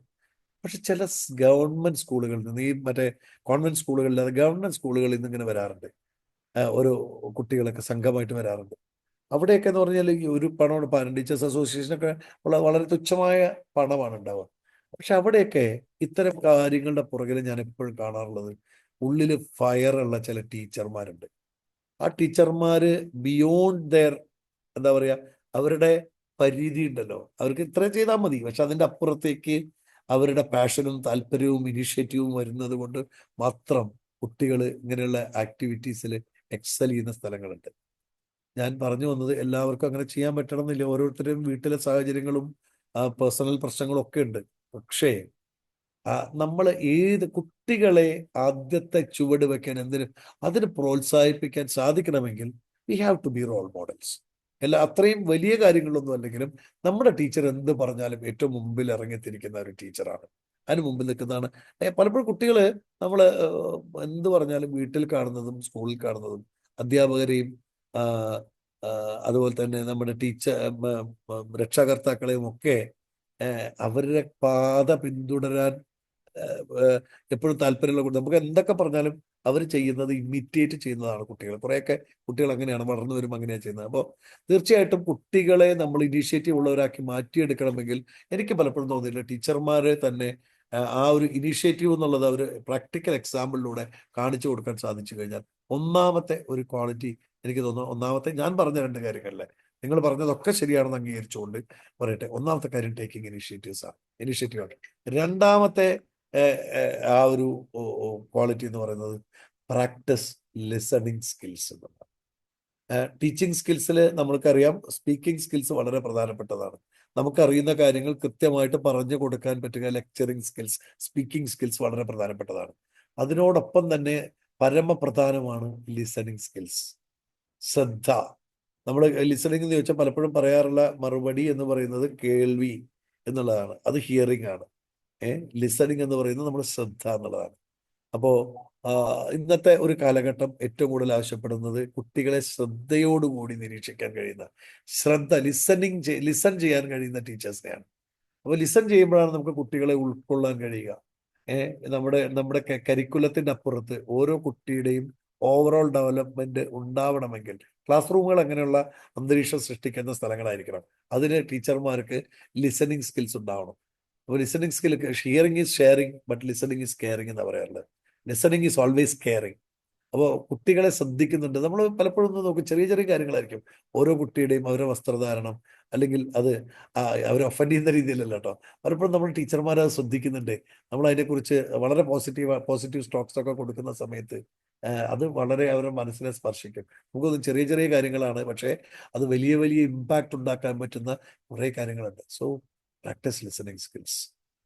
പക്ഷെ ചില ഗവൺമെന്റ് സ്കൂളുകളിൽ നിന്ന്, ഈ മറ്റേ കോൺവെന്റ് സ്കൂളുകളില്ലാതെ ഗവൺമെന്റ് സ്കൂളുകളിൽ നിന്ന് ഇങ്ങനെ വരാറുണ്ട്, ഒരു കുട്ടികളൊക്കെ സംഘമായിട്ട് വരാറുണ്ട്. അവിടെയൊക്കെ എന്ന് പറഞ്ഞാൽ ഈ ഒരു പണമാണ്, പാരന്റ് ടീച്ചേഴ്സ് അസോസിയേഷനൊക്കെ വളരെ തുച്ഛമായ പണമാണ് ഉണ്ടാവുക. പക്ഷെ അവിടെയൊക്കെ ഇത്തരം കാര്യങ്ങളുടെ പുറകിൽ ഞാൻ എപ്പോഴും കാണാറുള്ളത് ഉള്ളിൽ ഫയറുള്ള ചില ടീച്ചർമാരുണ്ട്. ആ ടീച്ചർമാര് ബിയോണ്ട് ദെയർ എന്താ പറയുക, അവരുടെ പരിധി ഉണ്ടല്ലോ, അവർക്ക് ഇത്രയും ചെയ്താൽ മതി. പക്ഷെ അതിൻ്റെ അപ്പുറത്തേക്ക് അവരുടെ പാഷനും താല്പര്യവും ഇനീഷ്യേറ്റീവും വരുന്നത് കൊണ്ട് മാത്രം കുട്ടികൾ ഇങ്ങനെയുള്ള ആക്ടിവിറ്റീസിൽ എക്സൽ ചെയ്യുന്ന സ്ഥലങ്ങളുണ്ട്. ഞാൻ പറഞ്ഞു വന്നത് എല്ലാവർക്കും അങ്ങനെ ചെയ്യാൻ പറ്റണം എന്നില്ല. ഓരോരുത്തരും വീട്ടിലെ സാഹചര്യങ്ങളും പേഴ്സണൽ പ്രശ്നങ്ങളും ഒക്കെ ഉണ്ട്. പക്ഷേ നമ്മൾ കുട്ടികളെ ആദ്യത്തെ ചുവട് വെക്കാൻ അതിന് പ്രോത്സാഹിപ്പിക്കാൻ സാധിക്കണമെങ്കിൽ we have to be role models. അത്രയും വലിയ കാര്യങ്ങളൊന്നും അല്ലെങ്കിലും നമ്മുടെ ടീച്ചർ എന്ത് പറഞ്ഞാലും ഏറ്റവും മുമ്പിൽ ഇറങ്ങിത്തിരിക്കുന്ന ഒരു ടീച്ചറാണ്, അതിന് മുമ്പിൽ നിൽക്കുന്നതാണ്. പലപ്പോഴും കുട്ടികൾ നമ്മൾ എന്ത് പറഞ്ഞാലും വീട്ടിൽ കാണുന്നതും സ്കൂളിൽ കാണുന്നതും അധ്യാപകരെയും അതുപോലെ തന്നെ നമ്മുടെ രക്ഷാകർത്താക്കളെയും ഒക്കെ അവരുടെ പാത പിന്തുടരാൻ എപ്പോഴും താല്പര്യമുള്ള, നമുക്ക് എന്തൊക്കെ പറഞ്ഞാലും അവർ ചെയ്യുന്നത് ഇമിറ്റേറ്റ് ചെയ്യുന്നതാണ് കുട്ടികൾ. കുറേയൊക്കെ കുട്ടികൾ അങ്ങനെയാണ്, വളർന്നു വരുമ്പോൾ അങ്ങനെയാണ് ചെയ്യുന്നത്. അപ്പോൾ തീർച്ചയായിട്ടും കുട്ടികളെ നമ്മൾ ഇനീഷ്യേറ്റീവ് ഉള്ളവരാക്കി മാറ്റിയെടുക്കണമെങ്കിൽ എനിക്ക് പലപ്പോഴും തോന്നിയില്ല ടീച്ചർമാരെ തന്നെ ആ ഒരു ഇനീഷ്യേറ്റീവ് എന്നുള്ളത് അവർ പ്രാക്ടിക്കൽ എക്സാമ്പിളിലൂടെ കാണിച്ചു കൊടുക്കാൻ സാധിച്ചു കഴിഞ്ഞാൽ ഒന്നാമത്തെ ഒരു ക്വാളിറ്റി എനിക്ക് തോന്നുന്നു. ഒന്നാമത്തെ ഞാൻ പറഞ്ഞ 2 കാര്യങ്ങളിലെ നിങ്ങൾ പറഞ്ഞതൊക്കെ ശരിയാണെന്ന് അംഗീകരിച്ചുകൊണ്ട് പറയട്ടെ, ഒന്നാമത്തെ കാര്യം ടേക്കിംഗ് ഇനീഷ്യേറ്റീവാണ്. രണ്ടാമത്തെ ആ ഒരു ക്വാളിറ്റി എന്ന് പറയുന്നത് പ്രാക്ടീസ് ലിസണിങ് സ്കിൽസ് എന്നുള്ളതാണ്. ടീച്ചിങ് സ്കിൽസിൽ നമ്മൾക്കറിയാം സ്പീക്കിംഗ് സ്കിൽസ് വളരെ പ്രധാനപ്പെട്ടതാണ്. നമുക്കറിയുന്ന കാര്യങ്ങൾ കൃത്യമായിട്ട് പറഞ്ഞു കൊടുക്കാൻ പറ്റുക, ലെക്ചറിങ് സ്കിൽസ്, സ്പീക്കിംഗ് സ്കിൽസ് വളരെ പ്രധാനപ്പെട്ടതാണ്. അതിനോടൊപ്പം തന്നെ പരമപ്രധാനമാണ് ലിസണിങ് സ്കിൽസ്, ശ്രദ്ധ. നമ്മൾ ലിസണിങ് എന്ന് ചോദിച്ചാൽ പലപ്പോഴും പറയാറുള്ള മറുപടി എന്ന് പറയുന്നത് കേൾവി എന്നുള്ളതാണ്, അത് ഹിയറിംഗ് ആണ്. ലിസണിങ് എന്ന് പറയുന്നത് നമ്മുടെ ശ്രദ്ധ എന്നുള്ളതാണ്. അപ്പോൾ ഇന്നത്തെ ഒരു കാലഘട്ടം ഏറ്റവും കൂടുതൽ ആവശ്യപ്പെടുന്നത് കുട്ടികളെ ശ്രദ്ധയോടുകൂടി നിരീക്ഷിക്കാൻ കഴിയുന്ന, ലിസൺ ചെയ്യാൻ കഴിയുന്ന ടീച്ചേഴ്സിനെയാണ്. അപ്പോൾ ലിസൺ ചെയ്യുമ്പോഴാണ് നമുക്ക് കുട്ടികളെ ഉൾക്കൊള്ളാൻ കഴിയുക. നമ്മുടെ കരിക്കുലത്തിന്റെ അപ്പുറത്ത് ഓരോ കുട്ടിയുടെയും ഓവറോൾ ഡെവലപ്മെന്റ് ഉണ്ടാവണമെങ്കിൽ ക്ലാസ് റൂമുകൾ അങ്ങനെയുള്ള അന്തരീക്ഷം സൃഷ്ടിക്കുന്ന സ്ഥലങ്ങളായിരിക്കണം. അതിന് ടീച്ചർമാർക്ക് ലിസണിങ് സ്കിൽസ് ഉണ്ടാവണം. അപ്പോൾ listening skill, hearing is sharing but listening is caring എന്ന് പറയാറുള്ളത്. Listening is always caring. അപ്പോൾ കുട്ടികളെ ശ്രദ്ധിക്കുന്നുണ്ട്. നമ്മൾ പലപ്പോഴും ഒന്ന് നോക്കും, ചെറിയ ചെറിയ കാര്യങ്ങളായിരിക്കും. ഓരോ കുട്ടിയുടെയും അവരുടെ വസ്ത്രധാരണം, അല്ലെങ്കിൽ അത് അവരെ ഒഫൻഡ് ചെയ്യുന്ന രീതിയിലല്ല കേട്ടോ. പലപ്പോഴും നമ്മൾ ടീച്ചർമാർ അത് ശ്രദ്ധിക്കുന്നുണ്ട്. നമ്മൾ അതിനെക്കുറിച്ച് വളരെ പോസിറ്റീവ് സ്റ്റോക്സ് ഒക്കെ കൊടുക്കുന്ന സമയത്ത് അത് വളരെ അവരുടെ മനസ്സിനെ സ്പർശിക്കും. നമുക്കൊന്നും ചെറിയ ചെറിയ കാര്യങ്ങളാണ്, പക്ഷേ അത് വലിയ വലിയ ഇമ്പാക്റ്റ് ഉണ്ടാക്കാൻ പറ്റുന്ന കുറേ കാര്യങ്ങളുണ്ട്. So practise listening skills.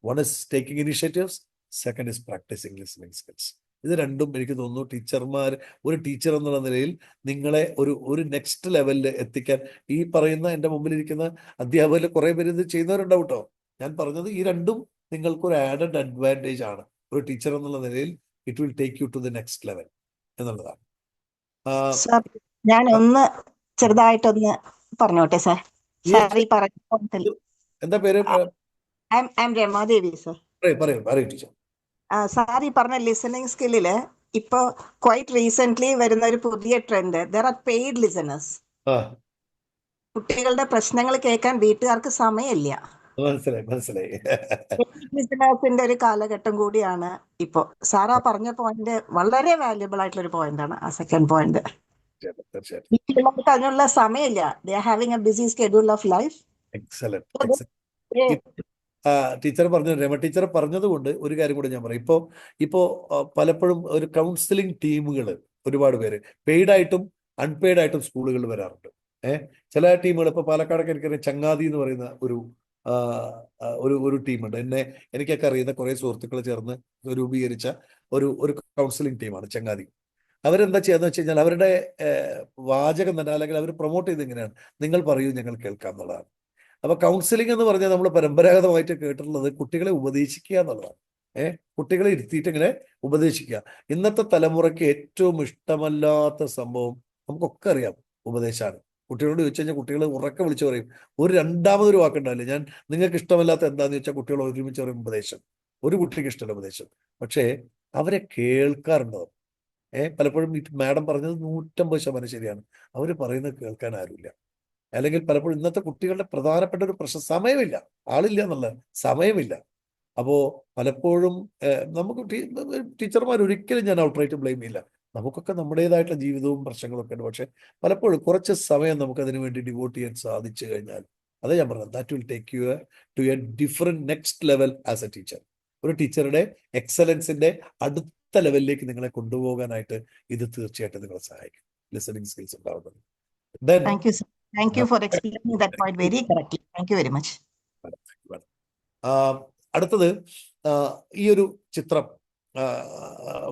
One is taking initiatives, second is practising listening skills. ഇത് രണ്ടും എനിക്ക് തോന്നുന്നു ഒരു ടീച്ചർ എന്നുള്ള നിലയിൽ നിങ്ങളെ ഒരു നെക്സ്റ്റ് ലെവലിൽ എത്തിക്കാൻ, ഈ പറയുന്ന എൻ്റെ മുമ്പിലിരിക്കുന്ന അധ്യാപകരിൽ കുറേ പേര് ഇത് ചെയ്യുന്നവരുണ്ടാവും കേട്ടോ. ഞാൻ പറഞ്ഞത് ഈ രണ്ടും നിങ്ങൾക്കൊരു ആഡഡ് അഡ്വാൻറ്റേജ് ആണ്. ഒരു ടീച്ചർ എന്നുള്ള നിലയിൽ it will take you to the next level എന്നുള്ളതാണ്. സാർ, ഞാൻ ഒന്ന് ചെറുതായിട്ടൊന്ന് പറഞ്ഞോട്ടെ സാർ. സാർ ഈ പറഞ്ഞ എന്താ പേര്? രമാദേവി സാർ. പറയൂ ടീച്ചർ. സാർ ഈ പറഞ്ഞ ലിസണിങ് സ്കില്ലില് ഇപ്പൊ ക്വൈറ്റ് റീസെന്റ് വരുന്ന ഒരു പുതിയ trend, there are paid listeners. കുട്ടികളുടെ പ്രശ്നങ്ങൾ കേൾക്കാൻ വീട്ടുകാർക്ക് സമയമില്ല. മനസ്സിലായി. ലിസണേഴ്സിന്റെ ഒരു കാലഘട്ടം കൂടിയാണ് ഇപ്പോ. സാറാ പറഞ്ഞ പോയിന്റ് വളരെ വാല്യുബിൾ ആയിട്ടുള്ള ഒരു പോയിന്റ് ആണ്. ആ സെക്കൻഡ് പോയിന്റ്, വീട്ടുകാർക്ക് അതിനുള്ള സമയമില്ല. They are having a busy schedule of life. Teacher Rama teacher പറഞ്ഞത് കൊണ്ട് ഒരു കാര്യം കൂടെ ഞാൻ പറയാം. ഇപ്പോ പലപ്പോഴും ഒരു കൗൺസിലിംഗ് ടീമുകൾ ഒരുപാട് പേര് പെയ്ഡായിട്ടും അൺപെയ്ഡായിട്ടും സ്കൂളുകളിൽ വരാറുണ്ട്. ചില ടീമുകൾ, ഇപ്പോൾ പാലക്കാടൊക്കെ എനിക്കറിയാം, ചങ്ങാതി എന്ന് പറയുന്ന ഒരു ടീമുണ്ട്. എനിക്കൊക്കെ അറിയുന്ന കുറേ സുഹൃത്തുക്കൾ ചേർന്ന് രൂപീകരിച്ച ഒരു കൗൺസിലിംഗ് ടീമാണ് ചങ്ങാതി. അവരെന്താ ചെയ്യാന്ന് വെച്ച് കഴിഞ്ഞാൽ അവരുടെ വാചകം തന്നെ, അല്ലെങ്കിൽ അവർ പ്രൊമോട്ട് ചെയ്ത് എങ്ങനെയാണ്, നിങ്ങൾ പറയൂ ഞങ്ങൾ കേൾക്കാം എന്നുള്ളതാണ്. അപ്പൊ കൗൺസിലിംഗ് എന്ന് പറഞ്ഞാൽ നമ്മൾ പരമ്പരാഗതമായിട്ട് കേട്ടിട്ടുള്ളത് കുട്ടികളെ ഉപദേശിക്കുക എന്നുള്ളതാണ്. കുട്ടികളെ ഇരുത്തിയിട്ട് ഇങ്ങനെ ഉപദേശിക്കുക. ഇന്നത്തെ തലമുറയ്ക്ക് ഏറ്റവും ഇഷ്ടമല്ലാത്ത സംഭവം നമുക്കൊക്കെ അറിയാം, ഉപദേശമാണ്. കുട്ടികളോട് ചോദിച്ചു കഴിഞ്ഞാൽ കുട്ടികൾ ഉറക്കെ വിളിച്ചു പറയും. രണ്ടാമതൊരു വാക്കുണ്ടാവില്ല. നിങ്ങൾക്ക് ഇഷ്ടമല്ലാത്ത എന്താന്ന് ചോദിച്ചാൽ കുട്ടികൾ ഒരുമിച്ച് പറയും ഉപദേശം. ഒരു കുട്ടിക്ക് ഇഷ്ടമല്ല ഉപദേശം, പക്ഷേ അവരെ കേൾക്കാറുണ്ടോ? പലപ്പോഴും മാഡം പറഞ്ഞത് 150% ശരിയാണ്. അവർ പറയുന്നത് കേൾക്കാൻ ആരുമില്ല. അല്ലെങ്കിൽ പലപ്പോഴും ഇന്നത്തെ കുട്ടികളുടെ പ്രധാനപ്പെട്ട ഒരു പ്രശ്നം സമയമില്ല. ആളില്ല എന്നുള്ള സമയമില്ല. അപ്പോൾ പലപ്പോഴും നമുക്ക് ടീച്ചർമാർ ഒരിക്കലും ഞാൻ ഔട്ട്റൈറ്റ് ബ്ലെയിം ചെയ്യില്ല. നമുക്കൊക്കെ നമ്മുടേതായിട്ടുള്ള ജീവിതവും പ്രശ്നങ്ങളൊക്കെ ഉണ്ട്. പക്ഷെ പലപ്പോഴും കുറച്ച് സമയം നമുക്ക് അതിനു വേണ്ടി ഡിവോട്ട് ചെയ്യാൻ സാധിച്ചു കഴിഞ്ഞാൽ, അത് ഞാൻ പറഞ്ഞത്, that will take you to a different next level as a teacher. ഒരു ടീച്ചറുടെ എക്സലൻസിന്റെ അടുത്ത ലെവലിലേക്ക് നിങ്ങളെ കൊണ്ടുപോകാനായിട്ട് ഇത് തീർച്ചയായിട്ടും നിങ്ങളെ സഹായിക്കും. ലിസണിങ് സ്കിൽസ് ഉണ്ടാവുന്നത്. Thank you for explaining that point very correctly. Thank you very much. അടുത്തത് ഈ ഒരു ചിത്രം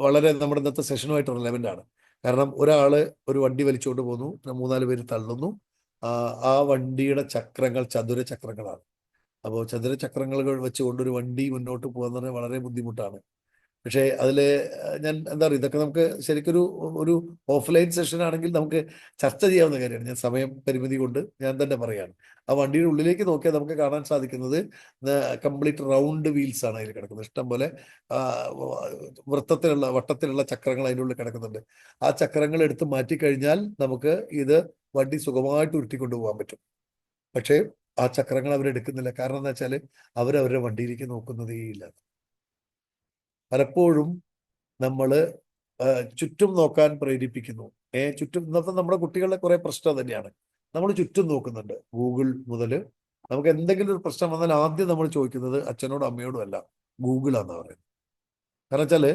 വളരെ നമ്മുടെ ഇന്നത്തെ സെഷനുമായിട്ട് റിലവൻ്റ് ആണ്. കാരണം ഒരാള് ഒരു വണ്ടി വലിച്ചുകൊണ്ട് പോകുന്നു, 3-4 പേര് തള്ളുന്നു. ആ വണ്ടിയുടെ ചക്രങ്ങൾ ചതുരചക്രങ്ങളാണ്. അപ്പോൾ ചതുരചക്രങ്ങൾ വെച്ചുകൊണ്ട് ഒരു വണ്ടി മുന്നോട്ട് പോകാന്ന് പറഞ്ഞാൽ വളരെ ബുദ്ധിമുട്ടാണ്. പക്ഷേ അതിൽ ഞാൻ എന്താ പറയുക, ഇതൊക്കെ നമുക്ക് ശരിക്കൊരു ഓഫ്ലൈൻ സെഷൻ ആണെങ്കിൽ നമുക്ക് ചർച്ച ചെയ്യാവുന്ന കാര്യമാണ്. ഞാൻ സമയം പരിമിതി കൊണ്ട് ഞാൻ തന്നെ പറയാണ്. ആ വണ്ടിയുടെ ഉള്ളിലേക്ക് നോക്കിയാൽ നമുക്ക് കാണാൻ സാധിക്കുന്നത് കംപ്ലീറ്റ് റൗണ്ട് വീൽസ് ആണ് അതിൽ കിടക്കുന്നത്. ഇഷ്ടം പോലെ വട്ടത്തിലുള്ള ചക്രങ്ങൾ അതിൻ്റെ ഉള്ളിൽ കിടക്കുന്നുണ്ട്. ആ ചക്രങ്ങൾ എടുത്ത് മാറ്റിക്കഴിഞ്ഞാൽ നമുക്ക് ഇത് വണ്ടി സുഖമായിട്ട് ഉരുട്ടിക്കൊണ്ടു പോകാൻ പറ്റും. പക്ഷേ ആ ചക്രങ്ങൾ അവരെടുക്കുന്നില്ല. കാരണം എന്താ വെച്ചാൽ അവരവരുടെ വണ്ടിയിലേക്ക് നോക്കുന്നതേ ഇല്ല. പലപ്പോഴും നമ്മൾ ചുറ്റും നോക്കാൻ പ്രേരിപ്പിക്കുന്നു. ചുറ്റും ഇന്നത്തെ നമ്മുടെ കുട്ടികളുടെ കുറെ പ്രശ്നം തന്നെയാണ്. നമ്മൾ ചുറ്റും നോക്കുന്നുണ്ട്. ഗൂഗിൾ മുതൽ നമുക്ക് എന്തെങ്കിലും ഒരു പ്രശ്നം വന്നാൽ ആദ്യം നമ്മൾ ചോദിക്കുന്നത് അച്ഛനോടും അമ്മയോടും അല്ല, ഗൂഗിളാന്ന് പറയുന്നത്. കാരണം വെച്ചാൽ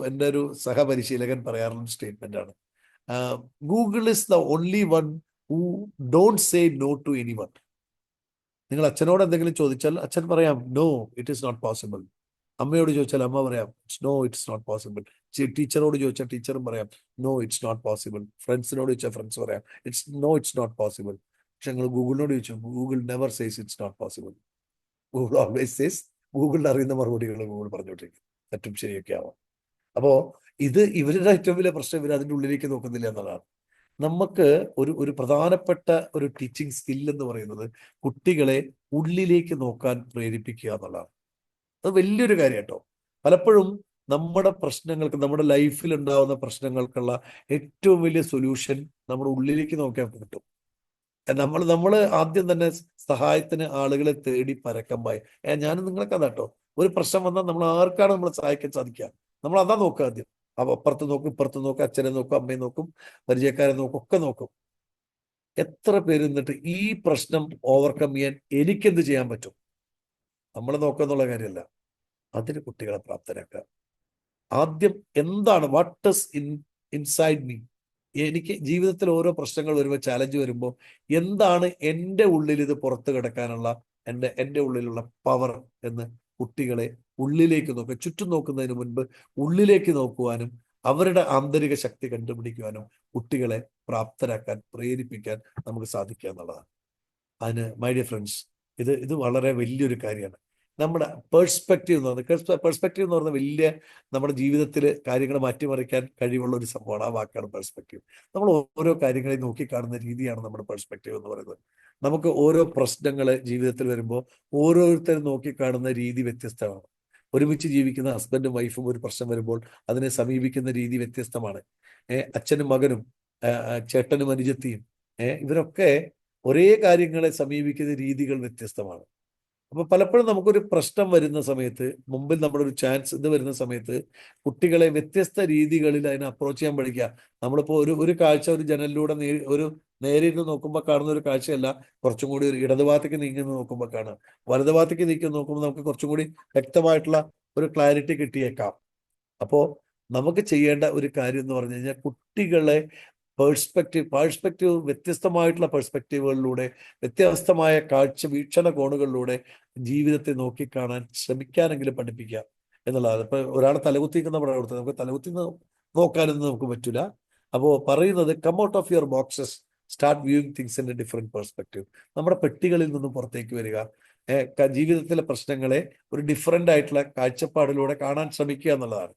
എൻ്റെ ഒരു സഹപരിശീലകൻ പറയാറുള്ള സ്റ്റേറ്റ്മെന്റ് ആണ്, Google is the only one who don't say no to anyone. നിങ്ങൾ അച്ഛനോട് എന്തെങ്കിലും ചോദിച്ചാൽ അച്ഛൻ പറയാം no, it is not possible. അമ്മയോട് ചോദിച്ചാൽ അമ്മ പറയാം നോ, ഇറ്റ്സ് നോട്ട് പോസിബിൾ. ടീച്ചറോട് ചോദിച്ചാൽ ടീച്ചറും പറയാം നോ, ഇറ്റ്സ് നോട്ട് പോസിബിൾ. ഫ്രണ്ട്സിനോട് ചോദിച്ചാൽ ഫ്രണ്ട്സ് പറയാം ഇറ്റ്സ് നോട്ട് പോസിബിൾ. പക്ഷെ നിങ്ങൾ ഗൂഗിളിനോട് ചോദിച്ചു, Google never says it's not possible. Google always says ഗൂഗിളിൽ അറിയുന്ന മറുപടികൾ ഗൂഗിൾ പറഞ്ഞുകൊണ്ടിരിക്കും, തെറ്റും ശരിയൊക്കെ ആവാം. അപ്പോൾ ഇവരുടെ ഏറ്റവും വലിയ പ്രശ്നം ഇവർ അതിൻ്റെ ഉള്ളിലേക്ക് നോക്കുന്നില്ല എന്നുള്ളതാണ്. നമുക്ക് ഒരു പ്രധാനപ്പെട്ട ഒരു ടീച്ചിങ് സ്കിൽ എന്ന് പറയുന്നത് കുട്ടികളെ ഉള്ളിലേക്ക് നോക്കാൻ പ്രേരിപ്പിക്കുക എന്നുള്ളതാണ്. അത് വലിയൊരു കാര്യം കേട്ടോ. പലപ്പോഴും നമ്മുടെ പ്രശ്നങ്ങൾക്ക്, നമ്മുടെ ലൈഫിൽ ഉണ്ടാകുന്ന പ്രശ്നങ്ങൾക്കുള്ള ഏറ്റവും വലിയ സൊല്യൂഷൻ നമ്മുടെ ഉള്ളിലേക്ക് നോക്കിയാൽ കിട്ടും. നമ്മൾ ആദ്യം തന്നെ സഹായത്തിന് ആളുകളെ തേടി പരക്കമ്പായി. ഞാനും നിങ്ങളൊക്കെ അതാട്ടോ, ഒരു പ്രശ്നം വന്നാൽ നമ്മൾ ആർക്കാണ് നമ്മളെ സഹായിക്കാൻ സാധിക്കുക, നമ്മൾ അതാ നോക്കുക ആദ്യം. അപ്പുറത്ത് നോക്കും, ഇപ്പുറത്ത് നോക്കും, അച്ഛനെ നോക്കും, അമ്മയെ നോക്കും, പരിചയക്കാരെ നോക്കും, ഒക്കെ നോക്കും. എത്ര പേര് നിന്നിട്ട് ഈ പ്രശ്നം ഓവർകം ചെയ്യാൻ എനിക്കെന്ത് ചെയ്യാൻ പറ്റും, നമ്മൾ നോക്കുക എന്നുള്ള കാര്യമല്ല, അതിന് കുട്ടികളെ പ്രാപ്തരാക്കുക. ആദ്യം എന്താണ്, വാട്ട് ഈസ് ഇൻസൈഡ് മീ, എനിക്ക് ജീവിതത്തിൽ ഓരോ പ്രശ്നങ്ങൾ വരുമ്പോൾ, ചാലഞ്ച് വരുമ്പോൾ എന്താണ് എൻ്റെ ഉള്ളിൽ ഇത് പുറത്തു കിടക്കാനുള്ള എൻ്റെ ഉള്ളിലുള്ള പവർ എന്ന് കുട്ടികളെ ഉള്ളിലേക്ക് നോക്കുക. ചുറ്റും നോക്കുന്നതിന് മുൻപ് ഉള്ളിലേക്ക് നോക്കുവാനും അവരുടെ ആന്തരിക ശക്തി കണ്ടുപിടിക്കുവാനും കുട്ടികളെ പ്രാപ്തരാക്കാൻ, പ്രേരിപ്പിക്കാൻ നമുക്ക് സാധിക്കുക എന്നുള്ളതാണ്. അതിന് മൈ ഡിയർ ഫ്രണ്ട്സ്, ഇത് വളരെ വലിയൊരു കാര്യമാണ്. നമ്മുടെ പേഴ്സ്പെക്റ്റീവ് എന്ന് പറഞ്ഞാൽ വലിയ നമ്മുടെ ജീവിതത്തിൽ കാര്യങ്ങൾ മാറ്റിമറിക്കാൻ കഴിവുള്ള ഒരു സംഭവമാണ്. ആ വാക്കാണ് പേഴ്സ്പെക്റ്റീവ്. നമ്മൾ ഓരോ കാര്യങ്ങളെ നോക്കിക്കാണുന്ന രീതിയാണ് നമ്മുടെ പേഴ്സ്പെക്റ്റീവ് എന്ന് പറയുന്നത്. നമുക്ക് ഓരോ പ്രശ്നങ്ങൾ ജീവിതത്തിൽ വരുമ്പോൾ ഓരോരുത്തരും നോക്കിക്കാണുന്ന രീതി വ്യത്യസ്തമാണ്. ഒരുമിച്ച് ജീവിക്കുന്ന ഹസ്ബൻഡും വൈഫും ഒരു പ്രശ്നം വരുമ്പോൾ അതിനെ സമീപിക്കുന്ന രീതി വ്യത്യസ്തമാണ്. അച്ഛനും മകനും, ചേട്ടനും അനുജത്തിയും, ഇവരൊക്കെ ഒരേ കാര്യങ്ങളെ സമീപിക്കുന്ന രീതികൾ വ്യത്യസ്തമാണ്. അപ്പൊ പലപ്പോഴും നമുക്കൊരു പ്രശ്നം വരുന്ന സമയത്ത്, മുമ്പിൽ നമ്മുടെ ഒരു ചാൻസ് ഇത് വരുന്ന സമയത്ത് കുട്ടികളെ വ്യത്യസ്ത രീതികളിൽ അതിനെ അപ്രോച്ച് ചെയ്യാൻ പഠിക്കുക. നമ്മളിപ്പോൾ ഒരു കാഴ്ച ഒരു ജനലിലൂടെ നേരെ ഇരുന്ന് നോക്കുമ്പോൾ കാണുന്ന ഒരു കാഴ്ചയല്ല, കുറച്ചും കൂടി ഒരു ഇടതുഭാഗത്തേക്ക് നീങ്ങുന്ന നോക്കുമ്പോൾ കാണുക. വലതുഭാഗത്തേക്ക് നീക്കി നോക്കുമ്പോൾ നമുക്ക് കുറച്ചും കൂടി വ്യക്തമായിട്ടുള്ള ഒരു ക്ലാരിറ്റി കിട്ടിയേക്കാം. അപ്പോൾ നമുക്ക് ചെയ്യേണ്ട ഒരു കാര്യം എന്ന് പറഞ്ഞു കഴിഞ്ഞാൽ കുട്ടികളെ പേഴ്സ്പെക്റ്റീവ് വ്യത്യസ്തമായിട്ടുള്ള പേഴ്സ്പെക്റ്റീവുകളിലൂടെ, വ്യത്യസ്തമായ വീക്ഷണ കോണുകളിലൂടെ ജീവിതത്തെ നോക്കിക്കാണാൻ ശ്രമിക്കാനെങ്കിലും പഠിപ്പിക്കുക എന്നുള്ളതാണ്. ഇപ്പൊ ഒരാളെ തലകുത്തിക്കുന്ന പ്രവർത്തനം നമുക്ക് തലകുത്തി നോക്കാനൊന്നും നമുക്ക് പറ്റില്ല. അപ്പോൾ പറയുന്നത് come out of your boxes, start viewing things in a different perspective. നമ്മുടെ പെട്ടികളിൽ നിന്നും പുറത്തേക്ക് വരിക, ജീവിതത്തിലെ പ്രശ്നങ്ങളെ ഒരു ഡിഫറെന്റ് ആയിട്ടുള്ള കാഴ്ചപ്പാടിലൂടെ കാണാൻ ശ്രമിക്കുക എന്നുള്ളതാണ്.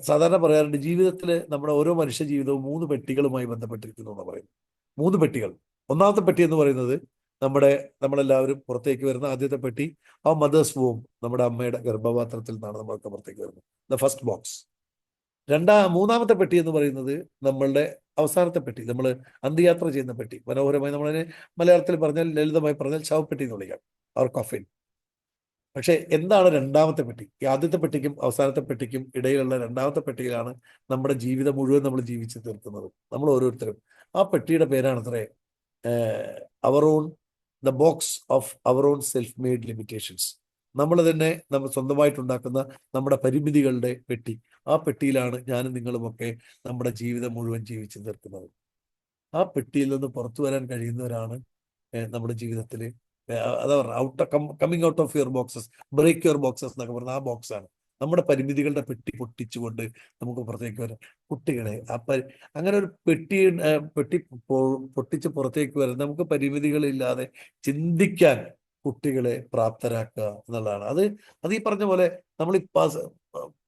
സാധാരണ പറയാറുണ്ട്, ജീവിതത്തിൽ നമ്മുടെ ഓരോ മനുഷ്യ ജീവിതവും 3 പെട്ടികളുമായി ബന്ധപ്പെട്ടിരിക്കുന്നു എന്ന് പറയുന്നു. 3 പെട്ടികൾ. ഒന്നാമത്തെ പെട്ടി എന്ന് പറയുന്നത് നമ്മളെല്ലാവരും പുറത്തേക്ക് വരുന്ന ആദ്യത്തെ പെട്ടി, ആ മദേഴ്സ് വൂം, നമ്മുടെ അമ്മയുടെ ഗർഭപാത്രത്തിൽ നിന്നാണ് നമ്മളൊക്കെ പുറത്തേക്ക് വരുന്നത്, ദ ഫസ്റ്റ് ബോക്സ്. മൂന്നാമത്തെ പെട്ടി എന്ന് പറയുന്നത് നമ്മളുടെ അവസാനത്തെ പെട്ടി, നമ്മൾ അന്ത്യയാത്ര ചെയ്യുന്ന പെട്ടി. മനോഹരമായി നമ്മളതിനെ മലയാളത്തിൽ പറഞ്ഞാൽ, ലളിതമായി പറഞ്ഞാൽ ശവപ്പെട്ടി എന്ന് വിളിക്കാം, അവർ കഫിൻ. പക്ഷെ എന്താണ് രണ്ടാമത്തെ പെട്ടി? ഈ ആദ്യത്തെ പെട്ടിക്കും അവസാനത്തെ പെട്ടിക്കും ഇടയിലുള്ള രണ്ടാമത്തെ പെട്ടിയിലാണ് നമ്മുടെ ജീവിതം മുഴുവൻ നമ്മൾ ജീവിച്ച് തീർക്കുന്നത്, നമ്മൾ ഓരോരുത്തരും. ആ പെട്ടിയുടെ പേരാണത്രേ the box of our own self made limitations. നമ്മൾ തന്നെ നമ്മൾ സ്വന്തമായിട്ടുണ്ടാക്കുന്ന നമ്മുടെ പരിമിതികളുടെ പെട്ടി. ആ പെട്ടിയിലാണ് ഞാനും നിങ്ങളുമൊക്കെ നമ്മുടെ ജീവിതം മുഴുവൻ ജീവിച്ച് തീർക്കുന്നത്. ആ പെട്ടിയിൽ നിന്ന് പുറത്തു വരാൻ കഴിയുന്നവരാണ് നമ്മുടെ ജീവിതത്തിൽ അതാ പറഞ്ഞ coming out of your boxes, break your boxes എന്നൊക്കെ പറഞ്ഞ ആ ബോക്സാണ്. നമ്മുടെ പരിമിതികളുടെ പെട്ടി പൊട്ടിച്ചുകൊണ്ട് നമുക്ക് പുറത്തേക്ക് വരാം. കുട്ടികളെ അങ്ങനെ ഒരു പെട്ടി പൊട്ടിച്ച് പുറത്തേക്ക് വരാൻ, നമുക്ക് പരിമിതികളില്ലാതെ ചിന്തിക്കാൻ കുട്ടികളെ പ്രാപ്തരാക്കുക എന്നുള്ളതാണ്. അത് ഈ പറഞ്ഞ പോലെ നമ്മൾ ഈ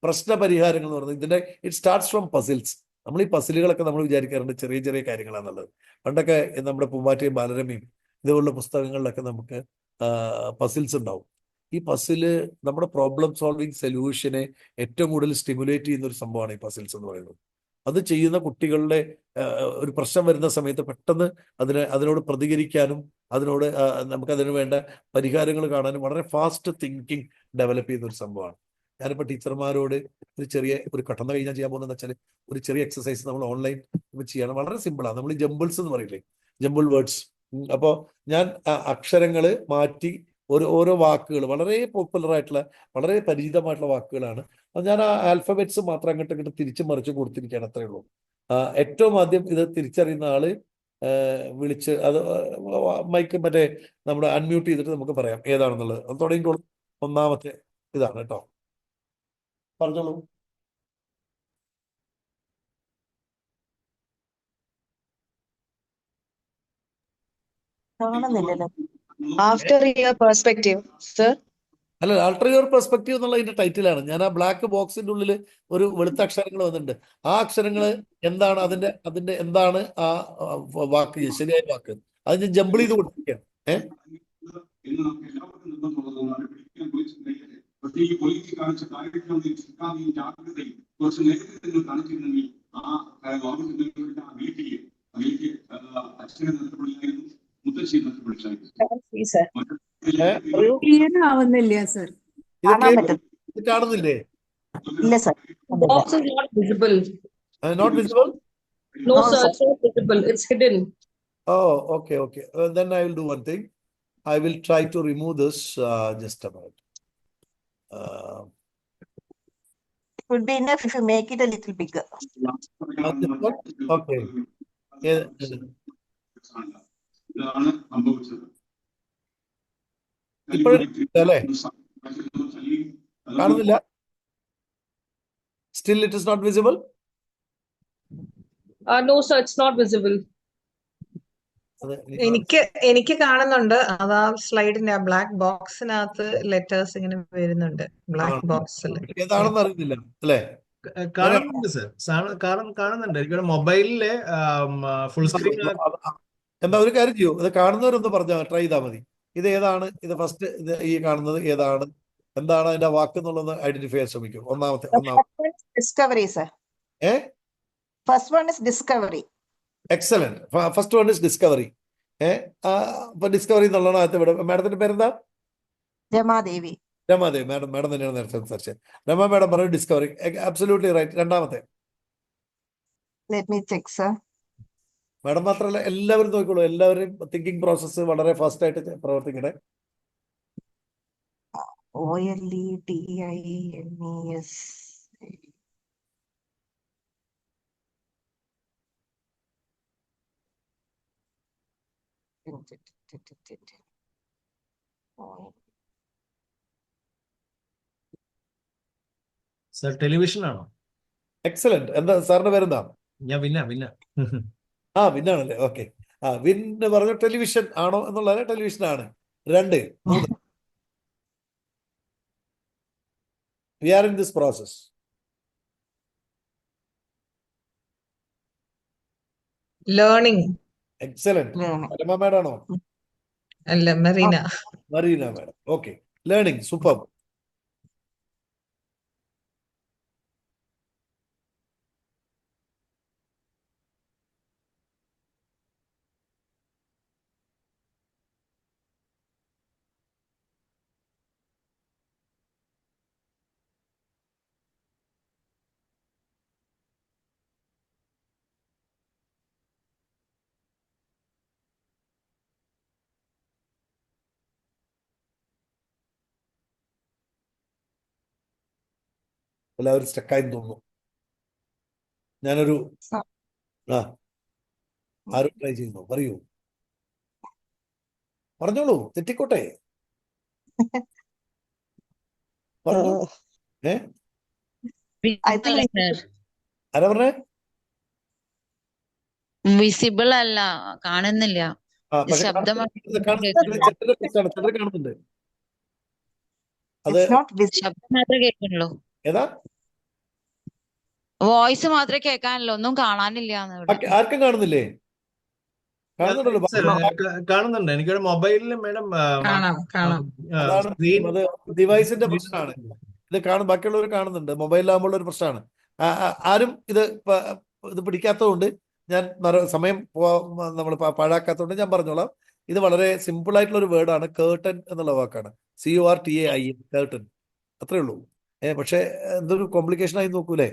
പ്രശ്ന പരിഹാരങ്ങൾ എന്ന് പറയുന്നത് ഇതിന്റെ ഇറ്റ് സ്റ്റാർട്ട്സ് ഫ്രം പസിൽസ്. നമ്മൾ ഈ പസിലുകളൊക്കെ നമ്മൾ വിചാരിക്കാറുണ്ട് ചെറിയ ചെറിയ കാര്യങ്ങളാണെന്നുള്ളത്. പണ്ടൊക്കെ നമ്മുടെ പൂമ്പാറ്റയും ബാലരമയും ഇതുപോലുള്ള പുസ്തകങ്ങളിലൊക്കെ നമുക്ക് പസിൽസ് ഉണ്ടാവും. ഈ പസില് നമ്മുടെ പ്രോബ്ലം സോൾവിങ് സൊല്യൂഷനെ ഏറ്റവും കൂടുതൽ സ്റ്റിമുലേറ്റ് ചെയ്യുന്ന ഒരു സംഭവമാണ് ഈ പസിൽസ് എന്ന് പറയുന്നത്. അത് ചെയ്യുന്ന കുട്ടികളുടെ ഒരു പ്രശ്നം വരുന്ന സമയത്ത് പെട്ടെന്ന് അതിനോട് പ്രതികരിക്കാനും നമുക്കതിന് വേണ്ട പരിഹാരങ്ങൾ കാണാനും വളരെ ഫാസ്റ്റ് തിങ്കിങ് ഡെവലപ്പ് ചെയ്യുന്ന ഒരു സംഭവമാണ്. ഞാനിപ്പോൾ ടീച്ചർമാരോട് ഒരു കടന്നു കഴിഞ്ഞാൽ ചെയ്യാൻ പോകുന്നതെന്ന് വെച്ചാൽ ഒരു ചെറിയ എക്സസൈസ് നമ്മൾ ഓൺലൈൻ ചെയ്യണം. വളരെ സിമ്പിളാണ്. നമ്മൾ ഈ ജമ്പിൾസ് എന്ന് പറയില്ലേ, ജമ്പിൾ വേർഡ്സ്. അപ്പോൾ ഞാൻ അക്ഷരങ്ങൾ മാറ്റി ഓരോ വാക്കുകൾ, വളരെ പോപ്പുലർ ആയിട്ടുള്ള വളരെ പരിചിതമായിട്ടുള്ള വാക്കുകളാണ്. അത് ഞാൻ ആ ആൽഫബറ്റ്സ് മാത്രം അങ്ങോട്ട് തിരിച്ചും മറിച്ചും കൊടുത്തിരിക്കുകയാണ്, അത്രയേ ഉള്ളൂ. ഏറ്റവും ആദ്യം ഇത് തിരിച്ചറിയുന്ന ആള് വിളിച്ച് അത് മൈക്ക് നമ്മുടെ അൺമ്യൂട്ട് ചെയ്തിട്ട് നമുക്ക് പറയാം ഏതാണെന്നുള്ളത്. അത് തുടങ്ങിക്കോളൂ. ഒന്നാമത്തെ ഇതാണ് കേട്ടോ, പറഞ്ഞോളൂ. കാണുന്നില്ലല്ലോ. After your perspective, sir. അല്ല, ആൾട്ടർ യുവർ പെർസ്പെക്റ്റീവ് എന്നുള്ള ഇതിന്റെ ടൈറ്റിലാണ്. ഞാൻ ആ ബ്ലാക്ക് ബോക്സിന്റെ ഉള്ളിൽ ഒരു വെളുത്ത അക്ഷരങ്ങൾ വന്നിട്ടുണ്ട്. ആ അക്ഷരങ്ങൾ എന്താണ്, അതിന്റെ എന്താണ് ആ വാക്ക്, ശരിയായ വാക്ക്, അത് ഞാൻ ജമ്പിൾ ചെയ്ത് കൊടുത്തിരിക്കുകയാണ്. ക്ലിയർ ആവുന്നില്ല സർ. ഇത് കാണുന്നില്ലേ? ഇല്ല sir. Box is not visible. Not visible? No, sir, it's not visible. It's hidden. Oh, okay. Then I will do one thing. I will try to remove this. Just a minute. It would be enough if you make it a little bigger. Okay. ഇപ്പോഴല്ലേ കാണുന്നില്ല? Still it is not visible? No, sir, it's not visible. എനിക്ക് കാണുന്നുണ്ട്. അതാ സ്ലൈഡിന്റെ ആ black ബോക്സിനകത്ത് letters ഇങ്ങനെ വരുന്നുണ്ട് black ബോക്സിൽ. ഏതാണെന്ന് അറിയുന്നില്ല അല്ലേ? കാണുന്നുണ്ട് സർ, കാണുന്നുണ്ട്. എനിക്കൊരു മൊബൈലിലെ ഫുൾ സ്ക്രീൻ. എന്താ, ഒരു കാര്യം ചെയ്യൂ, ഇത് കാണുന്നവരൊന്ന് പറഞ്ഞാൽ ട്രൈ ചെയ്താൽ മതി. ഇത് ഏതാണ്, ഇത് ഫസ്റ്റ് ഈ കാണുന്നത് ഏതാണ്, എന്താണ് അതിന്റെ വാക്ക് എന്നുള്ളത് ഐഡന്റിഫൈ ചെയ്യാൻ ശ്രമിക്കും. ഒന്നാമത്തെ discovery sir. First one is discovery. Excellent. First one is discovery. അപ്പൊ ഡിസ്കവറി എന്നുള്ളതാണ്. മാഡത്തിന്റെ പേരെന്താ? രമാദേവി. രമാദേവി മാഡം തന്നെയാണ് നേരത്തെ സംസാരിച്ചത്. രമ മാഡം പറഞ്ഞു ഡിസ്കവറി. Absolutely right. രണ്ടാമത്തെ let me check sir. Madam മാത്രമല്ല, എല്ലാവരും നോക്കിക്കോളൂ. എല്ലാവരും തിങ്കിങ് പ്രോസസ്സ് വളരെ ഫാസ്റ്റ് ആയിട്ട് പ്രവർത്തിക്കണേ. OLEDINES. സർ ടെലിവിഷൻ ആണോ? എക്സലന്റ്. എന്താ സാറിന്റെ പേരെന്താ? ഞാൻ വിന്ന. വിന്നാണല്ലേ? ഓക്കെ. വിൻ പറഞ്ഞ ടെലിവിഷൻ ആണോ എന്നുള്ളത് ടെലിവിഷൻ ആണ്. 2, 3. We are in this process. Learning. Excellent. Rama madam ആണോ? അല്ല, Marina. Marina madam. Okay. Learning. Super. എല്ലാവരും സ്റ്റക്കായി തോന്നുന്നു. ഞാനൊരു ആരും ട്രൈ ചെയ്യുന്നു. പറയൂ, പറഞ്ഞോളൂ, തെറ്റിക്കോട്ടെ. ആരാ പറഞ്ഞേ? വിസിബിൾ അല്ല, കാണുന്നില്ല. ശബ്ദം കാണുന്നുണ്ട്. അത് ശബ്ദം മാത്രമേ കേൾക്കുന്നുള്ളൂ. ഏതാ? വോയിസ് മാത്രമേ കേൾക്കാനുള്ളൂ, ഒന്നും കാണാനില്ല. ആർക്കും കാണുന്നില്ലേ? കാണുന്നുണ്ട്. എനിക്കൊരു മൊബൈലില് മാഡം ഡിവൈസിന്റെ പ്രശ്നമാണ്. ഇത് ബാക്കിയുള്ളവർ കാണുന്നുണ്ട്. മൊബൈലിലാകുമ്പോൾ ഒരു പ്രശ്നമാണ്. ആരും ഇത് പിടിക്കാത്തതുകൊണ്ട് ഞാൻ സമയം നമ്മൾ പാഴാക്കാത്തതുകൊണ്ട് ഞാൻ പറഞ്ഞോളാം. ഇത് വളരെ സിമ്പിൾ ആയിട്ടുള്ള ഒരു വേർഡാണ്. കേർട്ടൻ എന്നുള്ള വാക്കാണ്. CURTAIN. കേർട്ടൻ. അത്രേ ഉള്ളൂ. പക്ഷെ എന്തൊരു കോംപ്ലിക്കേഷൻ ആയി നോക്കൂലേ?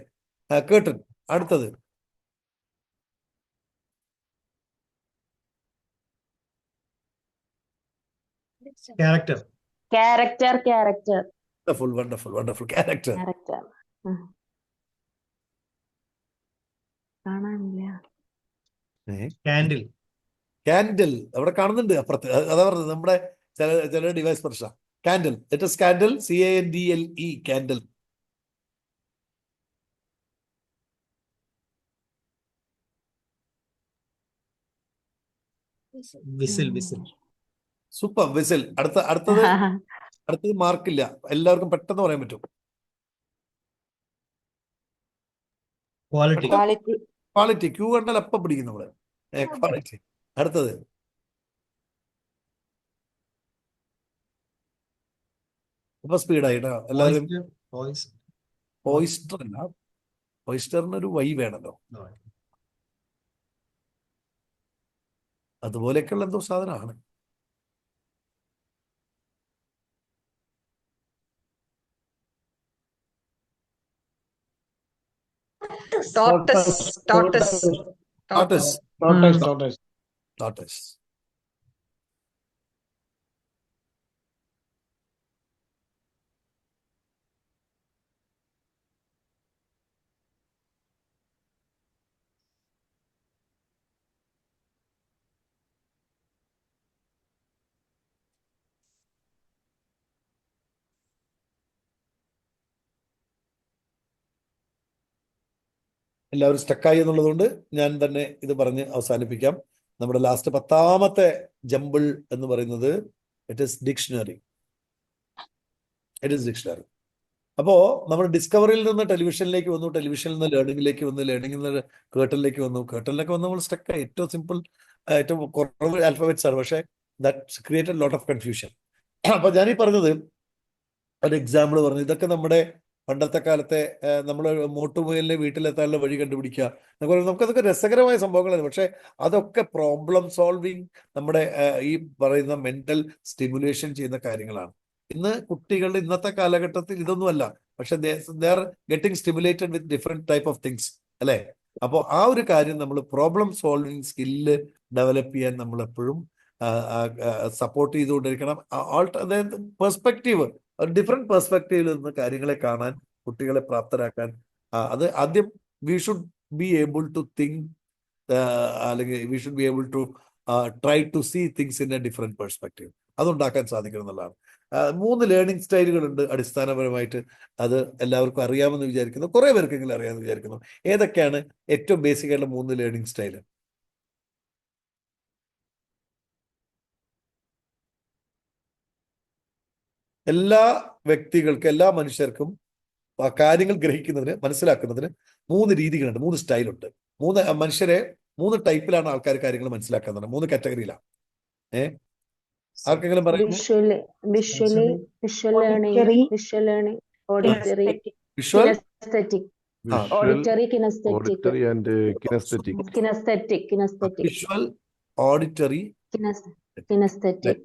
കേർട്ടൻ. അടുത്തത് ക്യാരക്ടർ. വണ്ടർഫുൾ. ക്യാരക്ടർ. കാൻഡിൽ. അവിടെ കാണുന്നുണ്ട് അപ്പുറത്ത്. അതാ പറഞ്ഞത്, നമ്മുടെ ചില ഡിവൈസ് പ്രശ്നം. Candle. It is candle. CANDLE. Candle. Whistle. Super. Whistle. അടുത്തത് അടുത്തത് മാർക്കില്ല, എല്ലാവർക്കും പെട്ടെന്ന് പറയാൻ പറ്റും. ക്വാളിറ്റി. ക്വാളിറ്റി. ക്വാളിറ്റി. ക്യൂ കണ്ടാൽ അപ്പം പിടിക്കും നമ്മള്. ക്വാളിറ്റി. അടുത്തത് ഇപ്പൊ സ്പീഡായിട്ടോ എല്ലാവരും. ഓയിസ്റ്റർ അല്ല, ഓയിസ്റ്ററിന് ഒരു വൈ വേണമല്ലോ, അതുപോലെയൊക്കെയുള്ള എന്തോ സാധനമാണ്. ടോട്ടസ്. ടോട്ടസ്. ടോട്ടസ്. Tortoise. ടോട്ടസ്. എല്ലാവരും സ്റ്റക്കായി എന്നുള്ളതുകൊണ്ട് ഞാൻ തന്നെ ഇത് പറഞ്ഞ് അവസാനിപ്പിക്കാം. നമ്മുടെ ലാസ്റ്റ് 10ാമത്തെ ജമ്പിൾ എന്ന് പറയുന്നത് ഇറ്റ് ഈസ് ഡിക്ഷണറി. അപ്പോ നമ്മൾ ഡിസ്കവറിയിൽ നിന്ന് ടെലിവിഷനിലേക്ക് വന്നു, ടെലിവിഷനിൽ നിന്ന് ലേണിംഗിലേക്ക് വന്നു, ലേണിംഗിൽ നിന്ന് കേട്ടലിലേക്ക് വന്നു, കേട്ടലിലൊക്കെ വന്ന് നമ്മൾ സ്റ്റക്കായി. ഏറ്റവും സിമ്പിൾ, ഏറ്റവും കുറവ് ആൽഫബറ്റ്സ് ആണ്, പക്ഷേ that created lot of confusion. അപ്പൊ ഞാനീ പറഞ്ഞത് ഒരു എക്സാമ്പിൾ പറഞ്ഞു, ഇതൊക്കെ നമ്മുടെ പണ്ടത്തെ കാലത്തെ നമ്മൾ മോട്ടുമുയലിനെ വീട്ടിലെത്താനുള്ള വഴി കണ്ടുപിടിക്കുക എന്നൊക്കെ, നമുക്കതൊക്കെ രസകരമായ സംഭവങ്ങളാണ്. പക്ഷെ അതൊക്കെ പ്രോബ്ലം സോൾവിങ്, നമ്മുടെ ഈ പറയുന്ന മെന്റൽ സ്റ്റിമുലേഷൻ ചെയ്യുന്ന കാര്യങ്ങളാണ്. ഇന്ന് കുട്ടികളുടെ ഇന്നത്തെ കാലഘട്ടത്തിൽ ഇതൊന്നുമല്ല, പക്ഷെ they are getting stimulated with different type of things അല്ലേ. അപ്പോൾ ആ ഒരു കാര്യം നമ്മൾ പ്രോബ്ലം സോൾവിങ് സ്കില്ല് ഡെവലപ്പ് ചെയ്യാൻ നമ്മൾ എപ്പോഴും സപ്പോർട്ട് ചെയ്തുകൊണ്ടിരിക്കണം. അതായത് പെർസ്പെക്റ്റീവ്, ഡിഫറെന്റ് പെർസ്പെക്റ്റീവിൽ നിന്ന് കാര്യങ്ങളെ കാണാൻ കുട്ടികളെ പ്രാപ്തരാക്കാൻ. അത് ആദ്യം we should be able to think, അല്ലെങ്കിൽ we should be able to try to see things in a different perspective. അതുണ്ടാക്കാൻ സാധിക്കണം എന്നുള്ളതാണ്. 3 ലേണിംഗ് സ്റ്റൈലുകളുണ്ട് അടിസ്ഥാനപരമായിട്ട്. അത് എല്ലാവർക്കും അറിയാമെന്ന് വിചാരിക്കുന്നു, കുറെ പേർക്കെങ്കിലും അറിയാമെന്ന് വിചാരിക്കുന്നു. ഏതൊക്കെയാണ് ഏറ്റവും ബേസിക് ആയിട്ടുള്ള 3 ലേണിംഗ് സ്റ്റൈല്? എല്ലാ വ്യക്തികൾക്കും, എല്ലാ മനുഷ്യർക്കും കാര്യങ്ങൾ ഗ്രഹിക്കുന്നതിന്, മനസ്സിലാക്കുന്നതിന് 3 രീതികളുണ്ട്, 3 സ്റ്റൈലുണ്ട്. 3 മനുഷ്യരെ 3 ടൈപ്പിലാണ് ആൾക്കാർ കാര്യങ്ങൾ മനസ്സിലാക്കുന്നത്, 3 കാറ്റഗറിയിലാണ്. ആർക്കെങ്കിലും പറയാം? Visual learning, auditory, visual, auditory, auditory and kinaesthetic. Visual, auditory, kinaesthetic.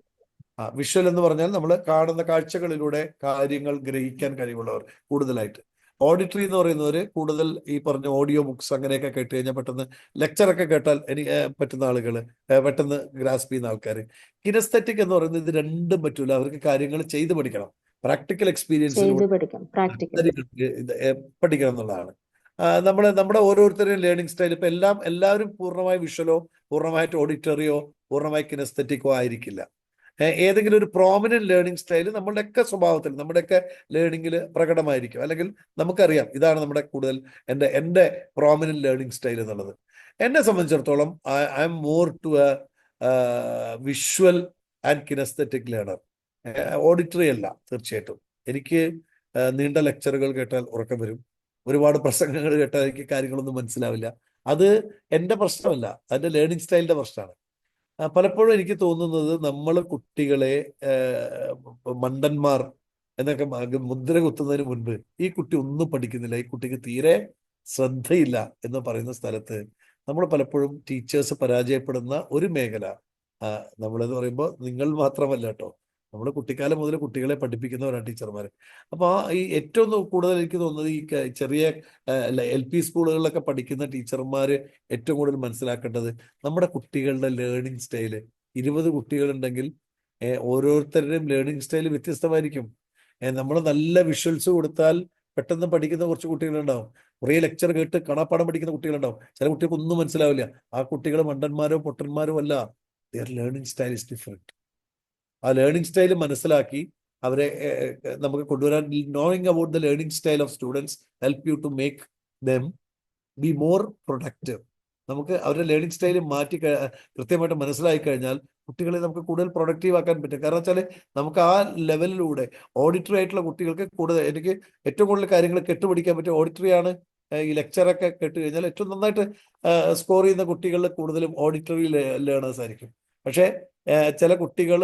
Visual എന്ന് പറഞ്ഞാൽ നമ്മൾ കാണുന്ന കാഴ്ചകളിലൂടെ കാര്യങ്ങൾ ഗ്രഹിക്കാൻ കഴിവുള്ളവർ കൂടുതലായിട്ട്. ഓഡിറ്ററി എന്ന് പറയുന്നവർ കൂടുതൽ ഈ പറഞ്ഞ ഓഡിയോ ബുക്സ് അങ്ങനെയൊക്കെ കേട്ട് കഴിഞ്ഞാൽ പെട്ടെന്ന് ലെക്ചറൊക്കെ കേട്ടാൽ പറ്റുന്ന ആളുകൾ, പെട്ടെന്ന് ഗ്രാസ്പ് ചെയ്യുന്ന ആൾക്കാർ. കിനസ്തെറ്റിക് എന്ന് പറയുന്നത് ഇത് രണ്ടും പറ്റൂല, അവർക്ക് കാര്യങ്ങൾ ചെയ്ത് പഠിക്കണം, പ്രാക്ടിക്കൽ എക്സ്പീരിയൻസ് പഠിക്കണം എന്നുള്ളതാണ്. നമ്മുടെ ഓരോരുത്തരുടെയും ലേണിംഗ് സ്റ്റൈൽ ഇപ്പൊ എല്ലാവരും പൂർണ്ണമായി വിഷ്വലോ പൂർണ്ണമായിട്ട് ഓഡിറ്ററിയോ പൂർണ്ണമായി കിനസ്തെറ്റിക്കോ ആയിരിക്കില്ല. ഏതെങ്കിലും ഒരു പ്രോമിനന്റ് ലേണിംഗ് സ്റ്റൈൽ നമ്മുടെയൊക്കെ സ്വഭാവത്തിൽ, നമ്മുടെയൊക്കെ ലേണിംഗിൽ പ്രകടമായിരിക്കും. അല്ലെങ്കിൽ നമുക്കറിയാം ഇതാണ് നമ്മുടെ കൂടുതൽ എൻ്റെ പ്രോമിനന്റ് ലേണിംഗ് സ്റ്റൈൽ എന്നുള്ളത്. എന്നെ സംബന്ധിച്ചിടത്തോളം I am more to a visual and kinaesthetic learner. Auditory അല്ല തീർച്ചയായിട്ടും. എനിക്ക് നീണ്ട ലെക്ചറുകൾ കേട്ടാൽ ഉറക്കം വരും, ഒരുപാട് പ്രസംഗങ്ങൾ കേട്ടാൽ എനിക്ക് കാര്യങ്ങളൊന്നും മനസ്സിലാവില്ല. അത് എൻ്റെ പ്രശ്നമല്ല, അതിൻ്റെ ലേണിംഗ് സ്റ്റൈലിൻ്റെ പ്രശ്നമാണ്. പലപ്പോഴും എനിക്ക് തോന്നുന്നത് നമ്മൾ കുട്ടികളെ മണ്ടന്മാർ എന്നൊക്കെ മുദ്ര കുത്തുന്നതിന് മുൻപ് ഈ കുട്ടി ഒന്നും പഠിക്കുന്നില്ല, ഈ കുട്ടിക്ക് തീരെ ശ്രദ്ധയില്ല എന്ന് പറയുന്ന സ്ഥലത്ത് നമ്മൾ പലപ്പോഴും ടീച്ചേഴ്സ് പരാജയപ്പെടുന്ന ഒരു മേഖല, നമ്മളെന്ന് പറയുമ്പോൾ നിങ്ങൾ മാത്രമല്ല കേട്ടോ, നമ്മൾ കുട്ടിക്കാലം മുതൽ കുട്ടികളെ പഠിപ്പിക്കുന്നവരാണ് ടീച്ചർമാർ. അപ്പോൾ ഈ ഏറ്റവും കൂടുതൽ എനിക്ക് തോന്നുന്നത് ഈ ചെറിയ LP സ്കൂളുകളിലൊക്കെ പഠിക്കുന്ന ടീച്ചർമാർ ഏറ്റവും കൂടുതൽ മനസ്സിലാക്കേണ്ടത് നമ്മുടെ കുട്ടികളുടെ ലേണിംഗ് സ്റ്റൈല്. 20 കുട്ടികളുണ്ടെങ്കിൽ ഓരോരുത്തരുടെയും ലേണിംഗ് സ്റ്റൈൽ വ്യത്യസ്തമായിരിക്കും. നമ്മൾ നല്ല വിഷ്വൽസ് കൊടുത്താൽ പെട്ടെന്ന് പഠിക്കുന്ന കുറച്ച് കുട്ടികളുണ്ടാവും, കുറേ ലെക്ചർ കേട്ട് കാണാപ്പാടം പഠിക്കുന്ന കുട്ടികളുണ്ടാവും. ചില കുട്ടികൾക്ക് ഒന്നും മനസ്സിലാവില്ല. ആ കുട്ടികൾ മണ്ടന്മാരോ പൊട്ടന്മാരോ അല്ല, their learning style is different. ആ ലേണിംഗ് സ്റ്റൈൽ മനസ്സിലാക്കി അവരെ നമുക്ക് കൊണ്ടുവരാൻ, knowing about the learning style of students help you to make them be more productive. നമുക്ക് അവരുടെ ലേണിംഗ് സ്റ്റൈൽ മാറ്റി കൃത്യമായിട്ട് മനസ്സിലാക്കി കഴിഞ്ഞാൽ കുട്ടികളെ നമുക്ക് കൂടുതൽ പ്രൊഡക്റ്റീവ് ആക്കാൻ പറ്റും. കാരണം വെച്ചാൽ നമുക്ക് ആ ലെവലിലൂടെ ഓഡിറ്ററി ആയിട്ടുള്ള കുട്ടികൾക്ക് കൂടുതൽ, എനിക്ക് ഏറ്റവും കൂടുതൽ കാര്യങ്ങൾ കെട്ടുപിടിക്കാൻ പറ്റിയ ഓഡിറ്ററി ആണ്. ഈ ലെക്ചറൊക്കെ കേട്ട് കഴിഞ്ഞാൽ ഏറ്റവും നന്നായിട്ട് സ്കോർ ചെയ്യുന്ന കുട്ടികളിൽ കൂടുതലും ഓഡിറ്ററി ലേണേഴ്സ് ആയിരിക്കും. പക്ഷേ ചില കുട്ടികൾ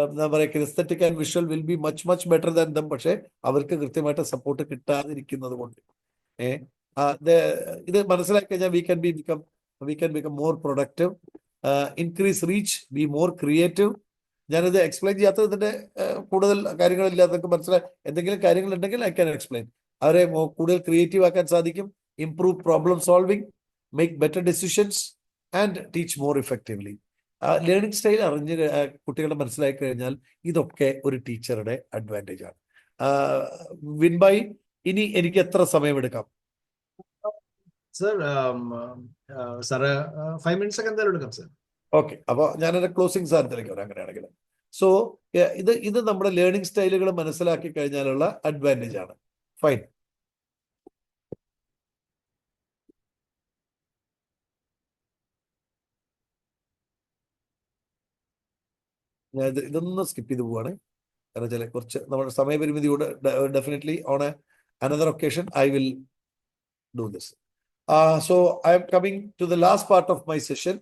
എന്താ പറയുക, kinaesthetic and visual will be much better than dum. പക്ഷേ അവർക്ക് കൃത്യമായിട്ട് സപ്പോർട്ട് കിട്ടാതിരിക്കുന്നത് കൊണ്ട് ഇത് മനസ്സിലാക്കി കഴിഞ്ഞാൽ we can become more productive, increase reach, be more creative. ഞാനിത് എക്സ്പ്ലെയിൻ ചെയ്യാത്തതിന്റെ കൂടുതൽ കാര്യങ്ങളില്ലാത്തതൊക്കെ മനസ്സിലായി. എന്തെങ്കിലും കാര്യങ്ങൾ ഉണ്ടെങ്കിൽ ഐ ക്യാൻ എക്സ്പ്ലെയിൻ. അവരെ കൂടുതൽ ക്രിയേറ്റീവ് ആക്കാൻ സാധിക്കും, improve problem solving, make better decisions and teach more effectively. Learning style അറിഞ്ഞ് കുട്ടികളെ മനസ്സിലാക്കി കഴിഞ്ഞാൽ ഇതൊക്കെ ഒരു ടീച്ചറുടെ അഡ്വാൻറ്റേജ് ആണ്. വിൻബായി, ഇനി എനിക്ക് എത്ര സമയമെടുക്കാം? സർ സാറ് 5 minutes ഒക്കെ എന്തായാലും എടുക്കാം സർ. ഓക്കെ, അപ്പോൾ ഞാനെന്റെ ക്ലോസിംഗ് സാധനത്തിലേക്ക് വരാം അങ്ങനെയാണെങ്കിൽ. സോ ഇത് നമ്മുടെ ലേണിംഗ് സ്റ്റൈലുകൾ മനസ്സിലാക്കി കഴിഞ്ഞാലുള്ള അഡ്വാൻറ്റേജ് ആണ്. ഫൈൻ. ഞാൻ ഇതൊന്നും സ്കിപ്പ് ചെയ്ത് പോവാണ്. കാരണം വെച്ചാൽ കുറച്ച് നമ്മുടെ സമയപരിമിതിയോട് definitely on another occasion I will do this. So I am coming to the last part of my session,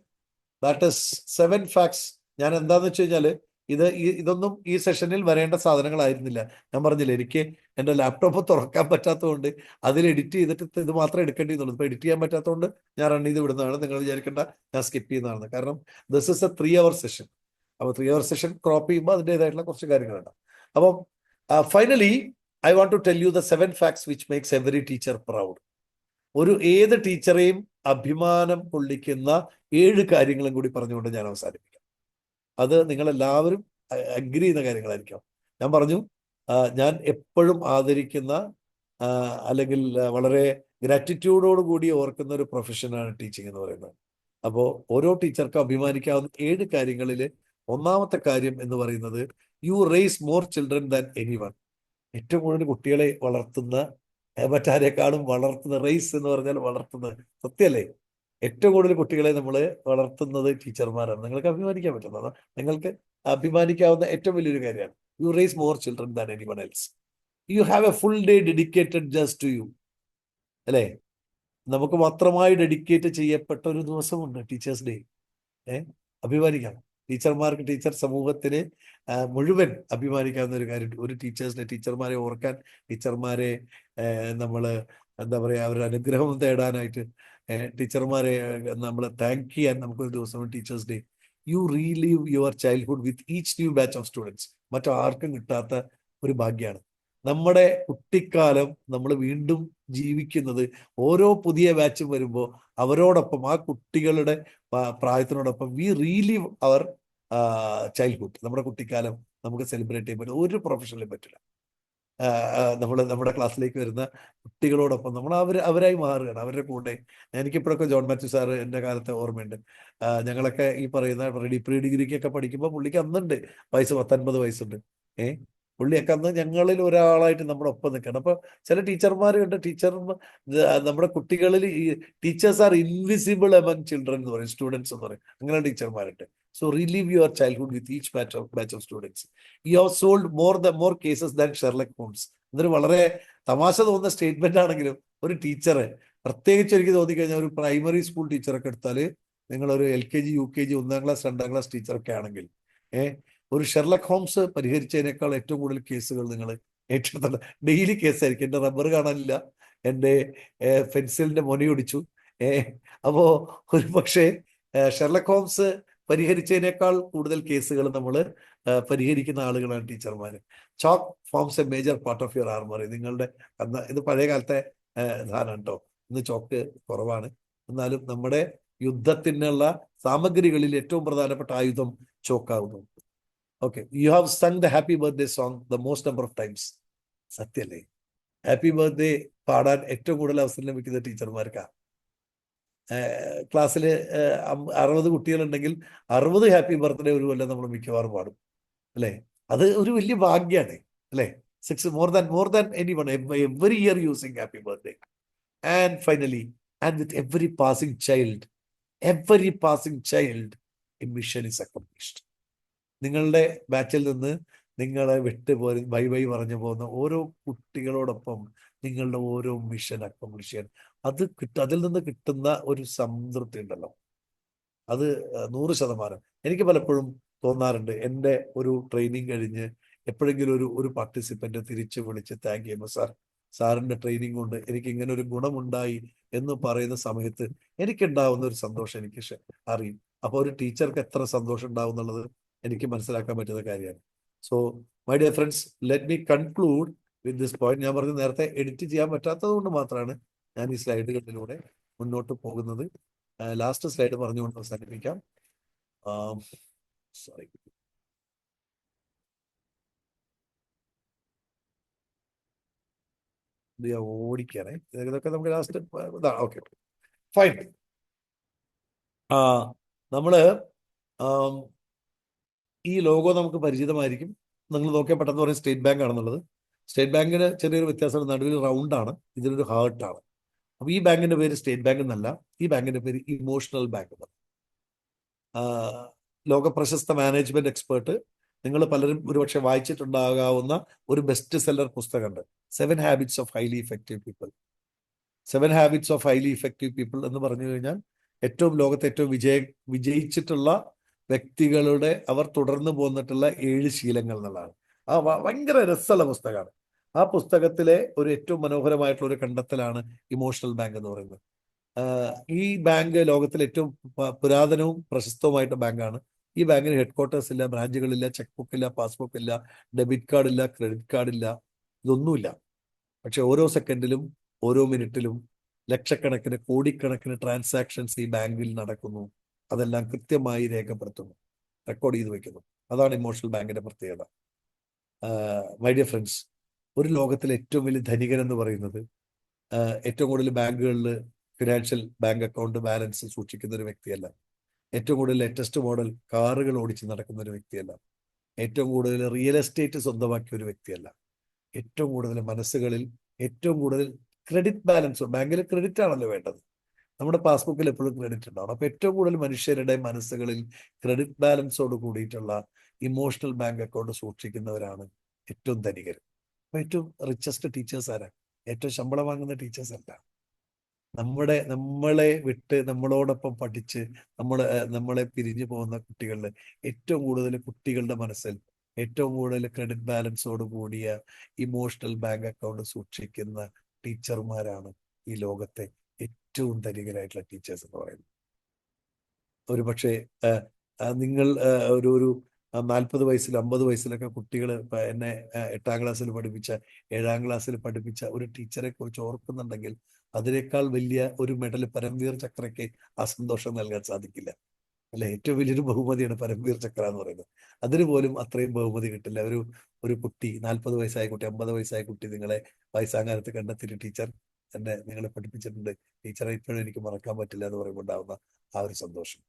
that is 7 facts. ഞാൻ എന്താന്ന് വെച്ച് കഴിഞ്ഞാൽ ഇതൊന്നും ഈ സെഷനിൽ വരേണ്ട സാധനങ്ങളായിരുന്നില്ല. ഞാൻ പറഞ്ഞില്ല, എനിക്ക് എൻ്റെ ലാപ്ടോപ്പ് തുറക്കാൻ പറ്റാത്തതുകൊണ്ട് അതിൽ എഡിറ്റ് ചെയ്തിട്ട് ഇത് മാത്രം എടുക്കേണ്ടിയുള്ളൂ. ഇപ്പോൾ എഡിറ്റ് ചെയ്യാൻ പറ്റാത്തതുകൊണ്ട് ഞാൻ റൺ ചെയ്ത് വിടുന്നതാണ്. നിങ്ങൾ വിചാരിക്കേണ്ട ഞാൻ സ്കിപ്പ് ചെയ്യുന്നതാണ്. കാരണം this is A 3 hour session. അപ്പോൾ 3 hour സെഷൻ ക്രോപ്പ് ചെയ്യുമ്പോൾ അതിൻ്റെതായിട്ടുള്ള കുറച്ച് കാര്യങ്ങളുണ്ട്. അപ്പം finally I want to tell you the 7 facts which makes every teacher proud. ഏത് ടീച്ചറെയും അഭിമാനം കൊള്ളിക്കുന്ന 7 കാര്യങ്ങളും കൂടി പറഞ്ഞുകൊണ്ട് ഞാൻ അവസാനിപ്പിക്കാം. അത് നിങ്ങളെല്ലാവരും അഗ്രി ചെയ്യുന്ന കാര്യങ്ങളായിരിക്കാം. ഞാൻ പറഞ്ഞു, ഞാൻ എപ്പോഴും ആദരിക്കുന്ന അല്ലെങ്കിൽ വളരെ ഗ്രാറ്റിറ്റ്യൂഡോട് കൂടി ഓർക്കുന്ന ഒരു പ്രൊഫഷനാണ് ടീച്ചിങ് എന്ന് പറയുന്നത്. അപ്പോൾ ഓരോ ടീച്ചർക്കും അഭിമാനിക്കാവുന്ന 7 കാര്യങ്ങളിൽ ഒന്നാമത്തെ കാര്യം എന്ന് പറയുന്നത്, you raise more children than anyone. ഏറ്റവും കൂടുതൽ കുട്ടികളെ വളർത്തുന്ന, മറ്റാരെക്കാളും വളർത്തുന്ന, റേസ് എന്ന് പറഞ്ഞാൽ വളർത്തുന്നത്, സത്യമല്ലേ? ഏറ്റവും കൂടുതൽ കുട്ടികളെ നമ്മൾ വളർത്തുന്നത് ടീച്ചർമാരാണ്. നിങ്ങൾക്ക് അഭിമാനിക്കാൻ പറ്റുന്നത്, നിങ്ങൾക്ക് അഭിമാനിക്കാവുന്ന ഏറ്റവും വലിയൊരു കാര്യമാണ്. You raise more children than anyone else. You have a full day dedicated just to you. അല്ലേ? നമുക്ക് മാത്രമായി ഡെഡിക്കേറ്റ് ചെയ്യപ്പെട്ട ഒരു ദിവസമുണ്ട്, ടീച്ചേഴ്സ് ഡേ. അഭിമാനിക്കാം. ടീച്ചർമാർക്ക്, ടീച്ചർ സമൂഹത്തിന് മുഴുവൻ അഭിമാനിക്കാവുന്ന ഒരു കാര്യം. ഒരു ടീച്ചേഴ്സിനെ, ടീച്ചർമാരെ ഓർക്കാൻ, ടീച്ചർമാരെ നമ്മൾ എന്താ പറയുക, അവരുടെ അനുഗ്രഹം തേടാനായിട്ട്, ടീച്ചർമാരെ നമ്മൾ താങ്ക് ചെയ്യാൻ നമുക്കൊരു ദിവസം teachers day. You relive your childhood with each new batch of students. മറ്റാർക്കും കിട്ടാത്ത ഒരു ഭാഗ്യമാണ്. നമ്മുടെ കുട്ടിക്കാലം നമ്മൾ വീണ്ടും ജീവിക്കുന്നത് ഓരോ പുതിയ ബാച്ചും വരുമ്പോൾ അവരോടൊപ്പം, ആ കുട്ടികളുടെ പ്രായത്തിനോടൊപ്പം വി റീലീവ് അവർ ചൈൽഡ്ഹുഡ്. നമ്മുടെ കുട്ടിക്കാലം നമുക്ക് സെലിബ്രേറ്റ് ചെയ്യാൻ പറ്റും. ഒരു പ്രൊഫഷനിലും പറ്റില്ല. നമ്മുടെ ക്ലാസ്സിലേക്ക് വരുന്ന കുട്ടികളോടൊപ്പം നമ്മൾ അവരായി മാറുകയാണ്, അവരുടെ കൂടെ. എനിക്കിപ്പോഴൊക്കെ ജോൺ മാത്യു സാറ് എൻ്റെ കാലത്തെ ഓർമ്മയുണ്ട്. ഞങ്ങളൊക്കെ ഈ പറയുന്ന പ്രീ ഡിഗ്രിക്കൊക്കെ പഠിക്കുമ്പോൾ പുള്ളിക്ക് അന്നുണ്ട് വയസ്സ് 19 വയസ്സുണ്ട്. പുള്ളിയൊക്കെ അന്ന് ഞങ്ങളിൽ ഒരാളായിട്ട് നമ്മുടെ ഒപ്പം നിൽക്കണം. അപ്പോൾ ചില ടീച്ചർമാരുണ്ട്, നമ്മുടെ കുട്ടികളിൽ ഈ teachers are invisible among children എന്ന് പറയും, സ്റ്റുഡൻസ് എന്ന് പറയും. അങ്ങനെ ടീച്ചർമാരുണ്ട്. So relive your childhood with each batch of students. You have sold more cases than Sherlock Holmes. ഇതൊരു വളരെ തമാശ തോന്നുന്ന സ്റ്റേറ്റ്മെന്റ് ആണെങ്കിലും ഒരു ടീച്ചറെ, പ്രത്യേകിച്ച് എനിക്ക് തോന്നിക്കഴിഞ്ഞാൽ ഒരു പ്രൈമറി സ്കൂൾ ടീച്ചറൊക്കെ എടുത്താൽ, നിങ്ങളൊരു LKG UKG 1ാം ക്ലാസ് 2ാം ക്ലാസ് ടീച്ചറൊക്കെ ആണെങ്കിൽ ഒരു ഷെർലക് ഹോംസ് പരിഹരിച്ചതിനേക്കാൾ ഏറ്റവും കൂടുതൽ കേസുകൾ നിങ്ങൾ ഏറ്റെടുത്തുള്ള ഡെയിലി കേസായിരിക്കും. എൻ്റെ റബ്ബർ കാണാനില്ല, എൻ്റെ പെൻസിലിന്റെ മൊനയൊടിച്ചു. അപ്പോൾ ഒരു പക്ഷേ ഷെർലക് ഹോംസ് പരിഹരിച്ചതിനേക്കാൾ കൂടുതൽ കേസുകൾ നമ്മൾ പരിഹരിക്കുന്ന ആളുകളാണ് ടീച്ചർമാർ. Chalk forms a major part of your armoury. നിങ്ങളുടെ ഇത് പഴയ കാലത്തെ സാധനം കേട്ടോ, ഇന്ന് ചോക്ക് കുറവാണ്. എന്നാലും നമ്മുടെ യുദ്ധത്തിനുള്ള സാമഗ്രികളിൽ ഏറ്റവും പ്രധാനപ്പെട്ട ആയുധം ചോക്കാവുന്നു. Okay, you have sung the happy birthday song the most number of times. സത്യല്ലേ? ഹാപ്പി ബർത്ത്ഡേ പാടാൻ ഏറ്റവും കൂടുതൽ അവസരം ലഭിക്കുന്ന ടീച്ചർമാർക്കാണ്. ക്ലാസ്സിൽ 60 കുട്ടികളുണ്ടെങ്കിൽ 60 ഹാപ്പി ബർത്ത്ഡേ ഒരു കൊല്ലം നമ്മൾ മിക്കവാറും പാടും, അല്ലേ? അത് ഒരു വലിയ ഭാഗ്യമാണ്, അല്ലേ? 6 more than anyone every year you sing happy birthday. And finally, And with every passing child, a mission is accomplished. നിങ്ങളുടെ ബാച്ചിൽ നിന്ന് നിങ്ങളെ വിട്ടുപോയി ബൈ ബൈ പറഞ്ഞു പോകുന്ന ഓരോ കുട്ടികളോടൊപ്പം നിങ്ങളുടെ ഓരോ മിഷൻ അക്കംപ്ലിഷ് ചെയ്യാൻ അതിൽ നിന്ന് കിട്ടുന്ന ഒരു സംതൃപ്തി ഉണ്ടല്ലോ, അത് 100%. എനിക്ക് പലപ്പോഴും തോന്നാറുണ്ട്, എൻ്റെ ഒരു ട്രെയിനിങ് കഴിഞ്ഞ് എപ്പോഴെങ്കിലും ഒരു പാർട്ടിസിപ്പന്റ് തിരിച്ചു വിളിച്ച് താങ്ക് ചെയ്യുമ്പോൾ, സാറിൻ്റെ ട്രെയിനിങ് കൊണ്ട് എനിക്ക് ഇങ്ങനെ ഒരു ഗുണമുണ്ടായി എന്ന് പറയുന്ന സമയത്ത് എനിക്കുണ്ടാവുന്ന ഒരു സന്തോഷം എനിക്ക് അറിയും. അപ്പോൾ ഒരു ടീച്ചർക്ക് എത്ര സന്തോഷം ഉണ്ടാവും എന്നുള്ളത് എനിക്ക് മനസ്സിലാക്കാൻ പറ്റുന്ന കാര്യമാണ്. So my dear friends, let me conclude with this point. ഞാൻ പറഞ്ഞ നേരത്തെ എഡിറ്റ് ചെയ്യാൻ പറ്റാത്തത് കൊണ്ട് മാത്രമാണ് ഞാൻ ഈ സ്ലൈഡുകളിലൂടെ മുന്നോട്ട് പോകുന്നത്. ലാസ്റ്റ് സ്ലൈഡ് പറഞ്ഞുകൊണ്ട് അവസാനിപ്പിക്കാം. സോറി, ഓടിക്കാനേ, ഇതൊക്കെ നമുക്ക് ലാസ്റ്റ് ഇതാണ്. Okay, fine. നമ്മള് ഈ ലോഗോ നമുക്ക് പരിചിതമായിരിക്കും. നിങ്ങൾ നോക്കിയാൽ പെട്ടെന്ന് പറയും സ്റ്റേറ്റ് ബാങ്ക് ആണെന്നുള്ളത്. സ്റ്റേറ്റ് ബാങ്കിന് ചെറിയൊരു വ്യത്യാസം, നടുവിൽ റൗണ്ട് ആണ്, ഇതിലൊരു ഹാർട്ടാണ്. അപ്പൊ ഈ ബാങ്കിന്റെ പേര് സ്റ്റേറ്റ് ബാങ്ക് എന്നല്ല, ഈ ബാങ്കിന്റെ പേര് ഇമോഷണൽ ബാങ്ക് എന്നാണ്. ലോക പ്രശസ്ത മാനേജ്മെന്റ് എക്സ്പേർട്ട്, നിങ്ങൾ പലരും ഒരുപക്ഷെ വായിച്ചിട്ടുണ്ടാകാവുന്ന ഒരു ബെസ്റ്റ് സെല്ലർ പുസ്തകമുണ്ട്, 7 Habits of Highly Effective People. 7 Habits of Highly Effective People എന്ന് പറഞ്ഞു കഴിഞ്ഞാൽ ലോകത്തെ ഏറ്റവും വിജയിച്ചിട്ടുള്ള വ്യക്തികളുടെ അവർ തുടർന്ന് പോന്നിട്ടുള്ള 7 ശീലങ്ങൾ എന്നുള്ളതാണ്. ഭയങ്കര രസമുള്ള പുസ്തകമാണ്. ആ പുസ്തകത്തിലെ ഒരു ഏറ്റവും മനോഹരമായിട്ടുള്ള ഒരു കണ്ടെത്തലാണ് ഇമോഷണൽ ബാങ്ക് എന്ന് പറയുന്നത്. ഈ ബാങ്ക് ലോകത്തിലെ ഏറ്റവും പുരാതനവും പ്രശസ്തവുമായിട്ട് ബാങ്കാണ്. ഈ ബാങ്കിന് ഹെഡ്ക്വാർട്ടേഴ്സ് ഇല്ല, ബ്രാഞ്ചുകളില്ല, ചെക്ക് ബുക്ക് ഇല്ല, പാസ്ബുക്ക് ഇല്ല, ഡെബിറ്റ് കാർഡ് ഇല്ല, ക്രെഡിറ്റ് കാർഡ് ഇല്ല, ഇതൊന്നുമില്ല. പക്ഷെ ഓരോ സെക്കൻഡിലും ഓരോ മിനിറ്റിലും ലക്ഷക്കണക്കിന് കോടിക്കണക്കിന് ട്രാൻസാക്ഷൻസ് ഈ ബാങ്കിൽ നടക്കുന്നു. അതെല്ലാം കൃത്യമായി രേഖപ്പെടുത്തുന്നു, റെക്കോർഡ് ചെയ്ത് വെക്കുന്നു. അതാണ് ഇമോഷണൽ ബാങ്കിന്റെ പ്രത്യേകത. മൈ ഡിയർ ഫ്രണ്ട്സ്, ഒരു ലോകത്തിലെ ഏറ്റവും വലിയ ധനികൻ എന്ന് പറയുന്നത് ഏറ്റവും കൂടുതൽ ബാങ്കുകളിൽ ഫിനാൻഷ്യൽ ബാങ്ക് അക്കൗണ്ട് ബാലൻസ് സൂക്ഷിക്കുന്ന ഒരു വ്യക്തിയല്ല. ഏറ്റവും കൂടുതൽ ലേറ്റസ്റ്റ് മോഡൽ കാറുകൾ ഓടിച്ച് നടക്കുന്ന ഒരു വ്യക്തിയല്ല. ഏറ്റവും കൂടുതൽ റിയൽ എസ്റ്റേറ്റ് സ്വന്തമാക്കിയ ഒരു വ്യക്തിയല്ല. ഏറ്റവും കൂടുതൽ മനസ്സുകളിൽ ഏറ്റവും കൂടുതൽ ക്രെഡിറ്റ് ബാലൻസ്, ബാങ്കിൽ ക്രെഡിറ്റ് ആണല്ലോ വേണ്ടത്, നമ്മുടെ പാസ്ബുക്കിൽ എപ്പോഴും ക്രെഡിറ്റ് ഉണ്ടാവും. അപ്പൊ ഏറ്റവും കൂടുതൽ മനുഷ്യരുടെ മനസ്സുകളിൽ ക്രെഡിറ്റ് ബാലൻസോട് കൂടിയിട്ടുള്ള ഇമോഷണൽ ബാങ്ക് അക്കൗണ്ട് സൂക്ഷിക്കുന്നവരാണ് ഏറ്റവും ധനികർ. അപ്പൊ ഏറ്റവും റിച്ചസ്റ്റ് ടീച്ചേഴ്സ് ആരാ? ഏറ്റവും ശമ്പളം വാങ്ങുന്ന ടീച്ചേഴ്സ് അല്ല. നമ്മളെ വിട്ട് നമ്മളോടൊപ്പം പഠിച്ച് നമ്മളെ പിരിഞ്ഞു പോകുന്ന കുട്ടികളിൽ ഏറ്റവും കൂടുതൽ കുട്ടികളുടെ മനസ്സിൽ ഏറ്റവും കൂടുതൽ ക്രെഡിറ്റ് ബാലൻസോട് കൂടിയ ഇമോഷണൽ ബാങ്ക് അക്കൗണ്ട് സൂക്ഷിക്കുന്ന ടീച്ചർമാരാണ് ഈ ലോകത്തെ ഏറ്റവും ധനികരായിട്ടുള്ള ടീച്ചേഴ്സ് എന്ന് പറയുന്നത്. ഒരു പക്ഷേ നിങ്ങൾ ഒരു 40 വയസ്സിൽ 50 വയസ്സിലൊക്കെ കുട്ടികൾ എന്നെ 8ാം ക്ലാസ്സിൽ പഠിപ്പിച്ച 7ാം ക്ലാസ്സിൽ പഠിപ്പിച്ച ഒരു ടീച്ചറെ കുറിച്ച് ഓർക്കുന്നുണ്ടെങ്കിൽ അതിനേക്കാൾ വലിയ ഒരു മെഡൽ പരംവീർ ചക്രയ്ക്ക് ആ സന്തോഷം നൽകാൻ സാധിക്കില്ല. അല്ലെ, ഏറ്റവും വലിയൊരു ബഹുമതിയാണ് പരംവീർ ചക്ര എന്ന് പറയുന്നത്. അതിന് പോലും അത്രയും ബഹുമതി കിട്ടില്ല. ഒരു കുട്ടി, 40 വയസ്സായ കുട്ടി, 50 വയസ്സായ കുട്ടി നിങ്ങളെ വയസ്സാകാലത്ത് കണ്ടെത്തിയിട്ട് ടീച്ചർ നിങ്ങളെ പഠിപ്പിച്ചിട്ടുണ്ട്, ടീച്ചറെ ഇപ്പോഴും എനിക്ക് മറക്കാൻ പറ്റില്ല എന്ന് പറയുമ്പോൾ ഉണ്ടാവുന്ന ആ ഒരു സന്തോഷം.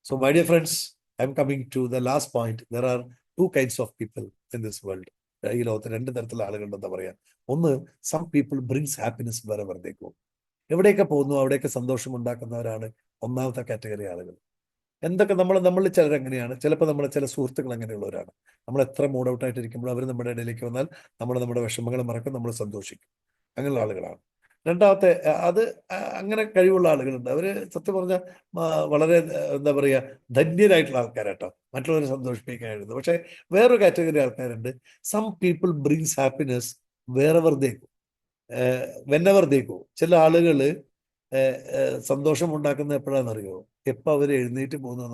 So my dear friends, I am coming to the last point. There are 2 kinds of people in this world. ഈ ലോകത്ത് 2 തരത്തിലുള്ള ആളുകളുണ്ടെന്ന് പറയാം. ഒന്ന്, some people brings happiness wherever they go. എവിടെയൊക്കെ പോകുന്നു അവിടെയൊക്കെ സന്തോഷം ഉണ്ടാക്കുന്നവരാണ് ഒന്നാമത്തെ കാറ്റഗറി ആളുകൾ. എന്തൊക്കെ നമ്മളിൽ ചിലർ എങ്ങനെയാണ്, ചിലപ്പോൾ ചില സുഹൃത്തുക്കൾ അങ്ങനെയുള്ളവരാണ്. നമ്മൾ എത്ര മൂഡ് ഔട്ട് ആയിട്ടിരിക്കുമ്പോൾ അവർ നമ്മുടെ ഇടയിലേക്ക് വന്നാൽ നമ്മുടെ വിഷമങ്ങൾ മറക്കും, നമ്മൾ സന്തോഷിക്കും. അങ്ങനെയുള്ള ആളുകളാണ്. രണ്ടാമത്തെ, അത് അങ്ങനെ കഴിവുള്ള ആളുകളുണ്ട്. അവര് സത്യം പറഞ്ഞാൽ വളരെ എന്താ പറയുക, ധന്യരായിട്ടുള്ള ആൾക്കാരാട്ടോ, മറ്റുള്ളവരെ സന്തോഷിപ്പിക്കാനായിരുന്നു. പക്ഷെ വേറൊരു കാറ്റഗറി ആൾക്കാരുണ്ട്. Some people brings happiness wherever they go, whenever they go. ചില ആളുകള് സന്തോഷം ഉണ്ടാക്കുന്ന എപ്പോഴാണെന്നറിയോ? എപ്പോൾ അവർ എഴുന്നേറ്റ് പോകുന്നത്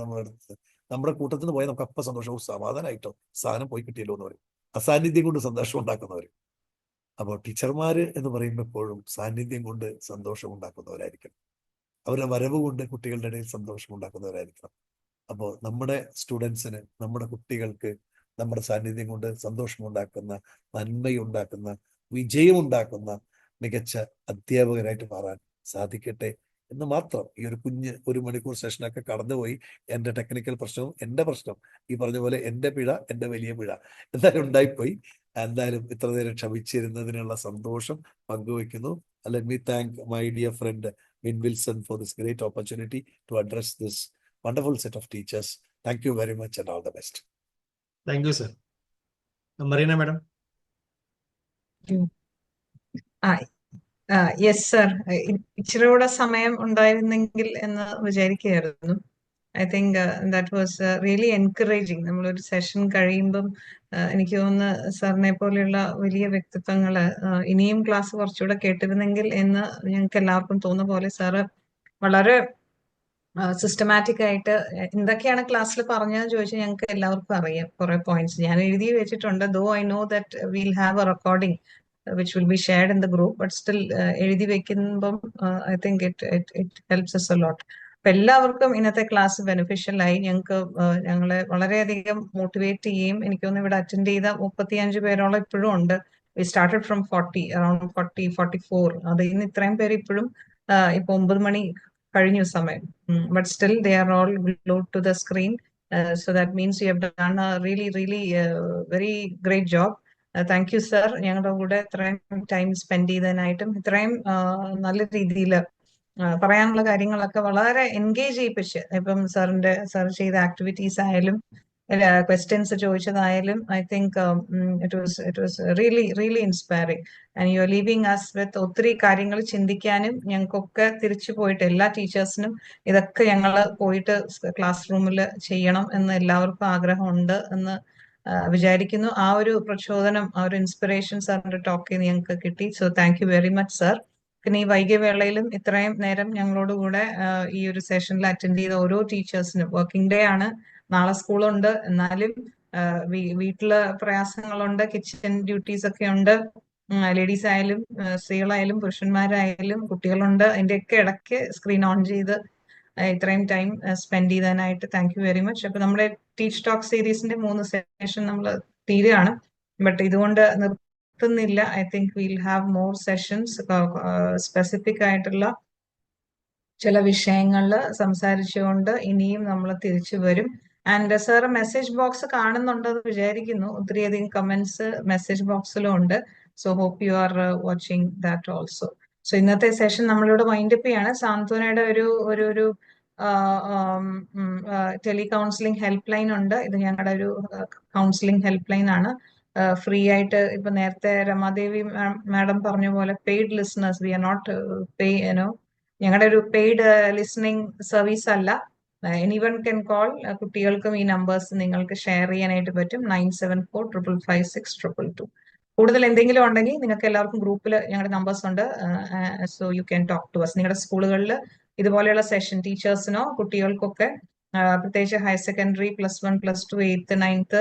നമ്മുടെ കൂട്ടത്തിൽ നിന്ന് പോയാൽ നമുക്ക് അപ്പം സന്തോഷവും സമാധാനമായിട്ടോ സാധനം പോയി കിട്ടിയല്ലോ എന്ന് പറയും. അസാന്നിധ്യം കൊണ്ട് സന്തോഷം ഉണ്ടാക്കുന്നവർ. അപ്പോൾ ടീച്ചർമാര് എന്ന് പറയുമ്പോൾ എപ്പോഴും സാന്നിധ്യം കൊണ്ട് സന്തോഷം ഉണ്ടാക്കുന്നവരായിരിക്കണം. അവരുടെ വരവ് കൊണ്ട് കുട്ടികളുടെ ഇടയിൽ സന്തോഷം ഉണ്ടാക്കുന്നവരായിരിക്കണം. അപ്പോൾ നമ്മുടെ സ്റ്റുഡൻസിന്, നമ്മുടെ കുട്ടികൾക്ക് നമ്മുടെ സാന്നിധ്യം കൊണ്ട് സന്തോഷമുണ്ടാക്കുന്ന, നന്മയുണ്ടാക്കുന്ന, വിജയമുണ്ടാക്കുന്ന മികച്ച അധ്യാപകരായിട്ട് മാറാൻ സാധിക്കട്ടെ എന്ന് മാത്രം. ഈ ഒരു 1 മണിക്കൂർ സെഷനൊക്കെ കടന്നുപോയി. എൻ്റെ ടെക്നിക്കൽ പ്രശ്നവും എൻ്റെ പ്രശ്നം, ഈ പറഞ്ഞ പോലെ എൻ്റെ പിഴ, എൻ്റെ വലിയ പിഴ എന്തായാലും ഉണ്ടായിപ്പോയി. എന്തായാലും ഇത്ര നേരം ക്ഷമിച്ചിരുന്നതിനുള്ള സന്തോഷം പങ്കുവയ്ക്കുന്നു. Let me thank my dear friend Win Wilson for this great opportunity to address this wonderful set of teachers. Thank you very much and all the best. Thank you, sir. Marina, madam. Yes sir, ഇച്ചിരി കൂടെ സമയം ഉണ്ടായിരുന്നെങ്കിൽ എന്ന് വിചാരിക്കുകയായിരുന്നു. I think that was really encouraging. നമ്മളൊരു session കഴിയുമ്പം എനിക്ക് തോന്നുന്നു സാറിനെ പോലെയുള്ള വലിയ വ്യക്തിത്വങ്ങള് ഇനിയും ക്ലാസ് കുറച്ചുകൂടെ കേട്ടിരുന്നെങ്കിൽ എന്ന് ഞങ്ങൾക്ക് എല്ലാവർക്കും തോന്നുന്ന പോലെ സാറ് വളരെ സിസ്റ്റമാറ്റിക് ആയിട്ട് എന്തൊക്കെയാണ് ക്ലാസ്സിൽ പറഞ്ഞതെന്ന് ചോദിച്ചാൽ ഞങ്ങൾക്ക് എല്ലാവർക്കും അറിയാം. കുറെ പോയിന്റ്സ് ഞാൻ എഴുതി വെച്ചിട്ടുണ്ട്. Though I know that will have a recording which will be shared in the group, but still എഴുതി വെക്കുമ്പം I think it helps us a lot. അപ്പൊ എല്ലാവർക്കും ഇന്നത്തെ ക്ലാസ് ബെനിഫിഷ്യൽ ആയി. ഞങ്ങളെ വളരെയധികം മോട്ടിവേറ്റ് ചെയ്യുകയും എനിക്ക് തോന്നുന്നു ഇവിടെ അറ്റൻഡ് ചെയ്ത 35 പേരോളം ഇപ്പോഴും ഉണ്ട്. We started from 40, around 44. അത് ഇന്ന് ഇത്രയും പേര് ഇപ്പോഴും ഇപ്പൊ 9 മണി കഴിഞ്ഞു സമയം. But still they are all glued to the screen. So that means you have done a really very great job. Thank you sir, ഞങ്ങളുടെ കൂടെ ഇത്രയും ടൈം സ്പെൻഡ് ചെയ്തതിനായിട്ടും ഇത്രയും നല്ല രീതിയിൽ പറയാനുള്ള കാര്യങ്ങളൊക്കെ വളരെ എൻഗേജ് ചെയ്യിപ്പിച്ച്, ഇപ്പം സാർ ചെയ്ത ആക്ടിവിറ്റീസ് ആയാലും ക്വസ്റ്റ്യൻസ് ചോദിച്ചതായാലും I think it was really inspiring. And you are leaving us with ഒത്തിരി കാര്യങ്ങൾ ചിന്തിക്കാനും ഞങ്ങൾക്കൊക്കെ തിരിച്ചു പോയിട്ട് എല്ലാ ടീച്ചേഴ്സിനും ഇതൊക്കെ ഞങ്ങൾ പോയിട്ട് ക്ലാസ് റൂമിൽ ചെയ്യണം എന്ന് എല്ലാവർക്കും ആഗ്രഹമുണ്ട് എന്ന് വിചാരിക്കുന്നു. ആ ഒരു പ്രചോദനം, ആ ഒരു ഇൻസ്പിറേഷൻ സാറിന്റെ ടോക്കിൽ നിന്ന് ഞങ്ങൾക്ക് കിട്ടി. So thank you very much sir. പിന്നെ ഈ വൈകിയ വേളയിലും ഇത്രയും നേരം ഞങ്ങളോട് കൂടെ ഈ ഒരു സെഷനിൽ അറ്റൻഡ് ചെയ്ത ഓരോ ടീച്ചേഴ്സിനും, വർക്കിംഗ് ഡേ ആണ്, നാളെ സ്കൂളുണ്ട്, എന്നാലും വീട്ടില് പ്രയാസങ്ങളുണ്ട്, കിച്ചൺ ഡ്യൂട്ടീസ് ഒക്കെ ഉണ്ട്, ലേഡീസ് ആയാലും സ്ത്രീകളായാലും പുരുഷന്മാരായാലും കുട്ടികളുണ്ട്. അതിന്റെയൊക്കെ ഇടയ്ക്ക് സ്ക്രീൻ ഓൺ ചെയ്ത് ഇത്രയും ടൈം സ്പെൻഡ് ചെയ്തതിനായിട്ട് താങ്ക് യു വെരി മച്ച്. അപ്പൊ നമ്മുടെ ടീച്ച് ടോക്ക് സീരീസിന്റെ 3 സെഷൻ നമ്മൾ തീരുകയാണ്. ബട്ട് ഇതുകൊണ്ട് നിർത്തുന്നില്ല. I think will have more sessions. Specific ആയിട്ടുള്ള ചില വിഷയങ്ങളിൽ സംസാരിച്ചുകൊണ്ട് ഇനിയും നമ്മൾ തിരിച്ചു വരും. ആൻഡ് സാർ മെസ്സേജ് ബോക്സ് കാണുന്നുണ്ടെന്ന് വിചാരിക്കുന്നു. ഒത്തിരിയധികം കമന്റ്സ് മെസ്സേജ് ബോക്സിലും ഉണ്ട്. So hope you are watching that also. So ഇന്നത്തെ സെഷൻ നമ്മളിവിടെ വൈൻഡപ്പ് ചെയ്യാണ്. സാന്ത്വനയുടെ ഒരു ടെലി കൗൺസിലിംഗ് ഹെൽപ്പ് ലൈൻ ഉണ്ട്. ഇത് ഞങ്ങളുടെ ഒരു കൗൺസിലിംഗ് ഹെൽപ്പ് ലൈൻ ആണ്. ഫ്രീ ആയിട്ട്, ഇപ്പൊ നേരത്തെ രമാദേവി മാഡം പറഞ്ഞ പോലെ paid listeners, we are not ഞങ്ങളുടെ ഒരു പെയ്ഡ് ലിസണിങ് സർവീസ് അല്ല. Anyone can call. കുട്ടികൾക്കും ഈ നമ്പേഴ്സ് നിങ്ങൾക്ക് ഷെയർ ചെയ്യാനായിട്ട് പറ്റും. 97455622. കൂടുതൽ എന്തെങ്കിലും ഉണ്ടെങ്കിൽ നിങ്ങൾക്ക് എല്ലാവർക്കും ഗ്രൂപ്പിൽ ഞങ്ങളുടെ നമ്പേഴ്സ് ഉണ്ട്. So you can talk to us. നിങ്ങളുടെ സ്കൂളുകളിൽ ഇതുപോലെയുള്ള സെഷൻ ടീച്ചേഴ്സിനോ കുട്ടികൾക്കൊക്കെ, പ്രത്യേകിച്ച് ഹയർ സെക്കൻഡറി +1 +2 8th 9th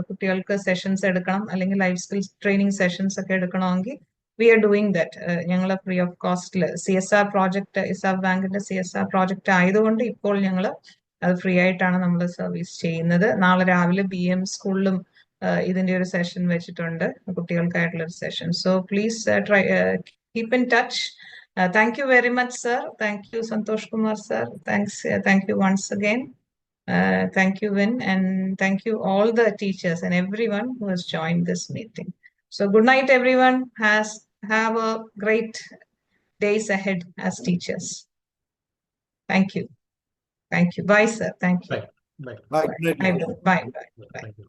കുട്ടികൾക്ക് സെഷൻസ് എടുക്കണം, അല്ലെങ്കിൽ ലൈഫ് സ്കിൽസ് ട്രെയിനിങ് സെഷൻസ് ഒക്കെ എടുക്കണമെങ്കിൽ വി ആർ ഡൂയിങ് ദാറ്റ്. ഞങ്ങൾ ഫ്രീ ഓഫ് കോസ്റ്റിൽ CSR പ്രോജക്ട്, ഇസാഫ് ബാങ്കിന്റെ CSR പ്രോജക്റ്റ് ആയതുകൊണ്ട് ഇപ്പോൾ ഞങ്ങൾ അത് ഫ്രീ ആയിട്ടാണ് നമ്മൾ സർവീസ് ചെയ്യുന്നത്. നാളെ രാവിലെ BM സ്കൂളിലും ഇതിന്റെ ഒരു സെഷൻ വെച്ചിട്ടുണ്ട്, കുട്ടികൾക്കായിട്ടുള്ള ഒരു session. So please try keep in touch. Thank you very much, sir. Thank you, Santosh Kumar, sir. Thank you once again. Thank you, Vin, and thank you all the teachers and everyone who has joined this meeting. So good night, everyone. Have a great days ahead as teachers. Thank you. Thank you. Bye, sir. Thank you. Bye. Bye. Bye. Bye. Bye. Thank you.